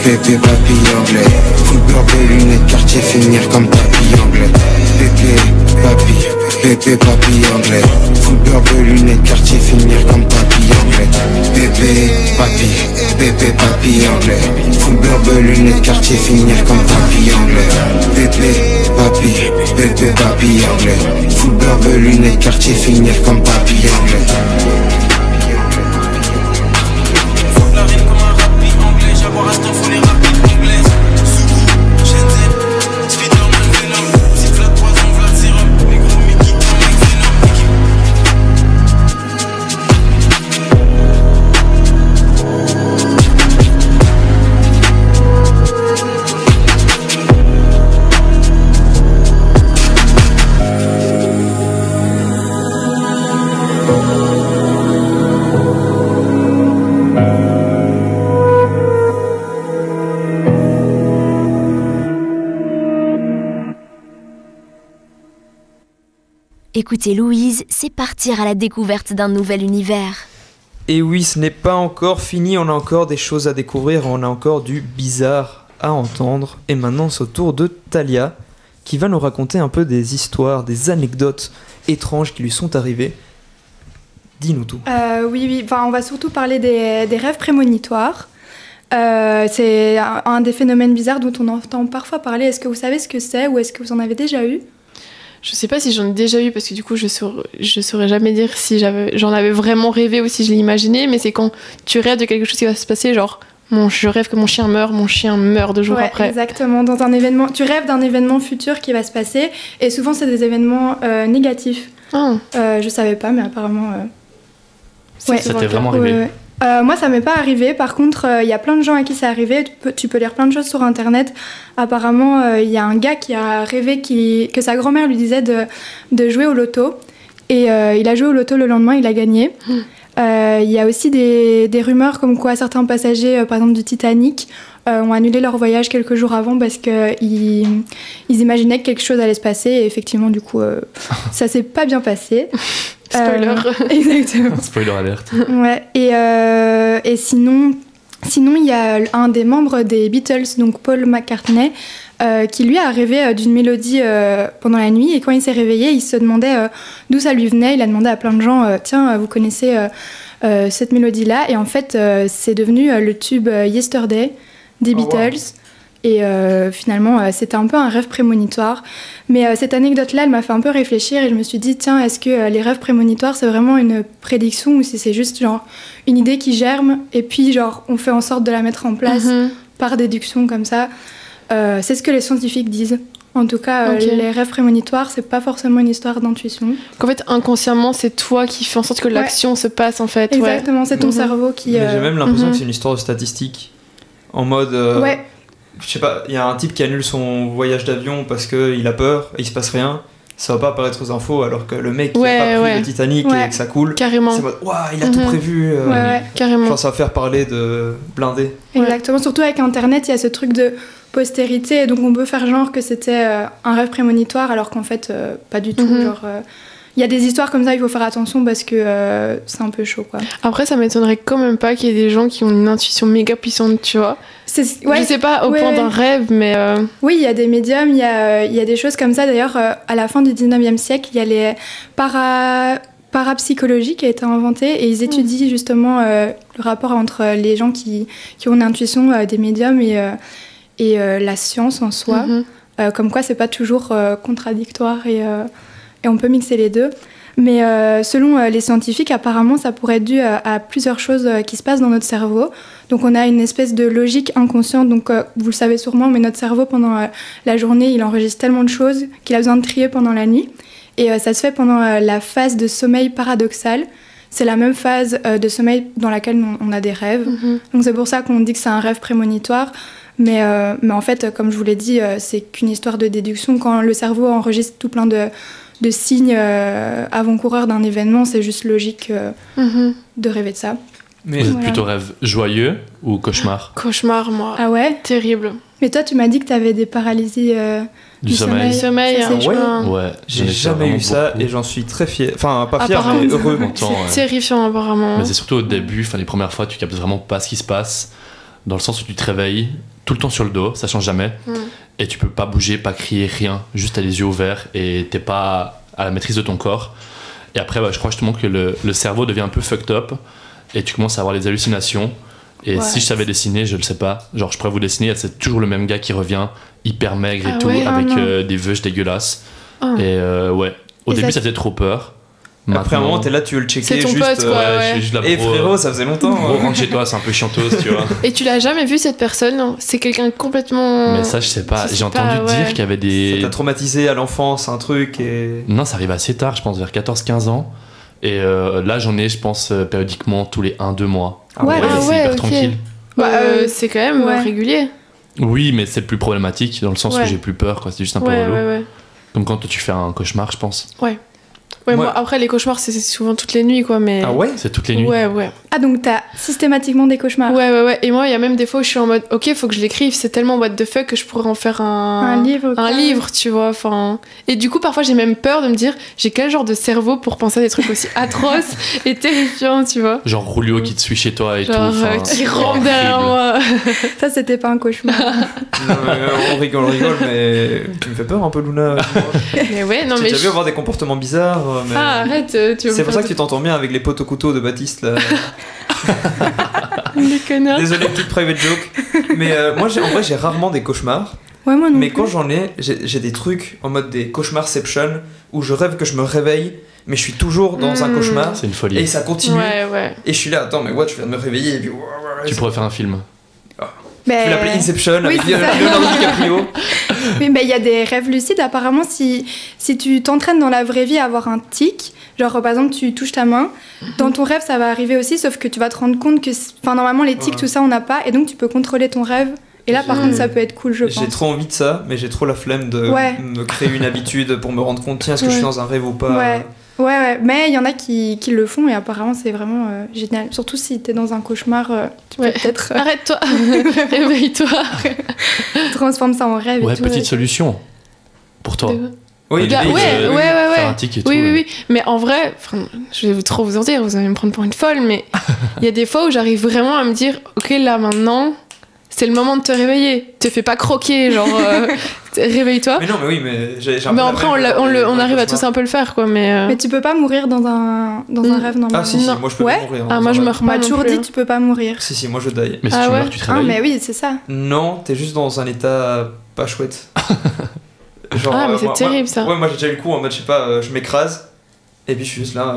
Bébé papy anglais, full beurre, lunettes, quartier, finir comme papy anglais. Bébé papy anglais, full beurre, lunettes, quartier, finir comme papy anglais. Bébé papy anglais, full beurre, lunettes, quartier, finir comme papy anglais. Bébé papy anglais, full beurre, lunettes, quartier, finir comme papy anglais. Jaguar Aston, faut les rapides anglaises. Soukou, Shenzhen, Spiderman Venom, type Vlad Poison, Vlad Serum. Négro Mickey comme Mike Venom. Écoutez Louise, c'est partir à la découverte d'un nouvel univers. Et oui, ce n'est pas encore fini, on a encore des choses à découvrir, on a encore du bizarre à entendre. Et maintenant, c'est au tour de Talia, qui va nous raconter un peu des histoires, des anecdotes étranges qui lui sont arrivées. Dis-nous tout. Oui, enfin, on va surtout parler des rêves prémonitoires. C'est un des phénomènes bizarres dont on entend parfois parler. Est-ce que vous savez ce que c'est ou est-ce que vous en avez déjà eu ? Je sais pas si j'en ai déjà eu parce que du coup je saurais jamais dire si j'en avais vraiment rêvé ou si je l'ai imaginé, mais c'est quand tu rêves de quelque chose qui va se passer, genre je rêve que mon chien meurt 2 jours après. Exactement, dans un événement, tu rêves d'un événement futur qui va se passer et souvent c'est des événements négatifs. Je savais pas, mais apparemment ça t'est vraiment arrivé. Moi, ça m'est pas arrivé. Par contre, il y a plein de gens à qui c'est arrivé. Tu peux lire plein de choses sur Internet. Apparemment, il y a un gars qui a rêvé que sa grand-mère lui disait de jouer au loto. Et il a joué au loto le lendemain, il a gagné. Il y a aussi des rumeurs comme quoi certains passagers, par exemple du Titanic, ont annulé leur voyage quelques jours avant parce qu'ils imaginaient que quelque chose allait se passer. Et effectivement, du coup, ça s'est pas bien passé. Spoiler. Exactement. Spoiler alerte. Ouais. Et sinon, il y a un des membres des Beatles, donc Paul McCartney, qui lui a rêvé d'une mélodie pendant la nuit. Et quand il s'est réveillé, il se demandait d'où ça lui venait. Il a demandé à plein de gens, tiens, vous connaissez cette mélodie-là ? Et en fait, c'est devenu le tube Yesterday des Beatles. Wow. Et finalement, c'était un peu un rêve prémonitoire. Mais cette anecdote-là, elle m'a fait un peu réfléchir et je me suis dit, tiens, est-ce que les rêves prémonitoires, c'est vraiment une prédiction ou si c'est juste genre une idée qui germe et puis genre on fait en sorte de la mettre en place par déduction comme ça. C'est ce que les scientifiques disent. En tout cas, les rêves prémonitoires, c'est pas forcément une histoire d'intuition. Qu'en fait, inconsciemment, c'est toi qui fais en sorte que l'action se passe en fait. Exactement, c'est ton cerveau qui... Mais j'ai même l'impression que c'est une histoire de statistique. En mode... Je sais pas, il y a un type qui annule son voyage d'avion parce qu'il a peur et il se passe rien. Ça va pas apparaître aux infos alors que le mec qui a pas pris le Titanic et que ça coule. Carrément. C'est mode, il a tout prévu. Carrément. Enfin, ça va faire parler de blindé. Exactement, surtout avec Internet, il y a ce truc de postérité. Donc on peut faire genre que c'était un rêve prémonitoire alors qu'en fait, pas du tout. Genre, il y a des histoires comme ça, il faut faire attention parce que c'est un peu chaud, quoi. Après, ça m'étonnerait quand même pas qu'il y ait des gens qui ont une intuition méga puissante, tu vois. Ouais, je sais pas au point d'un rêve, mais... Oui, il y a des médiums, il y a des choses comme ça. D'ailleurs, à la fin du 19e siècle, il y a les parapsychologie qui a été inventée et ils étudient justement le rapport entre les gens qui ont une intuition des médiums et la science en soi. Comme quoi, c'est pas toujours contradictoire et on peut mixer les deux. Mais selon les scientifiques, apparemment, ça pourrait être dû à plusieurs choses qui se passent dans notre cerveau. Donc on a une espèce de logique inconsciente, donc vous le savez sûrement, mais notre cerveau, pendant la journée, il enregistre tellement de choses qu'il a besoin de trier pendant la nuit. Et ça se fait pendant la phase de sommeil paradoxal. C'est la même phase de sommeil dans laquelle on a des rêves. Donc c'est pour ça qu'on dit que c'est un rêve prémonitoire. Mais en fait, comme je vous l'ai dit, c'est qu'une histoire de déduction. Quand le cerveau enregistre tout plein de signes avant-coureurs d'un événement, c'est juste logique de rêver de ça. Mais vous êtes plutôt rêve joyeux ou cauchemar? Cauchemar, moi. Ah ouais? Terrible. Mais toi, tu m'as dit que tu avais des paralysies du sommeil. Ouais, j'ai jamais eu ça et j'en suis très fier. Enfin, pas fier, mais heureux. C'est terrifiant, apparemment. Mais c'est surtout au début, les premières fois, tu captes vraiment pas ce qui se passe. Dans le sens où tu te réveilles tout le temps sur le dos, ça change jamais. Et tu peux pas bouger, pas crier, rien. Juste t'as les yeux ouverts et t'es pas à la maîtrise de ton corps. Et après, je crois justement que le cerveau devient un peu fucked up et tu commences à avoir des hallucinations. Et si je savais dessiner, je le sais pas. Genre, je pourrais vous dessiner, c'est toujours le même gars qui revient, hyper maigre et tout, avec des veuches dégueulasses. Et au début, ça faisait trop peur. Après un moment, t'es là, tu veux le checker. C'est ton juste, pote, quoi. Je suis juste là, et frérot, ça faisait longtemps. Rentre chez toi, c'est un peu chiantos, tu vois. Et tu l'as jamais vu, cette personne? C'est quelqu'un complètement... Mais ça, je sais pas. J'ai entendu dire qu'il y avait des... Ça t'a traumatisé à l'enfance, un truc et... Non, ça arrive assez tard, je pense, vers 14-15 ans. Et là, j'en ai, je pense, périodiquement, tous les 1-2 mois. C'est hyper tranquille. C'est quand même régulier. Oui, mais c'est plus problématique, dans le sens où j'ai plus peur, quoi. C'est juste un peu relou. Comme quand tu fais un cauchemar, je pense. Ouais, moi, après, les cauchemars, c'est souvent toutes les nuits, quoi, mais... Ah ouais? C'est toutes les nuits? Ouais. Ah, donc t'as systématiquement des cauchemars? Ouais. Et moi, il y a même des fois où je suis en mode, ok, faut que je l'écrive, c'est tellement what the fuck que je pourrais en faire un livre, tu vois, enfin... Et du coup, parfois, j'ai même peur de me dire, j'ai quel genre de cerveau pour penser à des trucs aussi atroces et terrifiants, tu vois? Genre Rulio qui te suit chez toi et tout. Qui rentre derrière moi. Ça, c'était pas un cauchemar. Non, on rigole, mais tu me fais peur un peu, Luna. Mais ouais, non, mais... J'ai déjà vu avoir des comportements bizarres. Mais... Ah, arrête, tu veux... C'est pour ça que tu t'entends bien avec les potes au couteau de Baptiste, là. Les connards. Désolé, petite private joke. Mais moi, en vrai, j'ai rarement des cauchemars. Ouais, moi non mais plus. Quand j'en ai, j'ai des trucs en mode des cauchemarception où je rêve que je me réveille, mais je suis toujours dans un cauchemar. C'est une folie. Et ça continue. Ouais. Et je suis là, attends, mais what, je viens de me réveiller et puis... Tu pourrais faire un film. Je vais l'appeler Inception avec Leonardo DiCaprio. Oui, mais il y a des rêves lucides. Apparemment, si tu t'entraînes dans la vraie vie à avoir un tic, genre par exemple tu touches ta main, dans ton rêve ça va arriver aussi, sauf que tu vas te rendre compte que normalement les tics, tout ça on n'a pas, et donc tu peux contrôler ton rêve. Et là par contre ça peut être cool, je pense. J'ai trop envie de ça, mais j'ai trop la flemme de me créer une habitude pour me rendre compte, tiens, est-ce que je suis dans un rêve ou pas. Ouais, mais il y en a qui le font et apparemment c'est vraiment génial. Surtout si t'es dans un cauchemar, tu peux peut-être... Arrête-toi, réveille-toi. Transforme ça en rêve et tout. Petite solution pour toi. Oui, faire un tic et tout. Oui. Mais en vrai, je vais trop vous en dire, vous allez me prendre pour une folle, mais il y a des fois où j'arrive vraiment à me dire, ok, là maintenant, c'est le moment de te réveiller. Te fais pas croquer, genre, réveille-toi. Mais non, mais oui, mais j'ai un peu... Mais après, on arrive à tous un peu le faire, quoi, mais... Mais tu peux pas mourir dans un rêve normalement. Ah si, moi je peux pas mourir. Ah, moi je meurs pas. On m'a toujours dit, tu peux pas mourir. Si, moi je die. Mais si tu meurs, tu te réveilles. Ah, mais oui, c'est ça. Non, t'es juste dans un état pas chouette. Genre, mais c'est terrible ça. Ouais, moi j'ai déjà eu le coup en mode, je sais pas, je m'écrase et puis je suis juste là.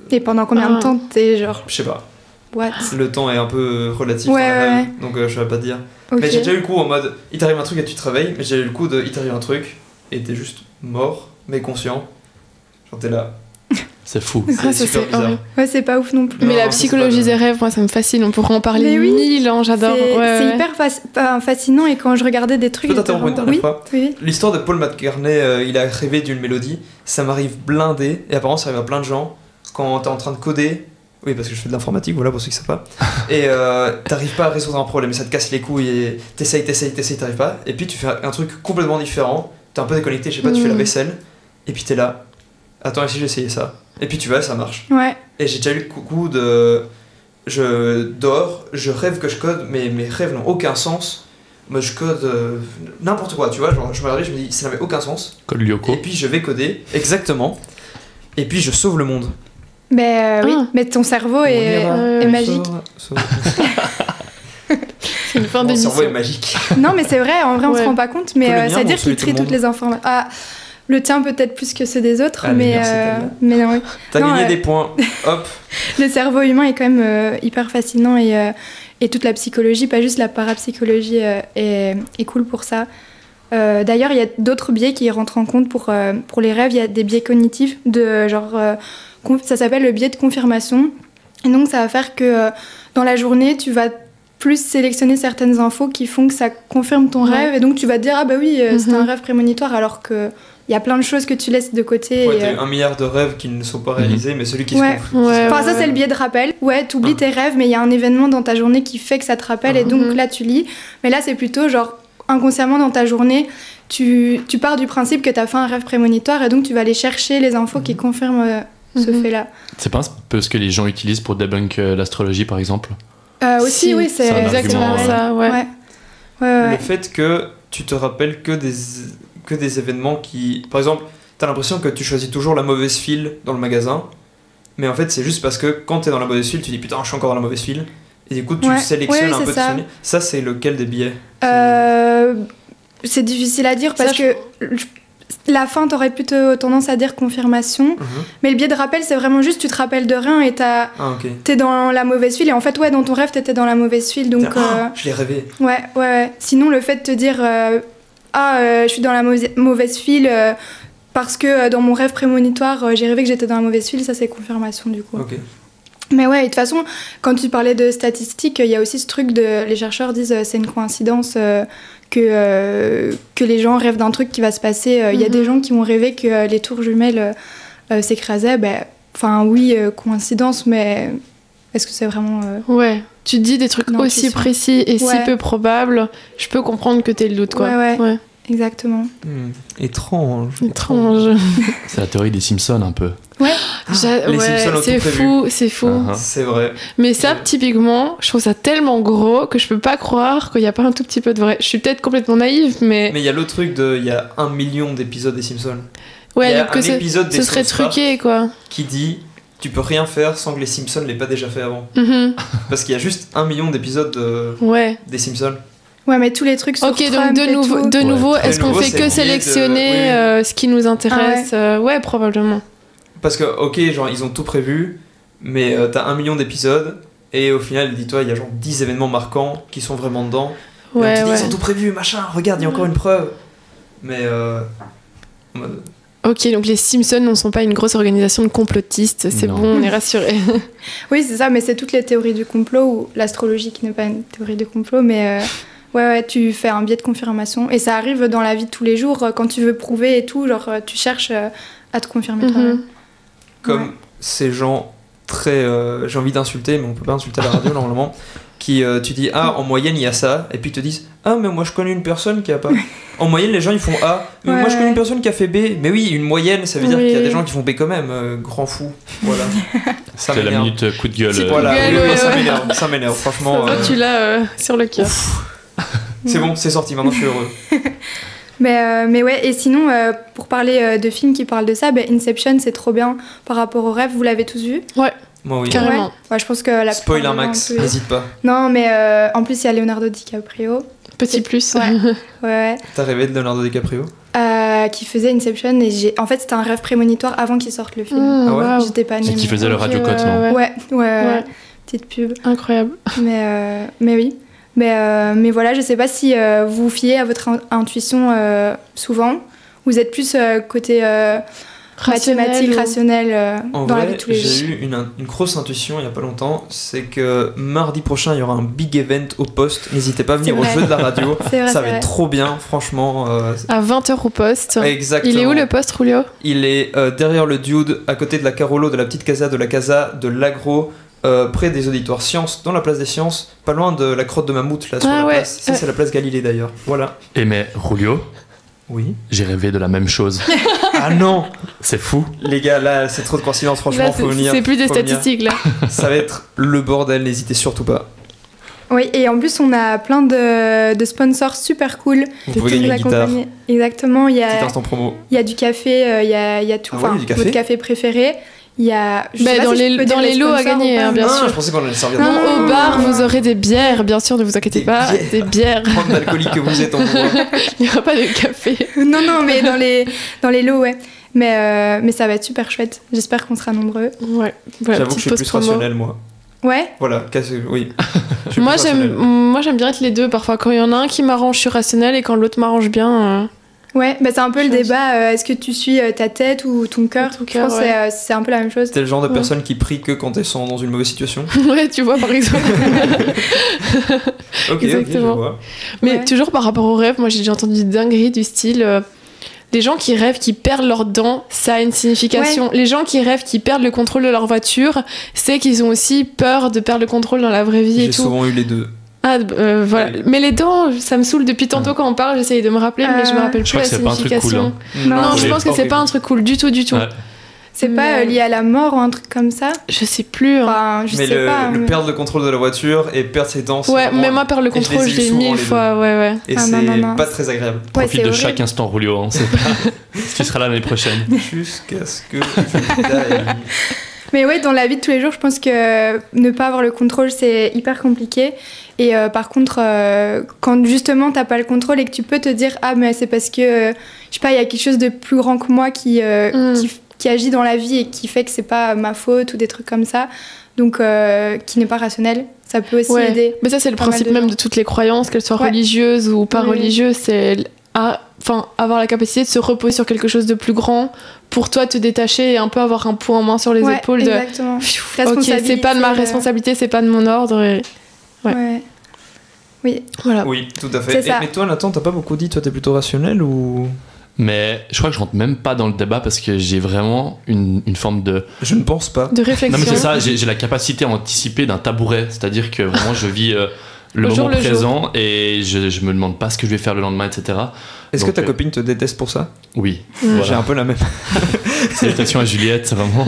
Et pendant combien de temps t'es genre... Je sais pas. What? Le temps est un peu relatif dans la rêve, donc je vais pas te dire. Mais j'ai déjà eu le coup en mode, il t'arrive un truc et tu te réveilles, mais j'ai eu le coup de, il t'arrive un truc et t'es juste mort, mais conscient. Genre t'es là. C'est fou. C'est super bizarre. Ouais, c'est pas ouf non plus. Mais la psychologie des rêves, moi ça me fascine, on pourrait en parler 1000 ans, j'adore. C'est hyper fascinant, et quand je regardais des trucs... Je peux t'interrompre une dernière fois. Oui. L'histoire de Paul McCartney, il a rêvé d'une mélodie, ça m'arrive blindé, et apparemment ça arrive à plein de gens, quand t'es en train de coder. Oui, parce que je fais de l'informatique, voilà, pour ceux qui savent pas. Et t'arrives pas à résoudre un problème, ça te casse les couilles, et t'essayes, t'arrives pas. Et puis tu fais un truc complètement différent, t'es un peu déconnecté, je sais pas, tu fais la vaisselle, et puis t'es là. attends, ici j'ai essayé ça. Et puis tu vois, ça marche. Ouais. Et j'ai déjà eu le coucou de. Je dors, je rêve que je code, mais mes rêves n'ont aucun sens. Moi je code n'importe quoi, tu vois. Genre, je me réveille, je me dis, ça n'avait aucun sens. Code Lyoko. Et puis je vais coder, exactement. Et puis je sauve le monde. Oui, mais ton cerveau est magique. C'est une fin Mon d'émission. cerveau est magique. Non, mais c'est vrai, en vrai, on se Ouais. rend pas compte, mais Que le mien, ça veut dire celui qu'il de tout trie le toutes monde. les informations. Ah, le tien peut-être plus que ceux des autres, Allez, mais, merci, Talia. mais non, oui. T'as Non, gagné des points, hop. Le cerveau humain est quand même hyper fascinant et toute la psychologie, pas juste la parapsychologie, est cool pour ça. D'ailleurs, il y a d'autres biais qui rentrent en compte pour les rêves. Il y a des biais cognitifs, ça s'appelle le biais de confirmation. Et donc, ça va faire que dans la journée, tu vas plus sélectionner certaines infos qui font que ça confirme ton rêve. Et donc, tu vas te dire, ah bah oui, c'est un rêve prémonitoire, alors qu'il y a plein de choses que tu laisses de côté. Ouais, et, t'as eu 1 milliard de rêves qui ne sont pas réalisés, mais celui qui ouais. se confirme. Enfin, ça, c'est le biais de rappel. Ouais, t'oublies tes rêves, mais il y a un événement dans ta journée qui fait que ça te rappelle, et donc là, tu lis. Mais là, c'est plutôt genre, inconsciemment dans ta journée, tu pars du principe que t'as fait un rêve prémonitoire, et donc tu vas aller chercher les infos qui confirment ce fait-là. C'est pas un peu ce que les gens utilisent pour debunk l'astrologie, par exemple? Aussi, Si, oui, c'est un exactement argument, ça. Ouais. Le fait que tu te rappelles que des événements qui... Par exemple, t'as l'impression que tu choisis toujours la mauvaise file dans le magasin, mais en fait c'est juste parce que quand t'es dans la mauvaise file, tu dis putain je suis encore dans la mauvaise file, et du coup tu sélectionnes un peu de sonner. Ça c'est lequel des biais? C'est difficile à dire parce que la fin t'aurais plutôt tendance à dire confirmation, mais le biais de rappel c'est vraiment juste tu te rappelles de rien et t'es dans la mauvaise file, et en fait dans ton rêve t'étais dans la mauvaise file, donc je l'ai rêvé. Ouais. Sinon le fait de te dire je suis dans la mauvaise file parce que dans mon rêve prémonitoire j'ai rêvé que j'étais dans la mauvaise file, ça c'est confirmation du coup. Mais ouais, et de toute façon, quand tu parlais de statistiques, il y a aussi ce truc les chercheurs disent c'est une coïncidence que les gens rêvent d'un truc qui va se passer. Il y a des gens qui ont rêvé que les tours jumelles s'écrasaient. Enfin oui, coïncidence, mais est-ce que c'est vraiment... Ouais, tu te dis des trucs aussi précis et si peu probables, je peux comprendre que t'aies le doute, quoi. Ouais. Exactement. Étrange. C'est la théorie des Simpsons, un peu. Ouais. Les Simpsons ont tout prévu. C'est fou. C'est vrai. Mais ça, typiquement, je trouve ça tellement gros que je peux pas croire qu'il y a pas un tout petit peu de vrai. Je suis peut-être complètement naïve, mais... Mais il y a le truc il y a 1 million d'épisodes des Simpsons. Ouais, il y a donc un épisode des ce serait South Park truqué, quoi. qui dit tu peux rien faire sans que les Simpsons l'aient pas déjà fait avant. Parce qu'il y a juste 1 million d'épisodes des Simpsons. Ouais, mais tous les trucs sur Ok, donc Trump de nouveau, est-ce qu'on fait que c'est sélectionner ce qui nous intéresse ouais, probablement. Parce que, ok, genre, ils ont tout prévu, mais t'as 1 million d'épisodes, et au final, dis-toi, il y a genre 10 événements marquants qui sont vraiment dedans. Ouais, et on te dit, ils ont tout prévu, machin, regarde, il y a encore une preuve. Mais, Ok, donc les Simpsons ne sont pas une grosse organisation de complotistes, c'est bon, on est rassurés. Oui, c'est ça, mais c'est toutes les théories du complot, ou l'astrologie qui n'est pas une théorie du complot, mais... Ouais, tu fais un biais de confirmation. Et ça arrive dans la vie de tous les jours, quand tu veux prouver et tout, genre tu cherches à te confirmer toi-même. Comme ces gens très... j'ai envie d'insulter, mais on peut pas insulter à la radio normalement, qui tu dis, en moyenne il y a ça, et puis ils te disent, mais moi je connais une personne qui a pas... En moyenne les gens ils font mais moi je connais une personne qui a fait B. Mais oui, une moyenne, ça veut dire qu'il y a des gens qui font B quand même, grand fou. Voilà. Ça c'est la minute coup de gueule. Voilà, ça m'énerve, franchement. Tu l'as sur le cœur. C'est bon, c'est sorti, maintenant je suis heureux. Mais ouais, et sinon, pour parler de films qui parlent de ça, Inception, c'est trop bien par rapport au rêve. Vous l'avez tous vu? Ouais. Moi, oui. Carrément. Ouais, je pense que la spoiler max, n'hésite pas. Non, mais en plus, il y a Leonardo DiCaprio. Petit plus. Ouais. T'as rêvé de Leonardo DiCaprio? Qui faisait Inception, et en fait, c'était un rêve prémonitoire avant qu'il sorte le film. J'étais pas née. C'est qui faisait le Radio Cote, non? Ouais. Petite pub. Incroyable. Mais oui. Mais voilà, je sais pas si vous vous fiez à votre intuition souvent. Vous êtes plus côté mathématique, rationnel dans vrai, la vie de tous les jours. J'ai eu une grosse intuition il y a pas longtemps, c'est que mardi prochain il y aura un big event au poste. N'hésitez pas à venir au jeu de la radio. Ça va être trop bien, franchement. À 20h au poste. Exactement. Il est où le poste, Julio? Il est derrière le Dude, à côté de la Carolo, de la petite casa, de la casa, de l'agro. Près des auditoires Sciences, dans la place des Sciences, pas loin de la crotte de mammouth, là, sur la place. Ça, c'est la place Galilée, d'ailleurs. Voilà. Et mais, Julio? Oui. J'ai rêvé de la même chose. Ah non. C'est fou. Les gars, là, c'est trop de coïncidence, franchement, Là, faut venir. c'est plus des faut venir. statistiques, là. Ça va être le bordel, n'hésitez surtout pas. Oui, et en plus, on a plein de sponsors super cool. Vous pouvez gagner une guitare. Exactement, il y Petit a, instant promo. il y a du café, il y a tout. Ah ouais, du café. Votre café préféré. Il y a. je sais pas Dans si je peux dire les lots à sponsors gagner, ou pas, hein, bien mais- sûr. Je pensais qu'on allait servir Non, au bar, vous aurez des bières, bien sûr, ne vous inquiétez pas. Des bières. Prendre d'alcoolique que vous êtes en gros. Il n'y aura pas de café. Non, mais dans les lots, ouais. Mais ça va être super chouette. J'espère qu'on sera nombreux. Ouais. J'avoue que je suis plus rationnel, moi. Ouais. Voilà, oui. Je suis Moi plus rationnel. j'aime bien être les deux. Parfois, quand il y en a un qui m'arrange, je suis rationnelle, et quand l'autre m'arrange bien. Ouais, bah c'est un peu le débat. Est-ce que tu suis ta tête ou ton cœur? Je pense que c'est un peu la même chose. T'es le genre de personne qui prie que quand elles sont dans une mauvaise situation. Ouais, tu vois, par exemple. Ok, Exactement. je vois. Mais toujours par rapport au rêve, moi j'ai déjà entendu des dingueries du style. Les gens qui rêvent qui perdent leurs dents, ça a une signification. Ouais. Les gens qui rêvent qui perdent le contrôle de leur voiture, c'est qu'ils ont aussi peur de perdre le contrôle dans la vraie vie et J'ai tout. souvent eu les deux. Ah, voilà. Ouais. Mais les dents, ça me saoule depuis tantôt quand on parle, j'essaye de me rappeler, mais je me rappelle plus la signification. Non, je pense que c'est pas un truc cool du tout, du tout. Ouais. C'est pas lié à la mort ou un truc comme ça? Je sais plus. Enfin, je mais sais pas. le perdre le contrôle de la voiture et perdre ses dents. Ouais, vraiment... mais moi, perdre le contrôle, je l'ai souvent, 1000 les fois, ouais. Et Ah, c'est non. pas très agréable. Ouais, Profite c'est de horrible. chaque instant, Julio. On sait pas si tu seras là l'année prochaine. Jusqu'à ce que. Mais ouais, dans la vie de tous les jours, je pense que ne pas avoir le contrôle, c'est hyper compliqué. Et par contre, quand justement t'as pas le contrôle et que tu peux te dire ah mais c'est parce que je sais pas, il y a quelque chose de plus grand que moi qui agit dans la vie et qui fait que c'est pas ma faute ou des trucs comme ça, donc qui n'est pas rationnel, ça peut aussi aider. Mais ça c'est le pas mal principe de même gens. de toutes les croyances, qu'elles soient religieuses ou pas Oui. religieuses, c'est avoir la capacité de se reposer sur quelque chose de plus grand pour toi te détacher et un peu avoir un poids en main sur les Ouais, épaules exactement. ok, c'est pas de ma responsabilité, c'est pas de mon ordre et... Ouais. Oui. Voilà. Oui, tout à fait. C'est ça. Mais toi, Nathan, t'as pas beaucoup dit, toi t'es plutôt rationnel ou. Mais je crois que je rentre même pas dans le débat parce que j'ai vraiment une forme de... Je ne pense pas. De réflexion. Non mais c'est ça, j'ai la capacité à anticiper d'un tabouret. C'est-à-dire que vraiment je vis le Au moment jour le présent et je me demande pas ce que je vais faire le lendemain, etc. Est-ce que Donc, ta copine te déteste pour ça? Oui. J'ai un peu la même. Salutations à Juliette, vraiment.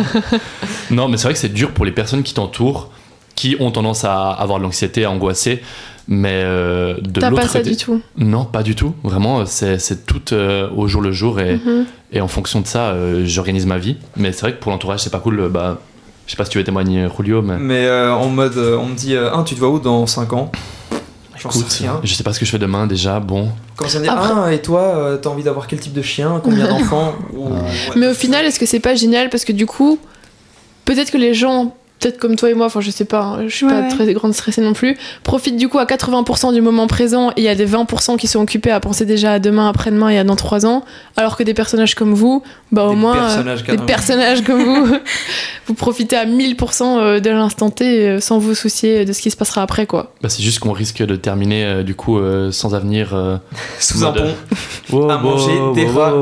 Non, mais c'est vrai que c'est dur pour les personnes qui t'entourent, qui ont tendance à avoir de l'anxiété, à angoisser. Mais de T'as l'autre pas ça côté, du tout. Non, pas du tout. Vraiment, c'est tout au jour le jour et en fonction de ça, j'organise ma vie. Mais c'est vrai que pour l'entourage, c'est pas cool. Bah, je sais pas si tu veux témoigner, Julio, mais. Mais en mode, on me dit, tu te vois où dans 5 ans? J'en sais Écoute, rien. je sais pas ce que je fais demain déjà. Bon. Comment ça me dit, et toi, t'as envie d'avoir quel type de chien? Combien d'enfants? Mais au final, est-ce que c'est pas génial parce que du coup, peut-être que les gens, peut-être comme toi et moi, enfin je sais pas, hein, je suis pas très grande stressée non plus, profitent du coup à 80% du moment présent et il y a des 20% qui sont occupés à penser déjà à demain, après-demain et à dans 3 ans, alors que des personnages comme vous, bah au moins des personnages comme vous, vous profitez à 1000% de l'instant T sans vous soucier de ce qui se passera après quoi. Bah, c'est juste qu'on risque de terminer du coup sans avenir sous un pont à manger des rats.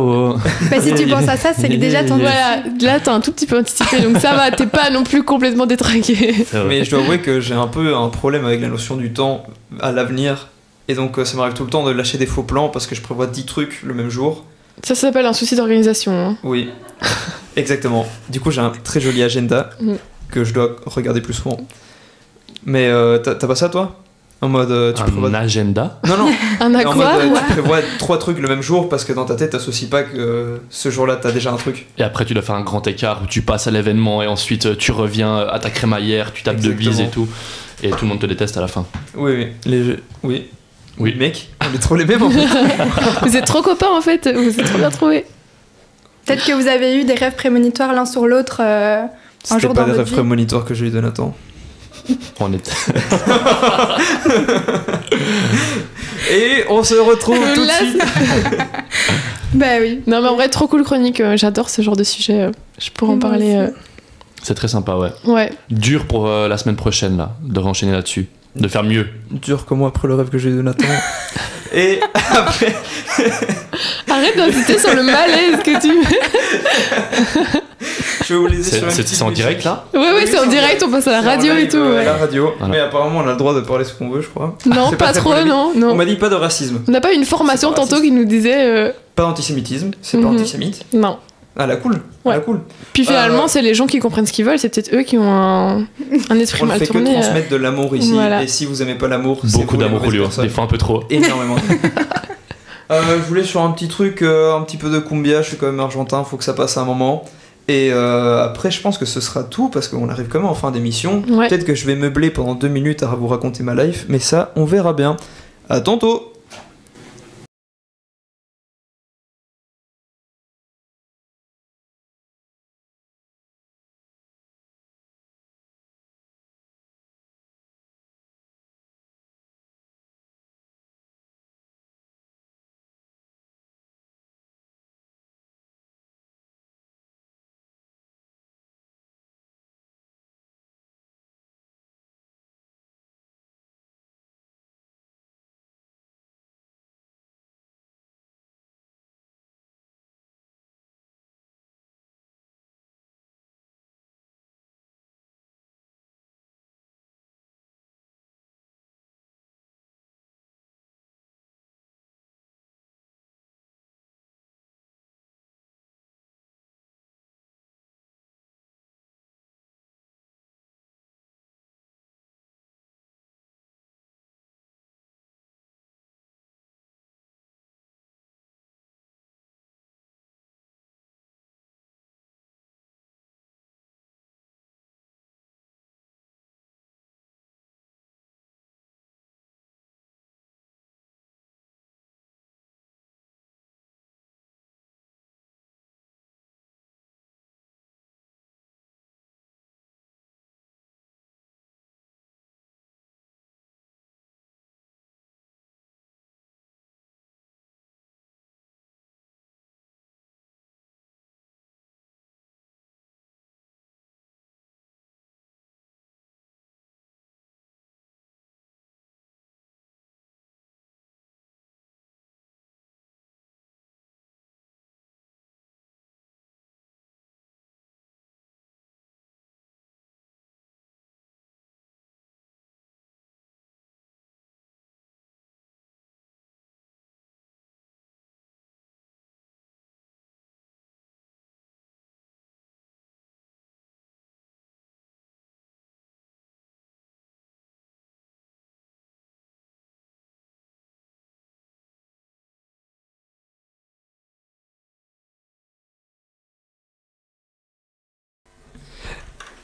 Bah, si tu penses à ça, c'est que déjà ton... Voilà, là t'as un tout petit peu anticipé donc ça va, t'es pas non plus complètement détraqué. Mais je dois avouer que j'ai un peu un problème avec la notion du temps à l'avenir et donc ça m'arrive tout le temps de lâcher des faux plans parce que je prévois 10 trucs le même jour. Ça s'appelle un souci d'organisation. Hein. Oui, exactement. Du coup, j'ai un très joli agenda que je dois regarder plus souvent. Mais t'as pas ça, toi? En mode, tu prévois... agenda? Non. Un en mode, aqua? tu prévois 3 trucs le même jour parce que dans ta tête, t'associes pas que ce jour-là, t'as déjà un truc. Et après, tu dois faire un grand écart où tu passes à l'événement et ensuite tu reviens à ta crémaillère, tu tapes de bise et tout. Et tout le monde te déteste à la fin. Oui. Oui, mec, on est trop les mêmes en fait. Vous êtes trop copains en fait, vous êtes trop bien trouvés. Peut-être que vous avez eu des rêves prémonitoires l'un sur l'autre un C'était jour pas dans des votre rêves vie. prémonitoires que j'ai eu de Nathan. On est... Et on se retrouve tout de suite. Bah oui. Non mais en vrai, trop cool chronique, j'adore ce genre de sujet, je pourrais en Moi parler. aussi. C'est très sympa, ouais. Ouais. Dur pour la semaine prochaine, là, de renchaîner là-dessus. De faire mieux. Dur comme moi après le rêve que j'ai eu de Nathan. Et après... Arrête d'insister sur le malaise que tu fais. Je vais vous laisser sur une petite C'est en direct, là? Ouais, c'est en direct, on passe à la C'est en radio et live, tout. à Ouais. la radio. Voilà. Mais apparemment, on a le droit de parler ce qu'on veut, je crois. Non, C'est pas très trop, polémique. non. On m'a dit pas de racisme. On n'a pas eu une formation tantôt qui nous disait... Pas d'antisémitisme, c'est pas antisémite. Non. Ah, la cool. Ouais. La cool. Puis finalement, c'est les gens qui comprennent ce qu'ils veulent, c'est peut-être eux qui ont un esprit mal tourné. On ne fait que transmettre de l'amour ici, Voilà. et si vous aimez pas l'amour, Beaucoup d'amour, Julio, des fois un peu trop. Énormément. Je voulais sur un petit truc, un petit peu de cumbia, je suis quand même argentin, faut que ça passe à un moment. Et après, je pense que ce sera tout, parce qu'on arrive quand même en fin d'émission. Ouais. Peut-être que je vais meubler pendant 2 minutes à vous raconter ma life, mais ça, on verra bien. À tantôt.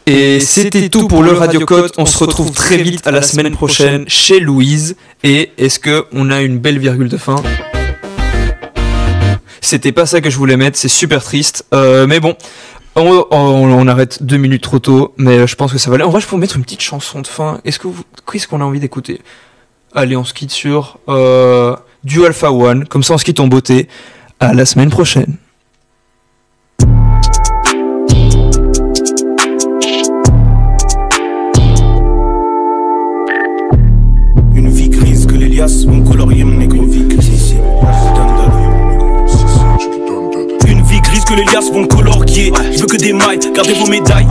Et c'était tout pour le Radio Code. On se retrouve très vite à la semaine prochaine chez Louise. Et est-ce qu'on a une belle virgule de fin ? C'était pas ça que je voulais mettre, c'est super triste. Mais bon, on arrête 2 minutes trop tôt, mais je pense que ça va aller. En vrai, je peux mettre une petite chanson de fin. Qu'est-ce qu'on a envie d'écouter ? Allez, on se quitte sur du Alpha One. Comme ça, on se quitte en beauté. À la semaine prochaine. Mon colorier, mon négro, une vie grise. Une vie grise que les liasses vont colorier. Je veux que des mailles, gardez vos médailles.